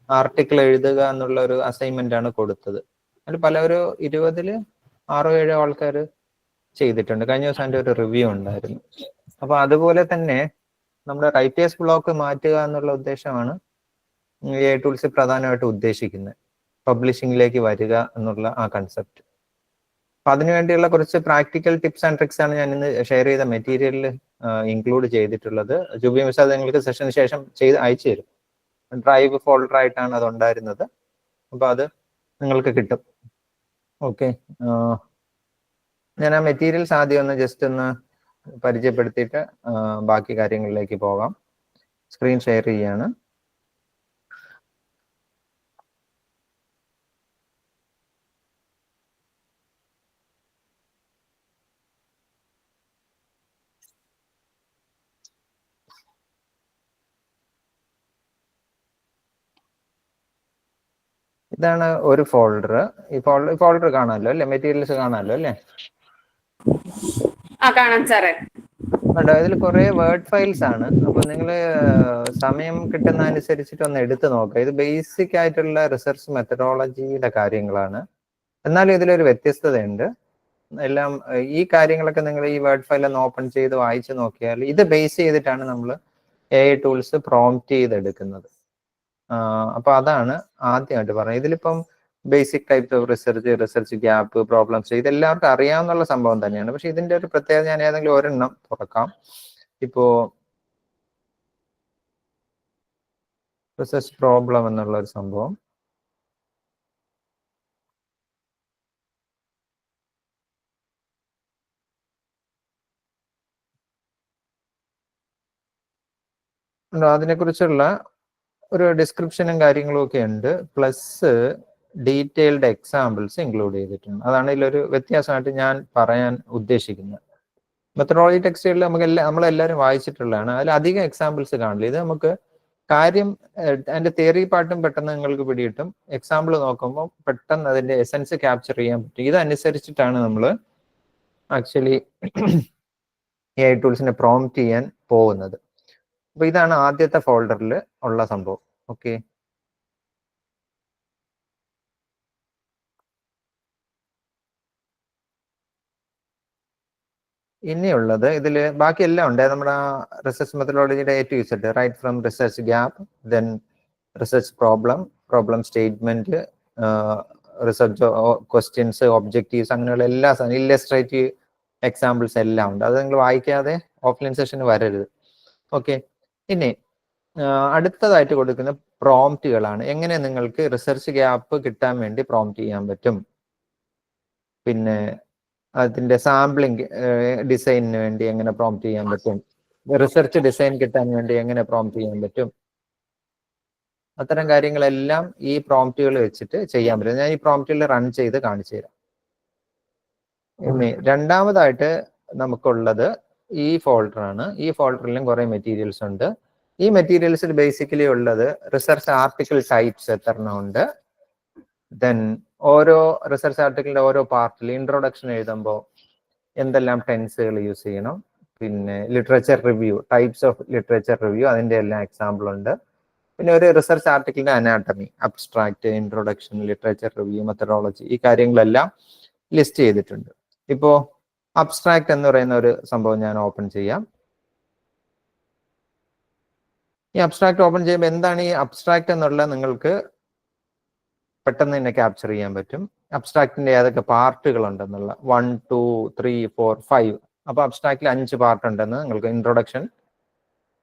Article എഴുതുക എന്നുള്ള ഒരു അസൈൻമെന്റ് ആണ് കൊടുത്തത്. അതിൽ ഒരു 20-ൽ 6-7 ആൾക്കാർ ചെയ്തിട്ടുണ്ട്. കഴിഞ്ഞ ദിവസം അതിന്റെ ഒരു റിവ്യൂ ഉണ്ടായിരുന്നു. അപ്പൊ അതുപോലെ തന്നെ നമ്മുടെ റൈറ്റേഴ്സ് ബ്ലോക്ക് മാറ്റുക എന്നുള്ള ഉദ്ദേശമാണ് AI ടൂൾസ് പ്രധാനമായിട്ട് ഉദ്ദേശിക്കുന്നത്, പബ്ലിഷിംഗിലേക്ക് വരിക എന്നുള്ള ആ കൺസെപ്റ്റ്. അപ്പൊ അതിനുവേണ്ടിയുള്ള കുറച്ച് പ്രാക്ടിക്കൽ ടിപ്സ് ആൻഡ് ട്രിക്സ് ആണ് ഞാൻ ഇന്ന് ഷെയർ ചെയ്ത മെറ്റീരിയലിൽ ഇൻക്ലൂഡ് ചെയ്തിട്ടുള്ളത്. ജൂബി മിസ് അത് നിങ്ങൾക്ക് സെഷന് ശേഷം അയച്ചു തരും. ഡ്രൈവ് ഫോൾഡർ ആയിട്ടാണ് അത് ഉണ്ടായിരുന്നത്. അപ്പൊ അത് നിങ്ങൾക്ക് കിട്ടും. ഓക്കെ, ഞാൻ ആ മെറ്റീരിയൽസ് ആദ്യം ഒന്ന് ജസ്റ്റ് ഒന്ന് പരിചയപ്പെടുത്തിയിട്ട് ബാക്കി കാര്യങ്ങളിലേക്ക് പോകാം. സ്ക്രീൻ ഷെയർ ചെയ്യാണ്. ഇതാണ് ഒരു ഫോൾഡർ. ഈ ഫോൾഡർ കാണാമല്ലോ അല്ലെ? മെറ്റീരിയൽസ് കാണാമല്ലോ അല്ലെ? കാണാം സാറേ. ഇതിൽ കുറെ വേർഡ് ഫയൽസ് ആണ്. അപ്പൊ നിങ്ങൾ സമയം കിട്ടുന്ന അനുസരിച്ചിട്ട് ഒന്ന് എടുത്തു നോക്കുക. ഇത് ബേസിക് ആയിട്ടുള്ള റിസർച്ച് മെത്തഡോളജിയുടെ കാര്യങ്ങളാണ്. എന്നാലും ഇതിലൊരു വ്യത്യസ്തതയുണ്ട്. എല്ലാം ഈ കാര്യങ്ങളൊക്കെ നിങ്ങൾ ഈ വേർഡ് ഫയൽ ഒന്ന് ഓപ്പൺ ചെയ്ത് വായിച്ചു നോക്കിയാൽ ഇത് ബേസ് ചെയ്തിട്ടാണ് നമ്മൾ AI ടൂൾസ് പ്രോംപ്റ്റ് ചെയ്തെടുക്കുന്നത്. അപ്പൊ അതാണ് ആദ്യമായിട്ട് പറയുന്നത്. ഇതിലിപ്പം basic types of research gap, problems, ഇതെല്ലാവർക്കും അറിയാവുന്ന സംഭവം തന്നെയാണ്. പക്ഷെ ഇതിന്റെ ഒരു പ്രത്യേകത ഞാൻ ഏതെങ്കിലും ഒരെണ്ണം തുറക്കാം. ഇപ്പോ റിസർച്ച് പ്രോബ്ലം എന്നുള്ള ഒരു സംഭവം അതിനെക്കുറിച്ചുള്ള ഒരു ഡിസ്ക്രിപ്ഷനും കാര്യങ്ങളും ഒക്കെ ഉണ്ട്. പ്ലസ് ഡീറ്റെയിൽഡ് എക്സാമ്പിൾസ് ഇൻക്ലൂഡ് ചെയ്തിട്ടുണ്ട്. അതാണ് ഇതിലൊരു വ്യത്യാസമായിട്ട് ഞാൻ പറയാൻ ഉദ്ദേശിക്കുന്നത്. മെത്തഡോളജി ടെക്സ്റ്റുകളിൽ നമ്മളെല്ലാവരും വായിച്ചിട്ടുള്ളതാണ്. അതിൽ അധികം എക്സാമ്പിൾസ് കാണില്ല. ഇത് നമുക്ക് കാര്യം അതിന്റെ തിയറി പാർട്ടും പെട്ടെന്ന് നിങ്ങൾക്ക് പിടികിട്ടും. എക്സാമ്പിൾ നോക്കുമ്പോൾ പെട്ടെന്ന് അതിന്റെ എസൻസ് ക്യാപ്ചർ ചെയ്യാൻ പറ്റും. ഇതനുസരിച്ചിട്ടാണ് നമ്മൾ ആക്ച്വലി AI ടൂൾസിനെ പ്രോംപ്റ്റ് ചെയ്യാൻ പോകുന്നത്. അപ്പൊ ഇതാണ് ആദ്യത്തെ ഫോൾഡറിൽ ഉള്ള സംഭവം. ഓക്കെ, ഇനിയുള്ളത് ഇതിൽ ബാക്കി എല്ലാം ഉണ്ട്. നമ്മുടെ റിസർച്ച് മെത്തഡോളജിയുടെ A to Z, right from research gap, then research problem statement, research questions, objectives, അങ്ങനെയുള്ള എല്ലാ ഇല്ലസ്ട്രേറ്റീവ് എക്സാമ്പിൾസ് എല്ലാം ഉണ്ട്. അത് നിങ്ങൾ വായിക്കാതെ ഓഫ്ലൈൻ സെഷന് വരരുത്. ഓക്കെ, ഇനി അടുത്തതായിട്ട് കൊടുക്കുന്ന പ്രോംപ്റ്റുകളാണ്. എങ്ങനെ നിങ്ങൾക്ക് റിസർച്ച് ഗ്യാപ്പ് കിട്ടാൻ വേണ്ടി പ്രോംപ്റ്റ് ചെയ്യാൻ പറ്റും, പിന്നെ അതിന്റെ സാമ്പിളിംഗ് ഡിസൈനിന് വേണ്ടി എങ്ങനെ പ്രോംപ്റ്റ് ചെയ്യാൻ പറ്റും, റിസർച്ച് ഡിസൈൻ കിട്ടാൻ വേണ്ടി എങ്ങനെ പ്രോംപ്റ്റ് ചെയ്യാൻ പറ്റും, അത്തരം കാര്യങ്ങളെല്ലാം ഈ പ്രോംപ്റ്റുകൾ വെച്ചിട്ട് ചെയ്യാൻ പറ്റും. ഞാൻ ഈ പ്രോംപ്റ്റുകൾ റൺ ചെയ്ത് കാണിച്ചു തരാം. ഇനി രണ്ടാമതായിട്ട് നമുക്കുള്ളത് ഈ ഫോൾഡറാണ്. ഈ ഫോൾഡറിലും കുറെ മെറ്റീരിയൽസ് ഉണ്ട്. ഈ മെറ്റീരിയൽസിൽ ബേസിക്കലി ഉള്ളത് റിസർച്ച് ആർട്ടിക്കിൾ ടൈപ്സ് എത്രണ്ണം ഉണ്ട്, ദെൻ ഓരോ റിസർച്ച് ആർട്ടിക്കിളിന്റെ ഓരോ പാർട്ടിൽ ഇൻട്രൊഡക്ഷൻ എഴുതുമ്പോൾ എന്തെല്ലാം ടെൻസുകൾ യൂസ് ചെയ്യണം, പിന്നെ literature review, types of literature review, അതിന്റെ എല്ലാം എക്സാമ്പിൾ ഉണ്ട്. പിന്നെ ഒരു റിസർച്ച് ആർട്ടിക്കിളിന്റെ anatomy, abstract, introduction, literature review, methodology, ഈ കാര്യങ്ങളെല്ലാം ലിസ്റ്റ് ചെയ്തിട്ടുണ്ട്. ഇപ്പോ അബ്സ്ട്രാക്ട് എന്ന് പറയുന്ന ഒരു സംഭവം ഞാൻ ഓപ്പൺ ചെയ്യാം. ഈ അബ്സ്ട്രാക്ട് ഓപ്പൺ ചെയ്യുമ്പോൾ എന്താണ് ഈ അബ്സ്ട്രാക്ട് എന്നുള്ളത് നിങ്ങൾക്ക് പെട്ടെന്ന് തന്നെ ക്യാപ്ചർ ചെയ്യാൻ പറ്റും. അബ്സ്ട്രാക്ടിന്റെ ഏതൊക്കെ പാർട്ടുകൾ ഉണ്ടെന്നുള്ള 1, 2, 3, 4, 5. അപ്പൊ അബ്സ്ട്രാക്റ്റിൽ 5 പാർട്ട് ഉണ്ടെന്ന് നിങ്ങൾക്ക് introduction,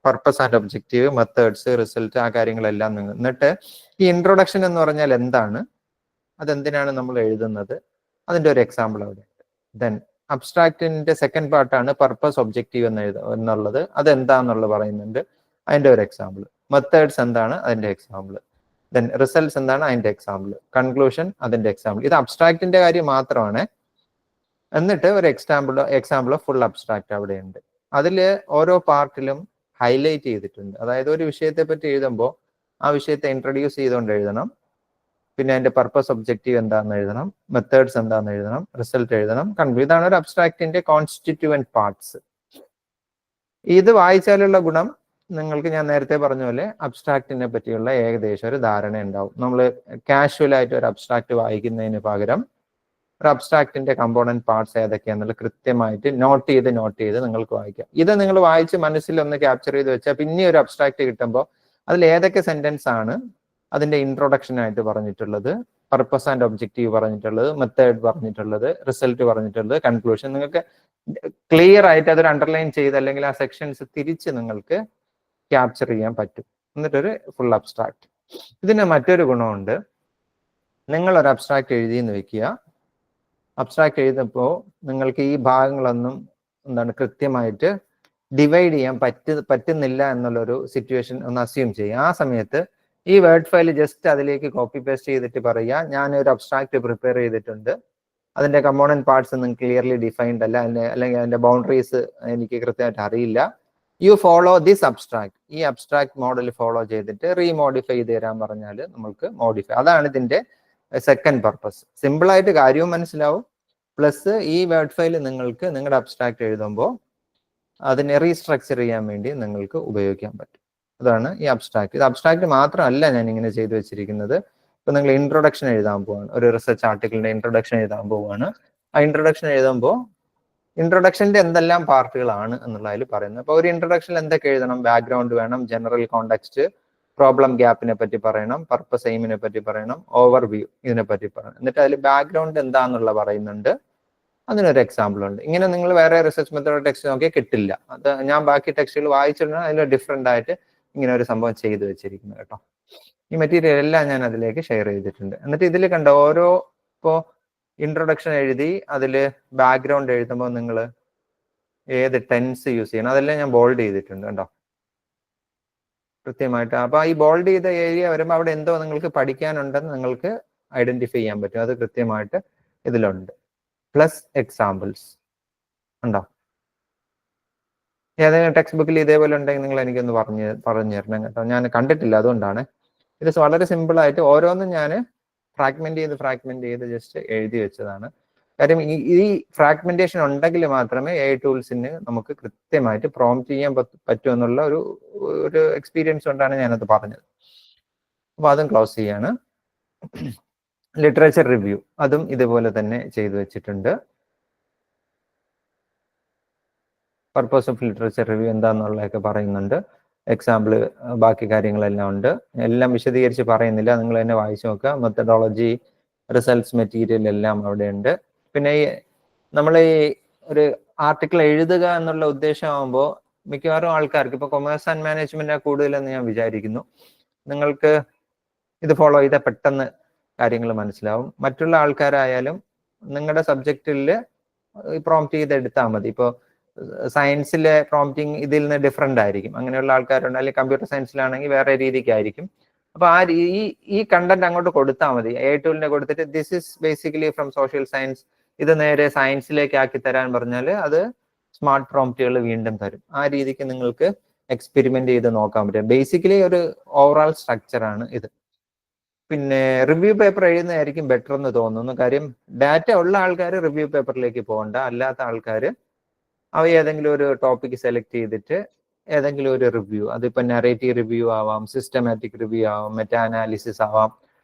purpose and objective, methods, result, ആ കാര്യങ്ങളെല്ലാം നിങ്ങൾ. എന്നിട്ട് ഈ ഇൻട്രൊഡക്ഷൻ എന്ന് പറഞ്ഞാൽ എന്താണ്, അതെന്തിനാണ് നമ്മൾ എഴുതുന്നത്, അതിന്റെ ഒരു എക്സാമ്പിൾ അവിടെ ഉണ്ട്. ദെൻ അബ്സ്ട്രാക്റ്റിന്റെ സെക്കൻഡ് പാർട്ടാണ് പർപ്പസ് ഒബ്ജക്റ്റീവ് എന്നുള്ളത്, അതെന്താന്നുള്ളത് പറയുന്നുണ്ട്, അതിന്റെ ഒരു എക്സാമ്പിൾ. മെത്തേഡ്സ് എന്താണ്, അതിന്റെ എക്സാമ്പിൾ. ദെൻ റിസൾട്ട്സ് എന്താണ്, അതിന്റെ എക്സാമ്പിൾ. കൺക്ലൂഷൻ, അതിന്റെ എക്സാമ്പിൾ. ഇത് അബ്സ്ട്രാക്റ്റിന്റെ കാര്യം മാത്രമാണ്. എന്നിട്ട് ഒരു എക്സാമ്പിൾ ഫുൾ അബ്സ്ട്രാക്ട് അവിടെ ഉണ്ട്. അതിൽ ഓരോ പാർട്ടിലും ഹൈലൈറ്റ് ചെയ്തിട്ടുണ്ട്. അതായത് ഒരു വിഷയത്തെ പറ്റി എഴുതുമ്പോൾ ആ വിഷയത്തെ ഇൻട്രൊഡ്യൂസ് ചെയ്തുകൊണ്ട് എഴുതണം, പിന്നെ അതിന്റെ പർപ്പസ് ഒബ്ജക്റ്റീവ് എന്താണെന്ന് എഴുതണം, മെത്തേഡ്സ് എന്താണെന്ന് എഴുതണം, റിസൾട്ട് എഴുതണം, കൺക്ലൂഡ്. ഇതാണ് ഒരു അബ്സ്ട്രാക്റ്റിന്റെ കോൺസ്റ്റിറ്റ്യൂവന്റ് പാർട്സ്. ഇത് വായിച്ചാലുള്ള ഗുണം, നിങ്ങൾക്ക് ഞാൻ നേരത്തെ പറഞ്ഞ പോലെ അബ്സ്ട്രാക്റ്റിനെ പറ്റിയുള്ള ഏകദേശം ഒരു ധാരണ ഉണ്ടാവും. നമ്മൾ കാഷ്വൽ ആയിട്ട് ഒരു അബ്സ്ട്രാക്റ്റ് വായിക്കുന്നതിന് പകരം ഒരു അബ്സ്ട്രാക്റ്റിന്റെ കമ്പോണന്റ് പാർട്സ് ഏതൊക്കെയാണെന്നുള്ളത് കൃത്യമായിട്ട് നോട്ട് ചെയ്ത് നിങ്ങൾക്ക് വായിക്കാം. ഇത് നിങ്ങൾ വായിച്ച് മനസ്സിൽ ഒന്ന് ക്യാപ്ചർ ചെയ്ത് വെച്ചാൽ പിന്നെ ഒരു അബ്സ്ട്രാക്റ്റ് കിട്ടുമ്പോൾ അതിൽ ഏതൊക്കെ സെന്റൻസ് ആണ് അതിന്റെ ഇൻട്രൊഡക്ഷൻ ആയിട്ട് പറഞ്ഞിട്ടുള്ളത്, പർപ്പസ് ആൻഡ് ഒബ്ജക്റ്റീവ് പറഞ്ഞിട്ടുള്ളത്, മെത്തേഡ് പറഞ്ഞിട്ടുള്ളത്, റിസൾട്ട് പറഞ്ഞിട്ടുള്ളത്, കൺക്ലൂഷൻ, നിങ്ങൾക്ക് ക്ലിയർ ആയിട്ട് അതൊരു അണ്ടർലൈൻ ചെയ്ത് അല്ലെങ്കിൽ ആ സെക്ഷൻസ് തിരിച്ച് നിങ്ങൾക്ക് ക്യാപ്ചർ ചെയ്യാൻ പറ്റും. എന്നിട്ടൊരു ഫുൾ അബ്സ്ട്രാക്ട്. ഇതിന് മറ്റൊരു ഗുണമുണ്ട്. നിങ്ങൾ ഒരു അബ്സ്ട്രാക്ട് എഴുതിയെന്ന് വെക്കുക. അബ്സ്ട്രാക്ട് എഴുതുമ്പോൾ നിങ്ങൾക്ക് ഈ ഭാഗങ്ങളൊന്നും കൃത്യമായിട്ട് ഡിവൈഡ് ചെയ്യാൻ പറ്റുന്നില്ല എന്നുള്ളൊരു സിറ്റുവേഷൻ ഒന്ന് അസ്യൂം ചെയ്യുക. ആ സമയത്ത് ഈ വേർഡ് ഫയൽ ജസ്റ്റ് അതിലേക്ക് കോപ്പി പേസ്റ്റ് ചെയ്തിട്ട് പറയുക, ഞാൻ ഒരു അബ്സ്ട്രാക്ട് പ്രിപ്പയർ ചെയ്തിട്ടുണ്ട്, അതിന്റെ കമ്പോണന്റ് പാർട്സ് ഒന്നും ക്ലിയർലി ഡിഫൈൻഡ് അല്ല, അല്ലെങ്കിൽ അതിന്റെ ബൗണ്ടറീസ് എനിക്ക് കൃത്യമായിട്ട് അറിയില്ല, യു ഫോളോ ദിസ് അബ്സ്ട്രാക്ട്, ഈ അബ്സ്ട്രാക്ട് മോഡൽ ഫോളോ ചെയ്തിട്ട് റീമോഡിഫൈ ചെയ്ത് തരാൻ പറഞ്ഞാൽ നമുക്ക് മോഡിഫൈ. അതാണ് ഇതിന്റെ സെക്കൻഡ് പർപ്പസ്. സിമ്പിൾ ആയിട്ട് കാര്യവും മനസ്സിലാവും, പ്ലസ് ഈ വേർഡ് ഫയൽ നിങ്ങൾക്ക് നിങ്ങളുടെ അബ്സ്ട്രാക്ട് എഴുതുമ്പോൾ അതിനെ റീസ്ട്രക്ചർ ചെയ്യാൻ വേണ്ടി നിങ്ങൾക്ക് ഉപയോഗിക്കാൻ പറ്റും. അതാണ് ഈ അബ്സ്ട്രാക്ട്. ഇത് അബ്സ്ട്രാക്ട് മാത്രമല്ല ഞാൻ ഇങ്ങനെ ചെയ്തു വെച്ചിരിക്കുന്നത്. ഇപ്പൊ നിങ്ങൾ ഇൻട്രൊഡക്ഷൻ എഴുതാൻ പോവാണ്, ഒരു റിസർച്ച് ആർട്ടിക്കിളിന്റെ ഇൻട്രൊഡക്ഷൻ എഴുതാൻ പോവുകയാണ്. ആ ഇൻട്രൊഡക്ഷൻ എഴുതുമ്പോൾ ഇൻട്രൊഡക്ഷന്റെ എന്തെല്ലാം പാർട്ടുകളാണ് എന്നുള്ളതിൽ പറയുന്നത്. അപ്പൊ ഒരു ഇൻട്രൊഡക്ഷനിൽ എന്തൊക്കെ എഴുതണം? ബാക്ക്ഗ്രൗണ്ട് വേണം, ജനറൽ കോണ്ടെക്സ്റ്റ്, പ്രോബ്ലം ഗ്യാപ്പിനെ പറ്റി പറയണം, പർപ്പസ് എയിമിനെ പറ്റി പറയണം, ഓവർവ്യൂ ഇതിനെ പറ്റി പറയണം. എന്നിട്ട് അതിൽ ബാക്ക്ഗ്രൗണ്ട് എന്താന്നുള്ള പറയുന്നുണ്ട്, അതിനൊരു എക്സാമ്പിൾ ഉണ്ട്. ഇങ്ങനെ നിങ്ങൾ വേറെ റിസർച്ച് മെത്തേഡ് ടെക്സ്റ്റ് നോക്കിയാൽ കിട്ടില്ല. അത് ഞാൻ ബാക്കി ടെക്സ്റ്റുകൾ വായിച്ചിട്ടുണ്ട്, അതിൽ ഡിഫറെന്റ് ആയിട്ട് ഇങ്ങനെ ഒരു സംഭവം ചെയ്തു വെച്ചിരിക്കുന്നത് കേട്ടോ. ഈ മെറ്റീരിയൽ എല്ലാം ഞാൻ അതിലേക്ക് ഷെയർ ചെയ്തിട്ടുണ്ട്. എന്നിട്ട് ഇതിൽ കണ്ട ഓരോ ഇപ്പോ ഇൻട്രൊഡക്ഷൻ എഴുതി അതിൽ ബാക്ക്ഗ്രൗണ്ട് എഴുതുമ്പോൾ നിങ്ങൾ ഏത് ടെൻസ് യൂസ് ചെയ്യണം അതെല്ലാം ഞാൻ ബോൾഡ് ചെയ്തിട്ടുണ്ട് കേട്ടോ കൃത്യമായിട്ട്. അപ്പൊ ഈ ബോൾഡ് ചെയ്ത ഏരിയ വരുമ്പോൾ അവിടെ എന്തോ നിങ്ങൾക്ക് പഠിക്കാനുണ്ടെന്ന് നിങ്ങൾക്ക് ഐഡന്റിഫൈ ചെയ്യാൻ പറ്റും. അത് കൃത്യമായിട്ട് ഇതിലുണ്ട്. പ്ലസ് എക്സാമ്പിൾസ് ഉണ്ടോ? ഏതെങ്കിലും ടെക്സ്റ്റ് ബുക്കിൽ ഇതേപോലെ ഉണ്ടെങ്കിൽ നിങ്ങൾ എനിക്കൊന്ന് പറഞ്ഞു തരണം കേട്ടോ. ഞാൻ കണ്ടിട്ടില്ല, അതുകൊണ്ടാണ്. ഇത് വളരെ സിമ്പിൾ ആയിട്ട് ഓരോന്നും ഞാൻ ഫ്രാഗ്മെന്റ് ചെയ്ത് ജസ്റ്റ് എഴുതി വെച്ചതാണ്. കാര്യം ഈ ഫ്രാഗ്മെന്റേഷൻ ഉണ്ടെങ്കിൽ മാത്രമേ AI ടൂൾസിന് നമുക്ക് കൃത്യമായിട്ട് പ്രോംപ്റ്റ് ചെയ്യാൻ പറ്റൂ എന്നുള്ള ഒരു എക്സ്പീരിയൻസ് കൊണ്ടാണ് ഞാനത് പറഞ്ഞത്. അപ്പൊ അതും ക്ലോസ് ചെയ്യാണ്. ലിറ്ററേച്ചർ റിവ്യൂ അതും ഇതുപോലെ തന്നെ ചെയ്തു വെച്ചിട്ടുണ്ട്. പർപ്പസ് ഓഫ് ലിറ്ററേച്ചർ റിവ്യൂ എന്താണെന്നുള്ളതൊക്കെ പറയുന്നുണ്ട്. എക്സാമ്പിൾ ബാക്കി കാര്യങ്ങളെല്ലാം ഉണ്ട്. എല്ലാം വിശദീകരിച്ച് പറയുന്നില്ല, നിങ്ങൾ തന്നെ വായിച്ചു നോക്കുക. മെത്തഡോളജി, റിസൾട്ട്സ്, മെറ്റീരിയൽ എല്ലാം അവിടെ ഉണ്ട്. പിന്നെ നമ്മൾ ഈ ഒരു ആർട്ടിക്കിൾ എഴുതുക എന്നുള്ള ഉദ്ദേശമാകുമ്പോൾ മിക്കവാറും ആൾക്കാർക്ക് ഇപ്പൊ കൊമേഴ്സ് ആൻഡ് മാനേജ്മെന്റ് കൂടുതലെന്ന് ഞാൻ വിചാരിക്കുന്നു. നിങ്ങൾക്ക് ഇത് ഫോളോ ചെയ്താൽ പെട്ടെന്ന് കാര്യങ്ങൾ മനസ്സിലാവും. മറ്റുള്ള ആൾക്കാരായാലും നിങ്ങളുടെ സബ്ജക്റ്റിൽ പ്രോംപ്റ്റ് ചെയ്ത് എടുത്താൽ മതി. ഇപ്പോൾ സയൻസിലെ പ്രോംപ്റ്റിങ് ഇതിൽ നിന്ന് ഡിഫറെന്റ് ആയിരിക്കും. അങ്ങനെയുള്ള ആൾക്കാരുണ്ട്. അല്ലെങ്കിൽ കമ്പ്യൂട്ടർ സയൻസിലാണെങ്കിൽ വേറെ രീതിക്കായിരിക്കും. അപ്പൊ ഈ കണ്ടന്റ് അങ്ങോട്ട് കൊടുത്താൽ മതി. AI ടൂളിനെ കൊടുത്തിട്ട് this is basically from social science, ഇത് നേരെ സയൻസിലേക്ക് ആക്കി തരാൻ പറഞ്ഞാൽ അത് സ്മാർട്ട് പ്രോംപ്റ്റുകൾ വീണ്ടും തരും. ആ രീതിക്ക് നിങ്ങൾക്ക് എക്സ്പെരിമെന്റ് ചെയ്ത് നോക്കാൻ പറ്റും. ബേസിക്കലി ഒരു ഓവറോൾ സ്ട്രക്ചറാണ് ഇത്. പിന്നെ റിവ്യൂ പേപ്പർ എഴുതുന്നതായിരിക്കും ബെറ്റർ എന്ന് തോന്നുന്നു. കാര്യം ഡാറ്റ ഉള്ള ആൾക്കാർ റിവ്യൂ പേപ്പറിലേക്ക് പോകണ്ട. അല്ലാത്ത ആൾക്കാർ അവ ഏതെങ്കിലും ഒരു ടോപ്പിക് സെലക്ട് ചെയ്തിട്ട് ഏതെങ്കിലും ഒരു റിവ്യൂ, അതിപ്പോൾ നറേറ്റീവ് റിവ്യൂ ആവാം, സിസ്റ്റമാറ്റിക് റിവ്യൂ ആവാം, മെറ്റാ അനാലിസിസ് ആവാം,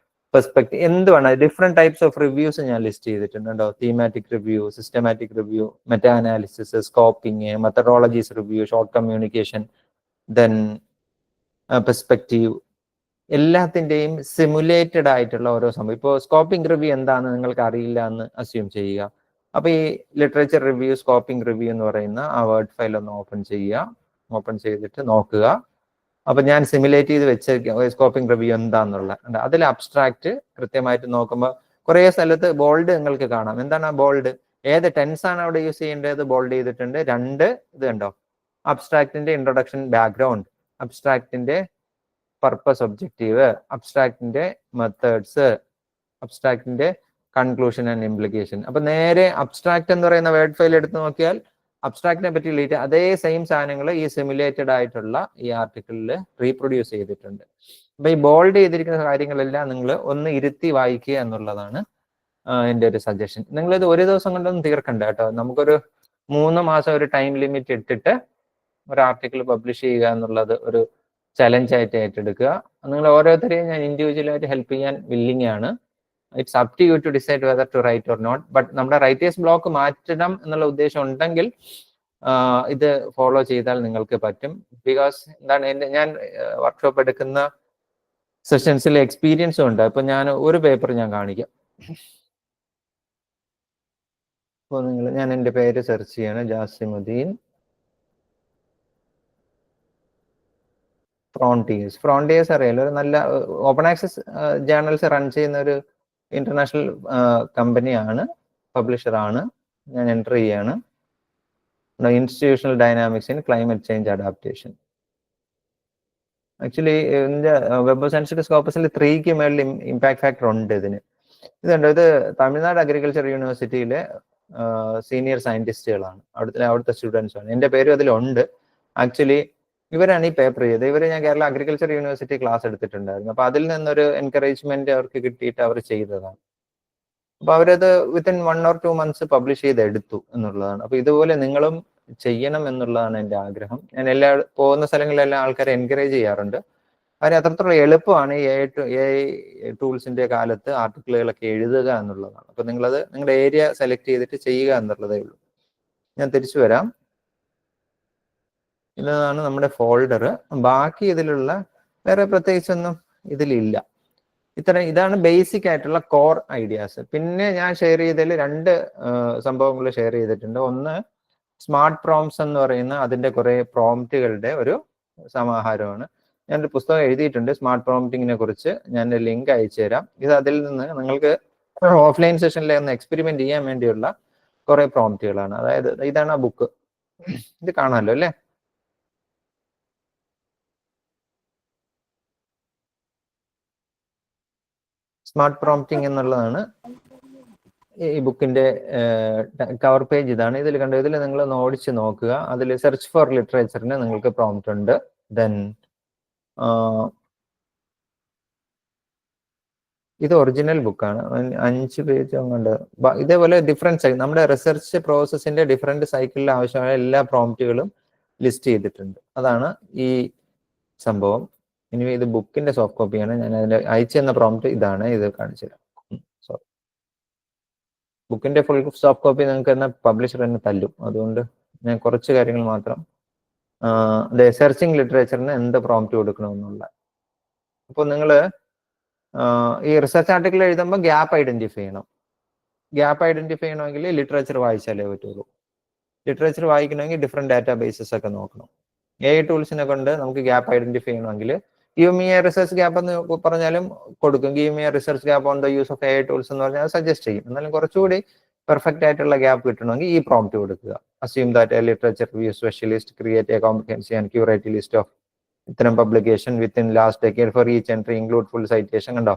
പെർസ്പെക്റ്റീവ്, എന്ത് വേണം. ഡിഫറെന്റ് ടൈപ്സ് ഓഫ് റിവ്യൂസ് ഞാൻ ലിസ്റ്റ് ചെയ്തിട്ടുണ്ട് കേട്ടോ. Thematic review, systematic review, meta analysis, scoping, methodologies review, short communication, then perspective, എല്ലാത്തിൻ്റെയും സിമുലേറ്റഡ് ആയിട്ടുള്ള ഓരോ സംഭവം. ഇപ്പോൾ സ്കോപ്പിംഗ് റിവ്യൂ എന്താണെന്ന് നിങ്ങൾക്ക് അറിയില്ല എന്ന് അസ്യൂം ചെയ്യുക. അപ്പൊ ഈ ലിറ്ററേച്ചർ റിവ്യൂ, സ്കോപ്പിംഗ് റിവ്യൂ എന്ന് പറയുന്ന ആ വേർഡ് ഫയൽ ഒന്ന് ഓപ്പൺ ചെയ്യുക. ഓപ്പൺ ചെയ്തിട്ട് നോക്കുക. അപ്പൊ ഞാൻ സിമുലേറ്റ് ചെയ്ത് വെച്ച സ്കോപ്പിംഗ് റിവ്യൂ എന്താന്നുള്ള അതിൽ അബ്സ്ട്രാക്ട് കൃത്യമായിട്ട് നോക്കുമ്പോൾ കുറെ സ്ഥലത്ത് ബോൾഡ് നിങ്ങൾക്ക് കാണാം. എന്താണ് ആ ബോൾഡ്? ഏത് ടെൻസ് ആണ് അവിടെ യൂസ് ചെയ്യേണ്ടത് ബോൾഡ് ചെയ്തിട്ടുണ്ട്. രണ്ട് ഇത് കണ്ടോ, അബ്സ്ട്രാക്റ്റിന്റെ ഇൻട്രൊഡക്ഷൻ, ബാക്ക്ഗ്രൗണ്ട്, അബ്സ്ട്രാക്റ്റിന്റെ പർപ്പസ്, ഒബ്ജക്റ്റീവ്, അബ്സ്ട്രാക്റ്റിന്റെ മെത്തേഡ്സ്, അബ്സ്ട്രാക്റ്റിന്റെ കൺക്ലൂഷൻ ആൻഡ് ഇംപ്ലിക്കേഷൻ. അപ്പൊ നേരെ അബ്സ്ട്രാക്ട് എന്ന് പറയുന്ന വേർഡ് ഫയൽ എടുത്ത് നോക്കിയാൽ അബ്സ്ട്രാക്റ്റിനെ പറ്റി അതേ സെയിം സാധനങ്ങൾ ഈ സിമുലേറ്റഡ് ആയിട്ടുള്ള ഈ ആർട്ടിക്കിളിൽ റീപ്രൊഡ്യൂസ് ചെയ്തിട്ടുണ്ട്. അപ്പൊ ഈ ബോൾഡ് ചെയ്തിരിക്കുന്ന കാര്യങ്ങളെല്ലാം നിങ്ങൾ ഒന്ന് ഇരുത്തി വായിക്കുക എന്നുള്ളതാണ് എൻ്റെ ഒരു സജഷൻ. നിങ്ങളിത് ഒരു ദിവസം കൊണ്ടൊന്നും തീർക്കണ്ട കേട്ടോ. നമുക്കൊരു 3 മാസം ഒരു ടൈം ലിമിറ്റ് ഇട്ടിട്ട് ഒരു ആർട്ടിക്കിൾ പബ്ലിഷ് ചെയ്യുക എന്നുള്ളത് ഒരു ചലഞ്ചായിട്ട് ഏറ്റെടുക്കുക. നിങ്ങൾ ഓരോരുത്തരെയും ഞാൻ ഇൻഡിവിജ്വലായിട്ട് ഹെൽപ്പ് ചെയ്യാൻ വില്ലിങ് ആണ്. It's up to you to decide whether to write or not. But നമ്മുടെ റൈറ്റേഴ്സ് ബ്ലോക്ക് മാറ്റണം എന്നുള്ള ഉദ്ദേശം ഉണ്ടെങ്കിൽ ഇത് ഫോളോ ചെയ്താൽ നിങ്ങൾക്ക് പറ്റും. ബിക്കോസ് എന്താണ്, ഞാൻ വർക്ക്ഷോപ്പ് എടുക്കുന്ന സെഷൻസിലെ എക്സ്പീരിയൻസും ഉണ്ട്. അപ്പൊ ഞാൻ ഒരു പേപ്പർ ഞാൻ കാണിക്കാം. അപ്പോൾ ഞാൻ എൻ്റെ പേര് സെർച്ച് ചെയ്യാണ്, ജാസിമുദ്ദീൻ. ഫ്രോണ്ടിയേഴ്സ് അറിയാലോ, ഒരു നല്ല ഓപ്പൺ ആക്സസ് ജേർണൽസ് റൺ ചെയ്യുന്ന ഒരു ഇന്റർനാഷണൽ കമ്പനിയാണ്, പബ്ലിഷറാണ്. ഞാൻ എൻ്റർ ചെയ്യാണ്. Institutional dynamics in climate change adaptation. Actually ഇതിന്റെ വെബ് സയൻസ് സ്കോപ്പസിൽ 3ക്ക് മേളിൽ ഇമ്പാക്ട് ഫാക്ടർ ഉണ്ട് ഇതിന്. ഇതുണ്ട്, ഇത് തമിഴ്നാട് അഗ്രികൾച്ചർ യൂണിവേഴ്സിറ്റിയിലെ സീനിയർ സയന്റിസ്റ്റുകളാണ്, അവിടുത്തെ സ്റ്റുഡൻസ് ആണ്. എൻ്റെ പേരും അതിലുണ്ട്. ആക്ച്വലി ഇവരാണ് ഈ പേപ്പർ ചെയ്തത്. ഇവർ ഞാൻ കേരള അഗ്രികൾച്ചർ യൂണിവേഴ്സിറ്റി ക്ലാസ് എടുത്തിട്ടുണ്ടായിരുന്നു. അപ്പൊ അതിൽ നിന്നൊരു എൻകറേജ്മെന്റ് അവർക്ക് കിട്ടിയിട്ട് അവർ ചെയ്തതാണ്. അപ്പൊ അവരത് വിത്തിൻ 1 or 2 months പബ്ലിഷ് ചെയ്തെടുത്തു എന്നുള്ളതാണ്. അപ്പൊ ഇതുപോലെ നിങ്ങളും ചെയ്യണം എന്നുള്ളതാണ് എൻ്റെ ആഗ്രഹം. ഞാൻ പോകുന്ന സ്ഥലങ്ങളിലെല്ലാം ആൾക്കാരെ എൻകറേജ് ചെയ്യാറുണ്ട്. അവർ അത്രത്തോളം എളുപ്പമാണ് ഈ AI ടൂൾസിന്റെ കാലത്ത് ആർട്ടിക്കിളുകളൊക്കെ എഴുതുക എന്നുള്ളതാണ്. അപ്പൊ നിങ്ങളത് നിങ്ങളുടെ ഏരിയ സെലക്ട് ചെയ്തിട്ട് ചെയ്യുക എന്നുള്ളതേ ഉള്ളൂ. ഞാൻ തിരിച്ചു വരാം. ഇതാണ് നമ്മുടെ ഫോൾഡർ. ബാക്കി ഇതിലുള്ള വേറെ പ്രത്യേകിച്ചൊന്നും ഇതിലില്ല. ഇതാണ് ബേസിക് ആയിട്ടുള്ള കോർ ഐഡിയാസ്. പിന്നെ ഞാൻ ഷെയർ ചെയ്തതിൽ 2 സംഭവങ്ങൾ ഷെയർ ചെയ്തിട്ടുണ്ട്. ഒന്ന് സ്മാർട്ട് പ്രോംപ്റ്റ്സ് എന്ന് പറയുന്ന അതിന്റെ കുറെ പ്രോംപ്റ്റുകളുടെ ഒരു സമാഹാരമാണ്. ഞാനൊരു പുസ്തകം എഴുതിയിട്ടുണ്ട് സ്മാർട്ട് പ്രോംപ്റ്റിങ്ങിനെ കുറിച്ച്. ഞാൻ ലിങ്ക് അയച്ചു തരാം. ഇത് അതിൽ നിന്ന് നിങ്ങൾക്ക് ഓഫ്ലൈൻ സെഷനിലെ ഒന്ന് എക്സ്പെരിമെന്റ് ചെയ്യാൻ വേണ്ടിയുള്ള കുറെ പ്രോംപ്റ്റുകളാണ്. അതായത് ഇതാണ് ആ ബുക്ക്, ഇത് കാണാമല്ലോ അല്ലേ? സ്മാർട്ട് പ്രോംപ്റ്റിംഗ് എന്നുള്ളതാണ് ഈ ബുക്കിന്റെ കവർ പേജ്. ഇതാണ്. ഇതിൽ കണ്ടു, ഇതിൽ നിങ്ങൾ ഒന്ന് ഓടിച്ച് നോക്കുക. അതിൽ സെർച്ച് ഫോർ ലിറ്ററേച്ചറിന് നിങ്ങൾക്ക് പ്രോംപ്റ്റ് ഉണ്ട്. ദെൻ ഇത് ഒറിജിനൽ ബുക്കാണ്, 5 പേജ് അങ്ങോട്ട്. ഇതേപോലെ ഡിഫറെന്റ് നമ്മുടെ റിസർച്ച് പ്രോസസ്സിന്റെ ഡിഫറെന്റ് സൈക്കിളിൽ ആവശ്യമായ എല്ലാ പ്രോംപ്റ്റുകളും ലിസ്റ്റ് ചെയ്തിട്ടുണ്ട്. അതാണ് ഈ സംഭവം. ഇനി ഇത് ബുക്കിന്റെ സോഫ്റ്റ് കോപ്പിയാണ്. ഞാൻ അതിന്റെ അയച്ചു തന്ന പ്രോംപ്റ്റ് ഇതാണ്. ഇത് കാണിച്ചു തരാം. സോറി, ബുക്കിന്റെ ഫുൾ സോഫ്റ്റ് കോപ്പി നിങ്ങൾക്ക് തന്നെ പബ്ലിഷർ തന്നെ തല്ലും. അതുകൊണ്ട് ഞാൻ കുറച്ച് കാര്യങ്ങൾ മാത്രം. സെർച്ചിങ് ലിറ്ററേച്ചറിന് എന്ത് പ്രോംപ്റ്റ് കൊടുക്കണമെന്നുള്ള. അപ്പോൾ നിങ്ങൾ ഈ റിസർച്ച് ആർട്ടിക്കിൾ എഴുതുമ്പോൾ ഗ്യാപ്പ് ഐഡന്റിഫൈ ചെയ്യണം. ഗ്യാപ്പ് ഐഡന്റിഫൈ ചെയ്യണമെങ്കിൽ ലിറ്ററേച്ചർ വായിച്ചാലേ പറ്റുള്ളൂ. ലിറ്ററേച്ചർ വായിക്കണമെങ്കിൽ ഡിഫറെന്റ് ഡാറ്റാബേസസ് ഒക്കെ നോക്കണം. AI ടൂൾസിനെ കൊണ്ട് നമുക്ക് ഗ്യാപ്പ് ഐഡന്റിഫൈ ചെയ്യണമെങ്കിൽ give me a research gap എന്ന് പറഞ്ഞാലും കൊടുക്കും. Give me a research gap on the use of AI tools എന്ന് പറഞ്ഞാൽ സജസ്റ്റ് ചെയ്യും. എന്നാലും കുറച്ചുകൂടി പെർഫെക്റ്റ് ആയിട്ടുള്ള ഗ്യാപ്പ് കിട്ടണമെങ്കിൽ ഈ പ്രോംപ്റ്റ് കൊടുക്കുക. Assume that a literature review specialist create a comprehensive and curate list of ഇത്തരം publication within last decade for each entry include full citation. കണ്ടോ?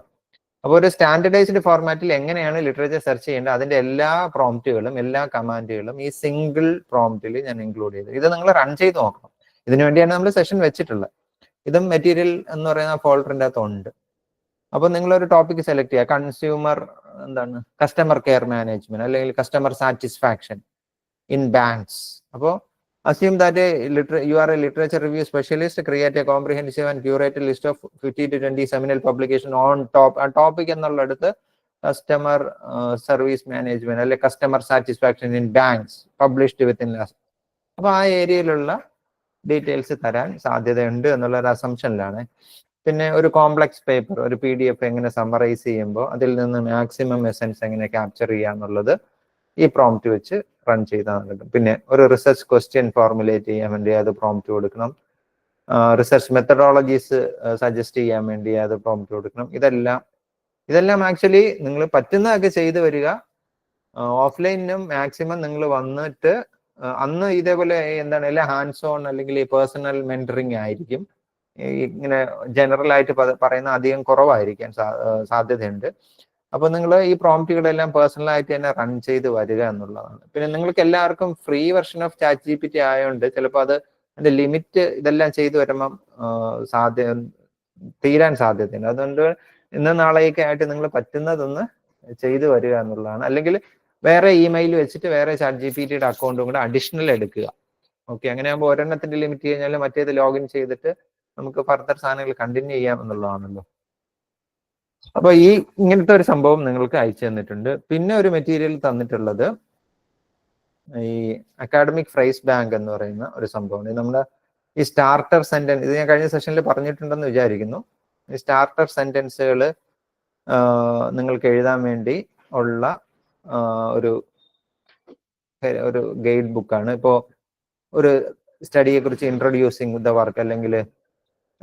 അപ്പോൾ ഒരു സ്റ്റാൻഡർഡൈസ്ഡ് ഫോർമാറ്റിൽ എങ്ങനെയാണ് ലിറ്ററേച്ചർ സെർച്ച് ചെയ്യേണ്ടത് അതിന്റെ എല്ലാ പ്രോംപ്റ്റുകളും എല്ലാ കമാൻഡുകളും ഈ സിംഗിൾ പ്രോംപ്റ്റിൽ ഞാൻ ഇൻക്ലൂഡ് ചെയ്തു. ഇത് നിങ്ങൾ റൺ ചെയ്ത് നോക്കണം. ഇതിനു വേണ്ടിയാണ് നമ്മൾ സെഷൻ വെച്ചിട്ടുള്ളത്. ഇതും മെറ്റീരിയൽ എന്ന് പറയുന്ന ഫോൾഡറിന്റെ അകത്തുണ്ട്. അപ്പൊ നിങ്ങളൊരു ടോപ്പിക് സെലക്ട് ചെയ്യുക. കൺസ്യൂമർ കസ്റ്റമർ കെയർ മാനേജ്മെന്റ് അല്ലെങ്കിൽ കസ്റ്റമർ സാറ്റിസ്ഫാക്ഷൻ ഇൻ ബാങ്ക്സ്. അപ്പോൾ assume that you are a literature review specialist, create a comprehensive and curated list of 50 to 20 seminal publication on topic എന്നുള്ളടുത്ത് customer service management അല്ലെ customer satisfaction in banks published within last. അപ്പൊ ആ ഏരിയയിലുള്ള details തരാൻ സാധ്യതയുണ്ട് എന്നുള്ള ഒരു അസംഷനിലാണ്. പിന്നെ ഒരു കോംപ്ലക്സ് പേപ്പർ, ഒരു PDF എങ്ങനെ സമ്മറൈസ് ചെയ്യുമ്പോൾ അതിൽ നിന്ന് മാക്സിമം എസൻസ് എങ്ങനെ ക്യാപ്ചർ ചെയ്യുക എന്നുള്ളത് ഈ പ്രോംപ്റ്റ് വെച്ച് റൺ ചെയ്താൽ കിട്ടും. പിന്നെ ഒരു റിസർച്ച് ക്വസ്റ്റ്യൻ ഫോർമുലേറ്റ് ചെയ്യാൻ വേണ്ടി അത് പ്രോംപ്റ്റ് കൊടുക്കണം. റിസർച്ച് മെത്തഡോളജീസ് സജസ്റ്റ് ചെയ്യാൻ വേണ്ടി അത് പ്രോംപ്റ്റ് കൊടുക്കണം. ഇതെല്ലാം ആക്ച്വലി നിങ്ങൾ പറ്റുന്നതൊക്കെ ചെയ്തു വരിക. ഓഫ്ലൈനിനും മാക്സിമം നിങ്ങൾ വന്നിട്ട് അന്ന് ഇതേപോലെ എല്ലാം ഹാൻഡ്സ് ഓൺ അല്ലെങ്കിൽ പേഴ്സണൽ മെന്ററിങ് ആയിരിക്കും. ഇങ്ങനെ ജനറൽ ആയിട്ട് പറയുന്ന അധികം കുറവായിരിക്കാൻ സാധ്യതയുണ്ട്. അപ്പൊ നിങ്ങൾ ഈ പ്രോംപ്റ്റുകളെല്ലാം പേഴ്സണൽ ആയിട്ട് തന്നെ റൺ ചെയ്ത് വരിക എന്നുള്ളതാണ്. പിന്നെ നിങ്ങൾക്ക് എല്ലാവർക്കും ഫ്രീ വെർഷൻ ഓഫ് ChatGPT ആയതുകൊണ്ട് ചിലപ്പോൾ അതിന്റെ ലിമിറ്റ് ഇതെല്ലാം ചെയ്തു വരുമ്പം തീരാൻ സാധ്യതയുണ്ട്. അതുകൊണ്ട് ഇന്ന് നാളെയൊക്കെ ആയിട്ട് നിങ്ങൾ പറ്റുന്നതൊന്ന് ചെയ്തു വരിക എന്നുള്ളതാണ്. അല്ലെങ്കിൽ വേറെ ഇമെയിൽ വെച്ചിട്ട് വേറെ ChatGPTയുടെ അക്കൗണ്ടും കൂടെ അഡീഷണൽ എടുക്കുക. ഓക്കെ, അങ്ങനെ ആകുമ്പോൾ ഒരെണ്ണത്തിന്റെ ലിമിറ്റ് കഴിഞ്ഞാൽ മറ്റേത് ലോഗിൻ ചെയ്തിട്ട് നമുക്ക് ഫർദർ സാധനങ്ങൾ കണ്ടിന്യൂ ചെയ്യാം എന്നുള്ളതാണല്ലോ. അപ്പൊ ഈ ഇങ്ങനത്തെ ഒരു സംഭവം നിങ്ങൾക്ക് അയച്ചു തന്നിട്ടുണ്ട്. പിന്നെ ഒരു മെറ്റീരിയൽ തന്നിട്ടുള്ളത് ഈ അക്കാഡമിക് ഫ്രേസ് ബാങ്ക് എന്ന് പറയുന്ന ഒരു സംഭവമാണ്. നമ്മുടെ ഈ സ്റ്റാർട്ടർ സെന്റൻസ്, ഇത് ഞാൻ കഴിഞ്ഞ സെഷനിൽ പറഞ്ഞിട്ടുണ്ടെന്ന് വിചാരിക്കുന്നു. ഈ സ്റ്റാർട്ടർ സെന്റൻസുകൾ നിങ്ങൾക്ക് എഴുതാൻ വേണ്ടി ഉള്ള ഒരു ഗൈഡ് ബുക്കാണ്. ഇപ്പോൾ ഒരു സ്റ്റഡിയെ കുറിച്ച് ഇൻട്രൊഡ്യൂസിങ് ദ വർക്ക് അല്ലെങ്കിൽ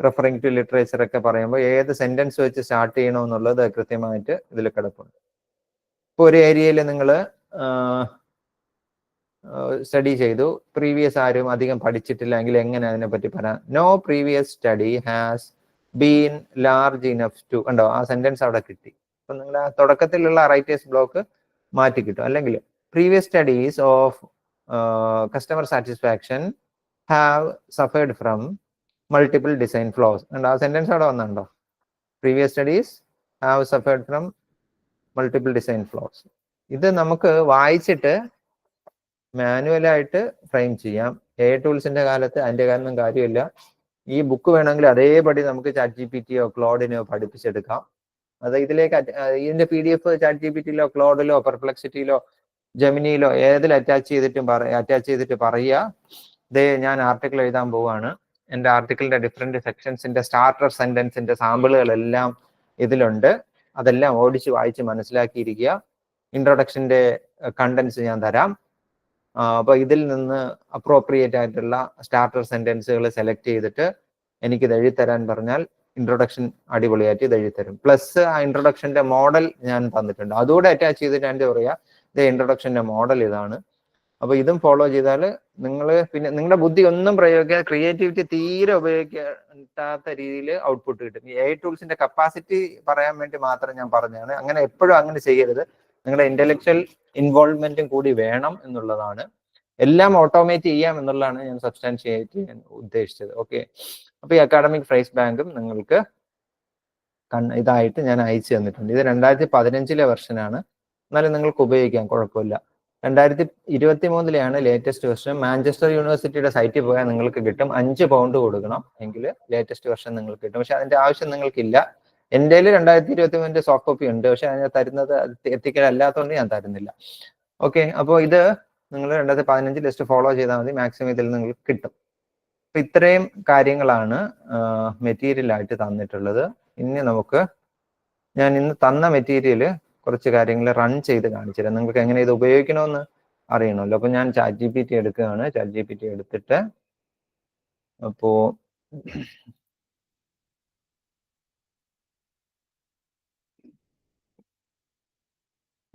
റെഫറിങ് ടു ലിറ്ററേച്ചർ ഒക്കെ പറയുമ്പോൾ ഏത് സെന്റൻസ് വെച്ച് സ്റ്റാർട്ട് ചെയ്യണമെന്നുള്ളത് കൃത്യമായിട്ട് ഇതിൽ കിടപ്പുണ്ട്. ഇപ്പോൾ ഒരു ഏരിയയിൽ നിങ്ങൾ സ്റ്റഡി ചെയ്തു, പ്രീവിയസ് ആരും അധികം പഠിച്ചിട്ടില്ലെങ്കിൽ എങ്ങനെ അതിനെപ്പറ്റി പറയാം? No previous study has been large enough to, കണ്ടോ ആ സെന്റൻസ് അവിടെ കിട്ടി. അപ്പൊ നിങ്ങൾ ആ തുടക്കത്തിലുള്ള റൈറ്റേഴ്സ് ബ്ലോക്ക് മാറ്റി കിട്ടും. അല്ലെങ്കിൽ previous studies of customer satisfaction have suffered from multiple design flaws, കണ്ടോ ആ സെന്റൻസ് അവിടെ വന്നുണ്ടോ? Previous studies have suffered from multiple design flaws. ഇത് നമുക്ക് വായിച്ചിട്ട് മാനുവലായിട്ട് ഫ്രെയിം ചെയ്യാം. AI ടൂൾസിന്റെ കാലത്ത് അതിന്റെ കാരണം കാര്യമില്ല. ഈ ബുക്ക് വേണമെങ്കിൽ അതേപടി നമുക്ക് ChatGPT ക്ലോഡിനെയോ പഠിപ്പിച്ചെടുക്കാം. അത് ഇതിലേക്ക് ഇതിന്റെ PDF ChatGPT ക്ലോഡിലോ പെർപ്ലക്സിറ്റിയിലോ ജെമിനിയിലോ ഏതിൽ അറ്റാച്ച് ചെയ്തിട്ട് പറയുക, ഇതേ ഞാൻ ആർട്ടിക്കിൾ എഴുതാൻ പോവാണ്, എൻ്റെ ആർട്ടിക്കിളിന്റെ ഡിഫറെന്റ് സെക്ഷൻസിന്റെ സ്റ്റാർട്ടർ സെന്റൻസിന്റെ സാമ്പിളുകളെല്ലാം ഇതിലുണ്ട്, അതെല്ലാം ഓടിച്ച് വായിച്ച് മനസ്സിലാക്കിയിരിക്കുക. ഇൻട്രൊഡക്ഷന്റെ കണ്ടന്റ്സ് ഞാൻ തരാം. അപ്പൊ ഇതിൽ നിന്ന് അപ്രോപ്രിയേറ്റ് ആയിട്ടുള്ള സ്റ്റാർട്ടർ സെന്റൻസുകൾ സെലക്ട് ചെയ്തിട്ട് എനിക്കിത് എഴുതിത്തരാൻ പറഞ്ഞാൽ ഇൻട്രൊഡക്ഷൻ അടിപൊളിയായിട്ട് ഇത് എഴുതിത്തരും. പ്ലസ് ആ ഇൻട്രൊഡക്ഷന്റെ മോഡൽ ഞാൻ തന്നിട്ടുണ്ട്, അതുകൂടെ അറ്റാച്ച് ചെയ്തിട്ട് എൻ്റെ പറയാ ഇത് ഇൻട്രൊഡക്ഷന്റെ മോഡൽ ഇതാണ്. അപ്പൊ ഇതും ഫോളോ ചെയ്താൽ നിങ്ങൾ പിന്നെ നിങ്ങളുടെ ബുദ്ധി ഒന്നും പ്രയോഗിക്കാതെ ക്രിയേറ്റിവിറ്റി തീരെ ഉപയോഗിക്കാത്ത രീതിയിൽ ഔട്ട്പുട്ട് കിട്ടും. ഈ AI ടൂൾസിന്റെ കപ്പാസിറ്റി പറയാൻ വേണ്ടി മാത്രം ഞാൻ പറഞ്ഞതാണ്. അങ്ങനെ എപ്പോഴും അങ്ങനെ ചെയ്യരുത്. നിങ്ങളുടെ ഇന്റലക്ച്വൽ ഇൻവോൾവ്മെന്റും കൂടി വേണം എന്നുള്ളതാണ്. എല്ലാം ഓട്ടോമേറ്റ് ചെയ്യാം എന്നുള്ളതാണ് ഞാൻ സബ്സ്റ്റാൻഷിയേറ്റ് ചെയ്യാൻ ഉദ്ദേശിച്ചത്. ഓക്കെ, അപ്പൊ ഈ അക്കാഡമിക് ഫ്രേസ് ബാങ്കും നിങ്ങൾക്ക് ഇതായിട്ട് ഞാൻ അയച്ചു തന്നിട്ടുണ്ട്. ഇത് 2015 വെർഷനാണ്, എന്നാലും നിങ്ങൾക്ക് ഉപയോഗിക്കാം, കുഴപ്പമില്ല. 2023 ലേറ്റസ്റ്റ് വെർഷൻ. മാഞ്ചസ്റ്റർ യൂണിവേഴ്സിറ്റിയുടെ സൈറ്റിൽ പോയാൽ നിങ്ങൾക്ക് കിട്ടും. 5 പൗണ്ട് കൊടുക്കണം എങ്കിൽ ലേറ്റസ്റ്റ് വെർഷൻ നിങ്ങൾക്ക് കിട്ടും. പക്ഷെ അതിന്റെ ആവശ്യം നിങ്ങൾക്കില്ല. എൻ്റെ 2023 സോഫ്റ്റ് കോപ്പി ഉണ്ട്, പക്ഷെ അതിനെ തരുന്നത് എത്തിക്കലല്ലാത്തതുകൊണ്ട് ഞാൻ തരുന്നില്ല. ഓക്കെ, അപ്പോൾ ഇത് നിങ്ങൾ 2015 ലിസ്റ്റ് ഫോളോ ചെയ്താൽ മതി, മാക്സിമം ഇതിൽ നിങ്ങൾക്ക് കിട്ടും. അപ്പൊ ഇത്രയും കാര്യങ്ങളാണ് മെറ്റീരിയൽ ആയിട്ട് തന്നിട്ടുള്ളത്. ഇനി നമുക്ക് ഞാൻ ഇന്ന് തന്ന മെറ്റീരിയല് കുറച്ച് കാര്യങ്ങൾ റൺ ചെയ്ത് കാണിച്ചു തരാം. നിങ്ങൾക്ക് എങ്ങനെ ഇത് ഉപയോഗിക്കണമെന്ന് അറിയണമല്ലോ. അപ്പൊ ഞാൻ ChatGPT എടുക്കുകയാണ്. ChatGPT എടുത്തിട്ട് അപ്പോ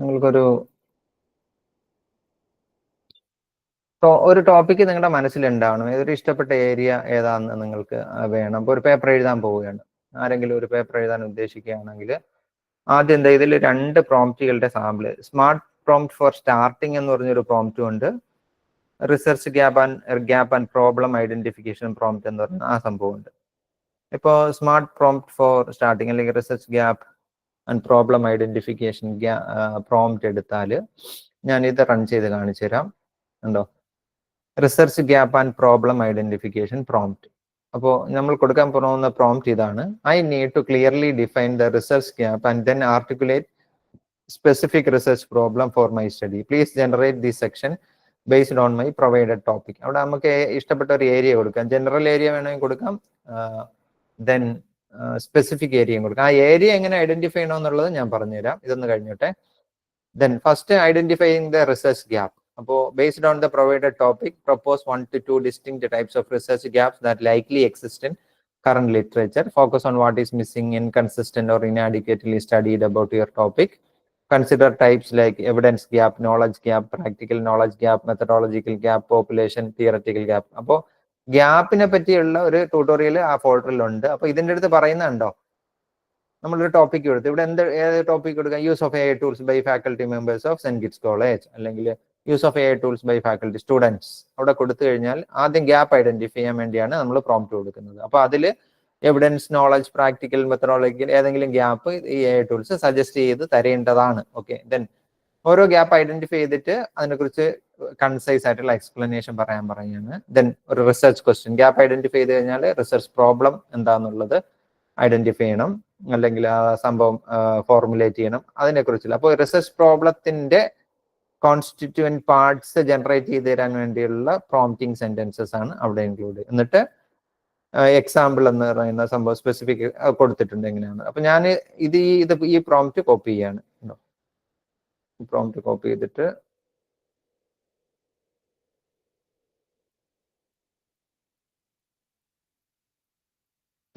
നിങ്ങൾക്കൊരു ടോപ്പിക്ക് നിങ്ങളുടെ മനസ്സിലുണ്ടാവണം. ഏതൊരു ഇഷ്ടപ്പെട്ട ഏരിയ ഏതാണെന്ന് നിങ്ങൾക്ക് വേണം. അപ്പോൾ ഒരു പേപ്പർ എഴുതാൻ പോവുകയാണ്, ആരെങ്കിലും ഒരു പേപ്പർ എഴുതാൻ ഉദ്ദേശിക്കുകയാണെങ്കിൽ ആദ്യം എന്താ, ഇതിൽ 2 പ്രോംപ്റ്റുകളുടെ sample, smart prompt for starting എന്ന് പറഞ്ഞൊരു പ്രോംപ്റ്റും ഉണ്ട്, research gap and problem identification prompt എന്ന് പറഞ്ഞ ആ സംഭവം ഉണ്ട്. ഇപ്പോൾ സ്മാർട്ട് പ്രോംപ്റ്റ് ഫോർ സ്റ്റാർട്ടിങ് അല്ലെങ്കിൽ research gap and problem identification prompt എടുത്താൽ ഞാൻ ഇത് റൺ ചെയ്ത് കാണിച്ചു തരാം. ഉണ്ടോ, research gap and problem identification prompt. അപ്പോൾ നമ്മൾ കൊടുക്കാൻ പോകുന്ന പ്രോംപ്റ്റ് ഇതാണ്. I need to clearly define the research gap and then articulate specific research problem for my study. Please generate the section based on my provided topic. അവിടെ നമുക്ക് ഇഷ്ടപ്പെട്ട ഒരു area കൊടുക്കാം. ജനറൽ ഏരിയ വേണമെങ്കിൽ കൊടുക്കാം, ദെൻ സ്പെസിഫിക് ഏരിയയും കൊടുക്കാം. ആ ഏരിയ എങ്ങനെ ഐഡന്റിഫൈ ചെയ്യണമെന്നുള്ളത് ഞാൻ പറഞ്ഞുതരാം. ഇതൊന്ന് കഴിഞ്ഞോട്ടെ. Then first identifying the research gap. അപ്പോൾ based on the provided topic, propose 1 to 2 distinct types of research gaps that likely exist in current literature. Focus on what is missing, inconsistent or inadequately studied about your topic. Consider types like evidence gap, knowledge gap, practical knowledge gap, methodological gap, population, theoretical gap. അപ്പോൾ ഗ്യാപ്പിനെ പറ്റിയുള്ള ഒരു tutorial ആ ഫോൾഡറിലുണ്ട്. അപ്പോൾ ഇതിൻ്റെ അടുത്ത് പറയുന്നുണ്ടോ, നമ്മളൊരു topic കൊടുത്തു, ഇവിടെ ഏത് ടോപ്പിക് കൊടുക്കാം? Use of AI tools by faculty members of Saint Kitts college, അല്ലെങ്കിൽ use of AI tools by faculty students. അവിടെ കൊടുത്തു കഴിഞ്ഞാൽ ആദ്യം ഗ്യാപ്പ് ഐഡന്റിഫൈ ചെയ്യാൻ വേണ്ടിയാണ് നമ്മൾ പ്രോംപ്റ്റ് കൊടുക്കുന്നത്. അപ്പൊ അതിൽ എവിഡൻസ്, നോളജ്, പ്രാക്ടിക്കൽ, മെത്തഡോളജിക്കൽ ഏതെങ്കിലും ഗ്യാപ്പ് ഈ AI ടൂൾസ് സജസ്റ്റ് ചെയ്ത് തരേണ്ടതാണ്. ഓക്കെ, ദെൻ ഓരോ ഗ്യാപ്പ് ഐഡന്റിഫൈ ചെയ്തിട്ട് അതിനെക്കുറിച്ച് കൺസൈസ് ആയിട്ടുള്ള എക്സ്പ്ലനേഷൻ പറയാൻ പറയുകയാണ്. ദെൻ ഒരു റിസർച്ച് ക്വസ്റ്റ്യൻ, ഗ്യാപ്പ് ഐഡന്റിഫൈ ചെയ്ത് കഴിഞ്ഞാൽ റിസർച്ച് പ്രോബ്ലം എന്താണെന്നുള്ളത് ഐഡന്റിഫൈ ചെയ്യണം, അല്ലെങ്കിൽ ആ സംഭവം ഫോർമുലേറ്റ് ചെയ്യണം, അതിനെക്കുറിച്ചുള്ള. അപ്പോൾ റിസർച്ച് പ്രോബ്ലത്തിന്റെ കോൺസ്റ്റിറ്റ്യൂവന്റ് പാർട്സ് ജനറേറ്റ് ചെയ്ത് തരാൻ വേണ്ടിയുള്ള പ്രോംപ്റ്റിംഗ് സെന്റൻസസ് ആണ് അവിടെ ഇൻക്ലൂഡ്. എന്നിട്ട് എക്സാമ്പിൾ എന്ന് പറയുന്ന സംഭവം സ്പെസിഫിക് കൊടുത്തിട്ടുണ്ട് എങ്ങനെയാണ്. അപ്പൊ ഞാൻ ഈ പ്രോംപ്റ്റ് കോപ്പി ചെയ്യാണ്. പ്രോംപ്റ്റ് കോപ്പി ചെയ്തിട്ട്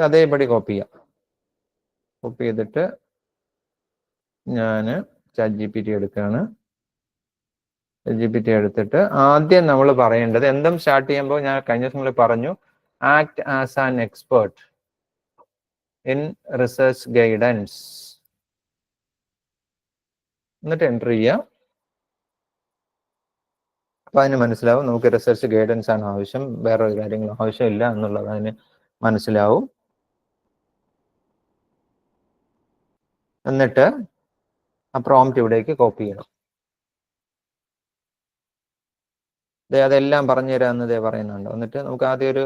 അതേപടി കോപ്പി ചെയ്യാം. കോപ്പി ചെയ്തിട്ട് ഞാൻ ChatGPT എടുക്കുകയാണ്. ChatGPT എടുത്തിട്ട് ആദ്യം നമ്മൾ പറയേണ്ടത്, എന്തും സ്റ്റാർട്ട് ചെയ്യുമ്പോൾ ഞാൻ കഴിഞ്ഞ ദിവസം പറഞ്ഞു, act as an expert in research guidance, എന്നിട്ട് എൻ്റർ ചെയ്യാം. അപ്പൊ അതിന് മനസ്സിലാവും നമുക്ക് റിസർച്ച് ഗൈഡൻസ് ആണ് ആവശ്യം, വേറെ ഒരു കാര്യങ്ങളും ആവശ്യമില്ല എന്നുള്ളത് അതിന് മനസ്സിലാവും. എന്നിട്ട് ആ പ്രോംപ്റ്റ് ഇവിടേക്ക് കോപ്പി ചെയ്യണം. അതെല്ലാം പറഞ്ഞു തരാമെന്നതേ പറയുന്നുണ്ട്. എന്നിട്ട് നമുക്ക് ആദ്യം ഒരു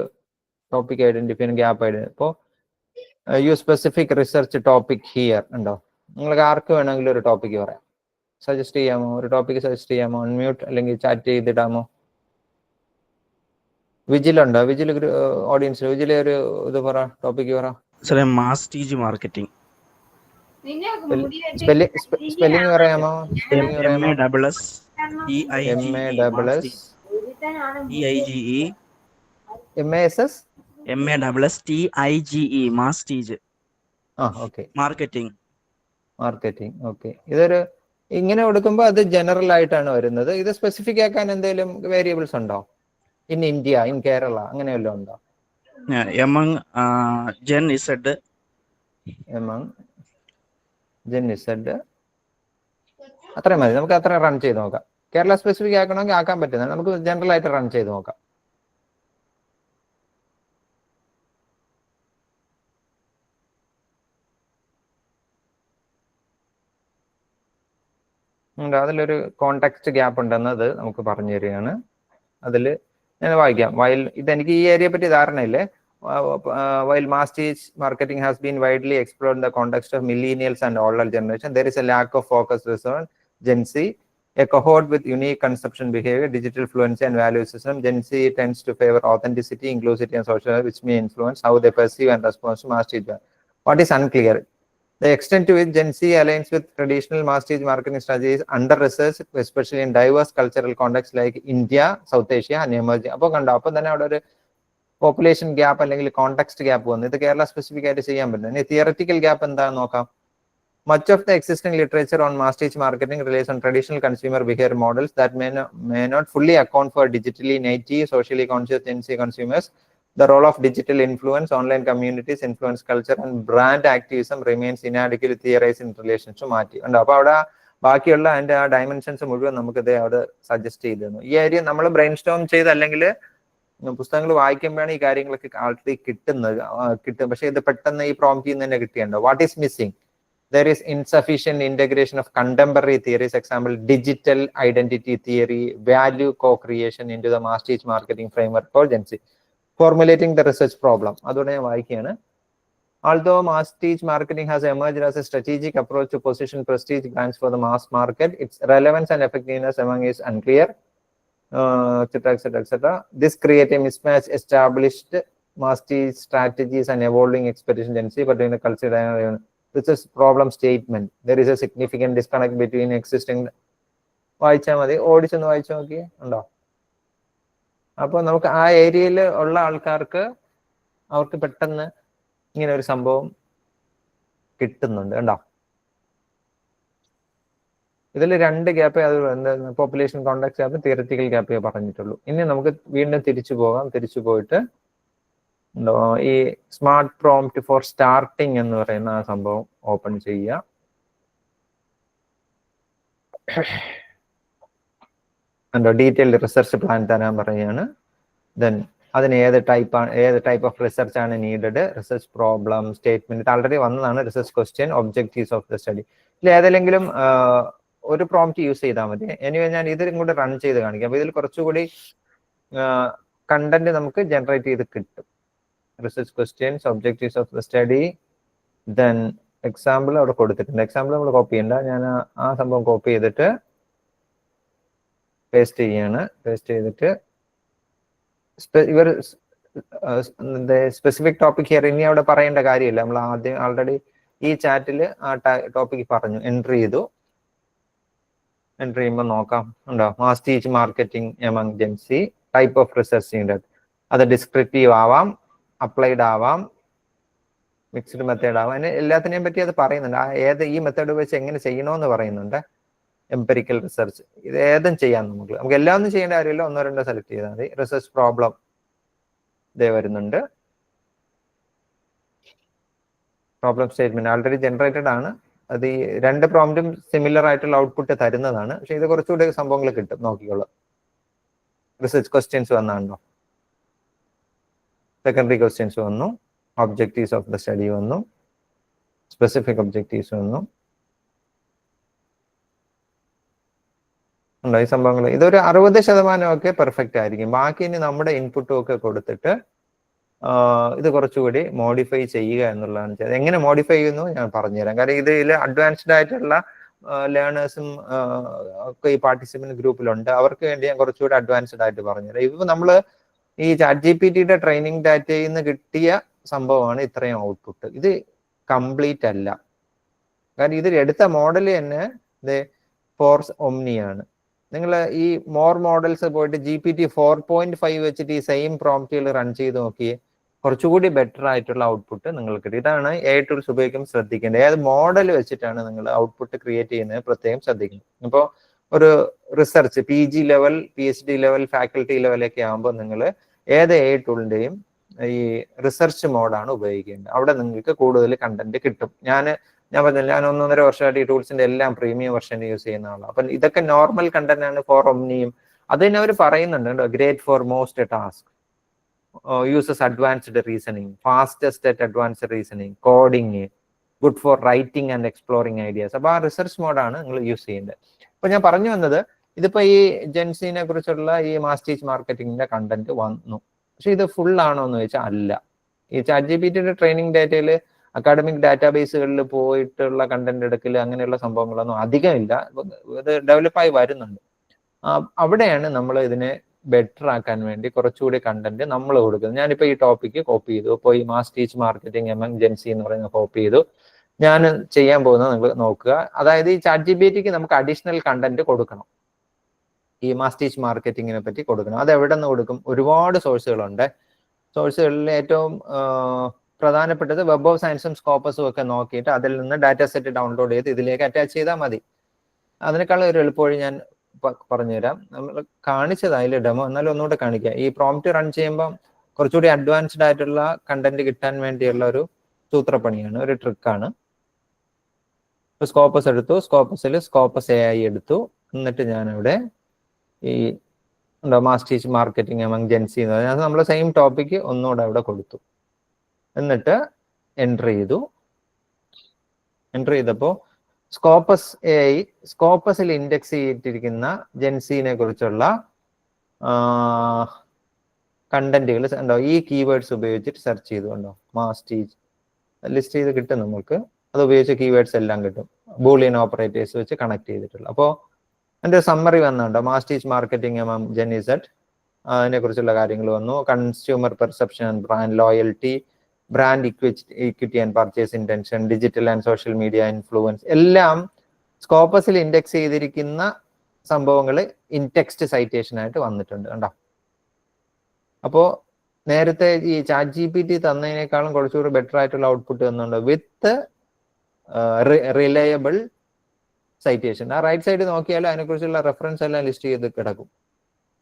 ടോപ്പിക് ഐഡന്റിഫൈ ചെയ്യണം, ഗ്യാപ്പ് ഐഡന്റിഫൈ. ഇപ്പോൾ you specific research topic here ഉണ്ടോ, നിങ്ങൾക്ക് ആർക്ക് വേണമെങ്കിലും ഒരു ടോപ്പിക്ക് പറയാം. സജസ്റ്റ് ചെയ്യാമോ? ഒരു ടോപ്പിക്ക് സജസ്റ്റ് ചെയ്യാമോ? അൺമ്യൂട്ട് അല്ലെങ്കിൽ ചാറ്റ് ചെയ്തിടാമോ? വിജിലുണ്ടോ? വിജിൽ ഓഡിയൻസിൽ വിജിലെ ഒരു ഇത് പറ, ടോപ്പിക്ക് പറ. Mass teach marketing. സ്പെല്ലിംഗ് പറയാമോ? MASS TIGE mass teach. Okay, marketing. Okay. ഇതൊരു ഇങ്ങനെ കൊടുക്കുമ്പോൾ അത് ജനറൽ ആയിട്ടാണ് വരുന്നത്. ഇത് സ്പെസിഫിക് ആക്കാൻ എന്തെങ്കിലും വേരിയബിൾസ് ഉണ്ടോ? ഇൻ ഇന്ത്യ, ഇൻ കേരള, അങ്ങനെ വല്ലതും ഉണ്ടോ? among Gen Z. അത്രയും മതി. നമുക്ക് അത്ര റൺ ചെയ്ത് നോക്കാം. കേരള സ്പെസിഫിക് ആക്കണമെങ്കിൽ ആക്കാൻ പറ്റുന്നത്, നമുക്ക് ജനറൽ ആയിട്ട് റൺ ചെയ്ത് നോക്കാം. അതിലൊരു കോണ്ടെക്സ്റ്റ് ഗ്യാപ്പ് ഉണ്ടെന്നത് നമുക്ക് പറഞ്ഞു തരികയാണ്. അതിൽ ഞാൻ വായിക്കാം. ഇതെനിക്ക് ഈ ഏരിയയെ പറ്റി ധാരണയില്ലേ. While mass teach marketing has been widely explored in the context of millennials and older generation, there is a lack of focus on Gen Z, a cohort with unique consumption behavior, digital fluency and value system. Gen Z tends to favor authenticity, inclusivity and social, which may influence how they perceive and respond to mass teach. What is unclear? The extent to which Gen Z aligns with traditional mass teach marketing strategies under research, especially in diverse cultural contexts like India, South Asia and emerging. അപ്പോൾ കണ്ടോ, അപ്പം തന്നെ അവിടെ ഒരു population gap അല്ലെങ്കിൽ context gap വന്നു. ഇത് Kerala specific ആയിട്ട് ചെയ്യാൻ പറ്റും. ഇനി തിയററ്റിക്കൽ ഗ്യാപ്പ് എന്താണെന്ന് നോക്കാം. Much of the existing literature on mass teach marketing relies on traditional consumer behavior models that may not fully account for digitally native, socially conscious Gen Z consumers. The role of digital influence, online communities, influence culture and brand activism remains inadequately theorized in relation to മാറ്റി ഉണ്ട്. അപ്പോൾ അവിടെ ബാക്കിയുള്ള അതിന്റെ ആ dimensions മുഴുവൻ നമുക്കിത് അവിടെ സജസ്റ്റ് ചെയ്തു തന്നു. ഈ ഏരിയ നമ്മൾ ബ്രെയിൻ സ്റ്റോം ചെയ്ത് അല്ലെങ്കിൽ പുസ്തകങ്ങൾ വായിക്കുമ്പോഴാണ് ഈ കാര്യങ്ങളൊക്കെ ആൾറെഡി കിട്ടും. പക്ഷെ ഇത് പെട്ടെന്ന് ഈ പ്രോംപ്റ്റ് ചെയ്യുന്ന തന്നെ കിട്ടിയുണ്ടോ. What is missing? There is insufficient integration of contemporary theories, example digital identity theory, value co-creation into the mass teach marketing framework for Gen Z. Formulating the research problem. അതുകൊണ്ട് ഞാൻ വായിക്കുകയാണ്. Although mass teach marketing has emerged as a strategic approach to position prestige brands for the mass market, its relevance and effectiveness among is unclear, etc. This creates a mismatch established mass teach strategies and evolving expectation Gen Z, but in the culture. This is problem statement. There is a significant disconnect between existing. വായിച്ചാൽ മതി, ഓടിച്ചൊന്ന് വായിച്ചു നോക്കി ഉണ്ടോ. അപ്പോൾ നമുക്ക് ആ ഏരിയയിൽ ഉള്ള ആൾക്കാർക്ക് അവർക്ക് പെട്ടെന്ന് ഇങ്ങനെ ഒരു സംഭവം കിട്ടുന്നുണ്ട് കണ്ടോ. ഇതിൽ രണ്ട് ഗ്യാപ്പേ അത് പോപ്പുലേഷൻ കോണ്ടാക്ട് ഗ്യാപ്പ്, തിയററ്റിക്കൽ ഗ്യാപ്പേ പറഞ്ഞിട്ടുള്ളൂ. ഇനി നമുക്ക് വീണ്ടും തിരിച്ചു പോകാം. തിരിച്ചു പോയിട്ട് ഈ സ്മാർട്ട് പ്രോംപ്റ്റ് ഫോർ സ്റ്റാർട്ടിങ് എന്ന് പറയുന്ന ആ സംഭവം ഓപ്പൺ ചെയ്യുക. ഡീറ്റെയിൽഡ് റിസർച്ച് പ്ലാൻ തരാൻ പറയുകയാണ്. ദെൻ അതിന് ഏത് ടൈപ്പ് ഓഫ് റിസർച്ച് ആണ് needed, research problem, statement already വന്നതാണ്, research question, objectives of the study. ഇതിൽ ഏതെങ്കിലും ഒരു പ്രോംപ്റ്റ് യൂസ് ചെയ്താൽ മതി. എനിവേ ഞാൻ ഇതിലും കൂടെ റൺ ചെയ്ത് കാണിക്കാം. അപ്പൊ ഇതിൽ കുറച്ചുകൂടി കണ്ടന്റ് നമുക്ക് ജനറേറ്റ് ചെയ്ത് കിട്ടും. Research questions, objectives of the study, then example അവിടെ കൊടുത്തിട്ടുണ്ട്. എക്സാമ്പിൾ നമ്മൾ കോപ്പി ചെയ്യണ്ട, ഞാൻ ആ സംഭവം കോപ്പി ചെയ്തിട്ട് പേസ്റ്റ് ചെയ്യാണ്. പേസ്റ്റ് ചെയ്തിട്ട് ഇവർ സ്പെസിഫിക് ടോപ്പിക് ഹിയർ ഇനി അവിടെ പറയേണ്ട കാര്യമില്ല. നമ്മൾ ആദ്യം ഓൾറെഡി ഈ ചാറ്റിൽ ആ ടോപ്പിക് പറഞ്ഞു, എൻട്രി ചെയ്തു. എൻട്രി ചെയ്യുമ്പോൾ നോക്കാം, ഉണ്ടോ, mass teach marketing among Gen Z, type of research needed. അത് ഡിസ്ക്രിപ്റ്റീവ് ആവാം, അപ്ലൈഡ് ആവാം, മിക്സ്ഡ് മെത്തേഡ് ആവാം, അതിന് എല്ലാത്തിനെയും പറ്റി അത് പറയുന്നുണ്ട്. ഏത് ഈ മെത്തേഡ് വെച്ച് എങ്ങനെ ചെയ്യണമെന്ന് പറയുന്നുണ്ട്. എംപെരിക്കൽ റിസർച്ച്, ഇത് ഏതും ചെയ്യാം നമുക്ക് എല്ലാം ഒന്നും ചെയ്യേണ്ട കാര്യമില്ല, ഒന്നോ രണ്ടോ സെലക്ട് ചെയ്താൽ മതി. റിസർച്ച് പ്രോബ്ലം ഇതേ വരുന്നുണ്ട്. പ്രോബ്ലം സ്റ്റേറ്റ്മെന്റ് ആൾറെഡി ജനറേറ്റഡ് ആണ്. അത് ഈ രണ്ട് പ്രോംപ്റ്റും സിമിലർ ആയിട്ടുള്ള ഔട്ട്പുട്ട് തരുന്നതാണ്. പക്ഷെ ഇത് കുറച്ചുകൂടി സംഭവങ്ങൾ കിട്ടും, നോക്കിക്കോളാം. റിസർച്ച് ക്വസ്റ്റ്യൻസ് വന്നാണല്ലോ, സെക്കൻഡറി ക്വസ്റ്റ്യൻസ് വന്നു, ഒബ്ജക്റ്റീവ്സ് ഓഫ് ദ സ്റ്റഡി വന്നു, സ്പെസിഫിക് ഒബ്ജക്റ്റീവ്സ് വന്നു. ഉണ്ടോ ഈ സംഭവങ്ങൾ? ഇതൊരു 60% പെർഫെക്റ്റ് ആയിരിക്കും. ബാക്കി ഇനി നമ്മുടെ ഇൻപുട്ടും ഒക്കെ കൊടുത്തിട്ട് ഇത് കുറച്ചുകൂടി മോഡിഫൈ ചെയ്യുക എന്നുള്ളതാണ്. എങ്ങനെ മോഡിഫൈ ചെയ്യുന്നു ഞാൻ പറഞ്ഞുതരാം. കാരണം ഇതിൽ അഡ്വാൻസ്ഡ് ആയിട്ടുള്ള ലേണേഴ്സും ഒക്കെ ഈ പാർട്ടിസിപ്പന്റ് ഗ്രൂപ്പിലുണ്ട്. അവർക്ക് വേണ്ടി ഞാൻ കുറച്ചുകൂടി അഡ്വാൻസ്ഡ് ആയിട്ട് പറഞ്ഞുതരാം. ഇപ്പൊ നമ്മൾ ഈ ChatGPT ട്രെയിനിങ് ഡാറ്റയിൽ നിന്ന് കിട്ടിയ സംഭവമാണ് ഇത്രയും ഔട്ട്പുട്ട്. ഇത് കംപ്ലീറ്റ് അല്ല. കാരണം ഇതിൽ എടുത്ത മോഡൽ തന്നെ ഫോർസ് ഒമ്നിയാണ്. നിങ്ങൾ ഈ മോർ മോഡൽസ് പോയിട്ട് GPT 4.5 വെച്ചിട്ട് ഈ സെയിം പ്രോംപ്റ്റുകൾ റൺ ചെയ്ത് നോക്കിയേ, കുറച്ചുകൂടി ബെറ്റർ ആയിട്ടുള്ള ഔട്ട്പുട്ട് നിങ്ങൾക്ക് കിട്ടും. ഇതാണ് AI ടൂൾസ് ഉപയോഗിക്കുമ്പോൾ ശ്രദ്ധിക്കേണ്ടത്. ഏത് മോഡൽ വെച്ചിട്ടാണ് നിങ്ങൾ ഔട്ട്പുട്ട് ക്രിയേറ്റ് ചെയ്യുന്നത് പ്രത്യേകം ശ്രദ്ധിക്കണം. ഇപ്പോൾ ഒരു research PG level, PhD level, faculty ലെവലൊക്കെ ആകുമ്പോൾ നിങ്ങൾ ഏത് AI ടൂളിന്റെയും ഈ റിസർച്ച് മോഡാണ് ഉപയോഗിക്കേണ്ടത്. അവിടെ നിങ്ങൾക്ക് കൂടുതൽ കണ്ടന്റ് കിട്ടും. ഞാൻ പറഞ്ഞില്ല, ഞാൻ 1.5 വർഷമായിട്ട് ഈ ടൂൾസിന്റെ എല്ലാം പ്രീമിയം വെർഷൻ യൂസ് ചെയ്യുന്ന ആളാണ്. അപ്പൊ ഇതൊക്കെ നോർമൽ കണ്ടന്റ് ആണ് ഫോർ ഒമ്നിയും. അത് തന്നെ അവർ പറയുന്നുണ്ട്, great four most task, uses advanced reasoning, fastest at advanced reasoning, coding, good for writing and exploring ideas. അപ്പൊ ആ റിസർച്ച് മോഡാണ് നിങ്ങൾ യൂസ് ചെയ്യേണ്ടത്. അപ്പൊ ഞാൻ പറഞ്ഞു വന്നത്, ഇതിപ്പോ ഈ ജെൻസിനെ കുറിച്ചുള്ള ഈ മാസ് ടീച്ച് മാർക്കറ്റിംഗിന്റെ കണ്ടന്റ് വന്നു. പക്ഷെ ഇത് ഫുൾ ആണോ എന്ന് ചോദിച്ചാൽ അല്ല. ഈ ChatGPT ട്രെയിനിങ് ഡാറ്റയിൽ അക്കാഡമിക് ഡാറ്റാബേസുകളിൽ പോയിട്ടുള്ള കണ്ടന്റ് എടുക്കൽ അങ്ങനെയുള്ള സംഭവങ്ങളൊന്നും അധികം ഇല്ല. ഇത് ഡെവലപ്പായി വരുന്നുണ്ട്. അവിടെയാണ് നമ്മൾ ഇതിനെ ബെറ്റർ ആക്കാൻ വേണ്ടി കുറച്ചുകൂടി കണ്ടന്റ് നമ്മൾ കൊടുക്കുന്നത്. ഞാനിപ്പോ ഈ ടോപ്പിക്ക് കോപ്പി ചെയ്തു. ഇപ്പോൾ ഈ mass teach marketing among Gen Z എന്ന് പറയുന്ന കോപ്പി ചെയ്തു. ഞാൻ ചെയ്യാൻ പോകുന്നത് നിങ്ങൾ നോക്കുക. അതായത് ഈ ChatGPTക്ക് നമുക്ക് അഡീഷണൽ കണ്ടന്റ് കൊടുക്കണം. ഈ മാസ് ടീച്ച് മാർക്കറ്റിങ്ങിനെ പറ്റി കൊടുക്കണം. അത് എവിടെ നിന്ന് കൊടുക്കും? ഒരുപാട് സോഴ്സുകളുണ്ട്. സോഴ്സുകളിൽ ഏറ്റവും പ്രധാനപ്പെട്ടത് വെബ് ഓഫ് സയൻസും സ്കോപ്പസും ഒക്കെ നോക്കിയിട്ട് അതിൽ നിന്ന് ഡാറ്റ സെറ്റ് ഡൗൺലോഡ് ചെയ്ത് ഇതിലേക്ക് അറ്റാച്ച് ചെയ്താൽ മതി. അതിനേക്കാളും ഒരു എളുപ്പവഴി ഞാൻ പറഞ്ഞുതരാം. നമ്മൾ കാണിച്ചതായാലും ഡെമോ, എന്നാലും ഒന്നുകൂടെ കാണിക്കാം. ഈ പ്രോംപ്റ്റ് റൺ ചെയ്യുമ്പോൾ കുറച്ചുകൂടി അഡ്വാൻസ്ഡ് ആയിട്ടുള്ള കണ്ടന്റ് കിട്ടാൻ വേണ്ടിയുള്ള ഒരു സൂത്രപ്പണിയാണ്, ഒരു ട്രിക്കാണ്. സ്കോപ്പസ് എടുത്തു, സ്കോപ്പസിൽ സ്കോപ്പസ് AI എടുത്തു. എന്നിട്ട് ഞാനിവിടെ ഈ mass teach marketing among Gen Z എന്ന് പറഞ്ഞാൽ നമ്മൾ സെയിം ടോപ്പിക്ക് ഒന്നുകൂടെ അവിടെ കൊടുത്തു. എന്നിട്ട് എൻ്റർ ചെയ്തു. എൻ്റർ ചെയ്തപ്പോൾ സ്കോപ്പസ് AI സ്കോപ്പസിൽ ഇൻഡെക്സ് ചെയ്തിരിക്കുന്ന ജെൻസിനെ കുറിച്ചുള്ള കണ്ടന്റുകൾ ഉണ്ടോ, ഈ കീവേഡ്സ് ഉപയോഗിച്ചിട്ട് സെർച്ച് ചെയ്തു. കണ്ടോ, മാസ് ടീച്ച് ലിസ്റ്റ് ചെയ്ത് കിട്ടും നമുക്ക്. അത് ഉപയോഗിച്ച് കീവേഡ്സ് എല്ലാം കിട്ടും, ബൂളിയൻ ഓപ്പറേറ്റേഴ്സ് വെച്ച് കണക്ട് ചെയ്തിട്ടുള്ള. അപ്പോൾ എൻ്റെ സമ്മറി വന്നുണ്ടോ, mass teach marketing among Gen Z, അതിനെ കുറിച്ചുള്ള കാര്യങ്ങൾ വന്നു. Consumer perception and brand loyalty, brand equity and purchase intention, digital and social media influence, എല്ലാം സ്കോപ്പസിൽ ഇൻഡെക്സ് ചെയ്തിരിക്കുന്ന സംഭവങ്ങൾ ഇൻ ടെക്സ്റ്റ് സൈറ്റേഷൻ ആയിട്ട് വന്നിട്ടുണ്ട്. കണ്ടോ? അപ്പോൾ നേരത്തെ ഈ ChatGPT തന്നതിനേക്കാളും കുറച്ചുകൂടി ബെറ്റർ ആയിട്ടുള്ള ഔട്ട്പുട്ട് തന്നുണ്ട് വിത്ത് റിലയബിൾ സൈറ്റേഷൻ. ആ റൈറ്റ് സൈഡ് നോക്കിയാലും അതിനെക്കുറിച്ചുള്ള റെഫറൻസ് എല്ലാം ലിസ്റ്റ് ചെയ്ത് കിടക്കും.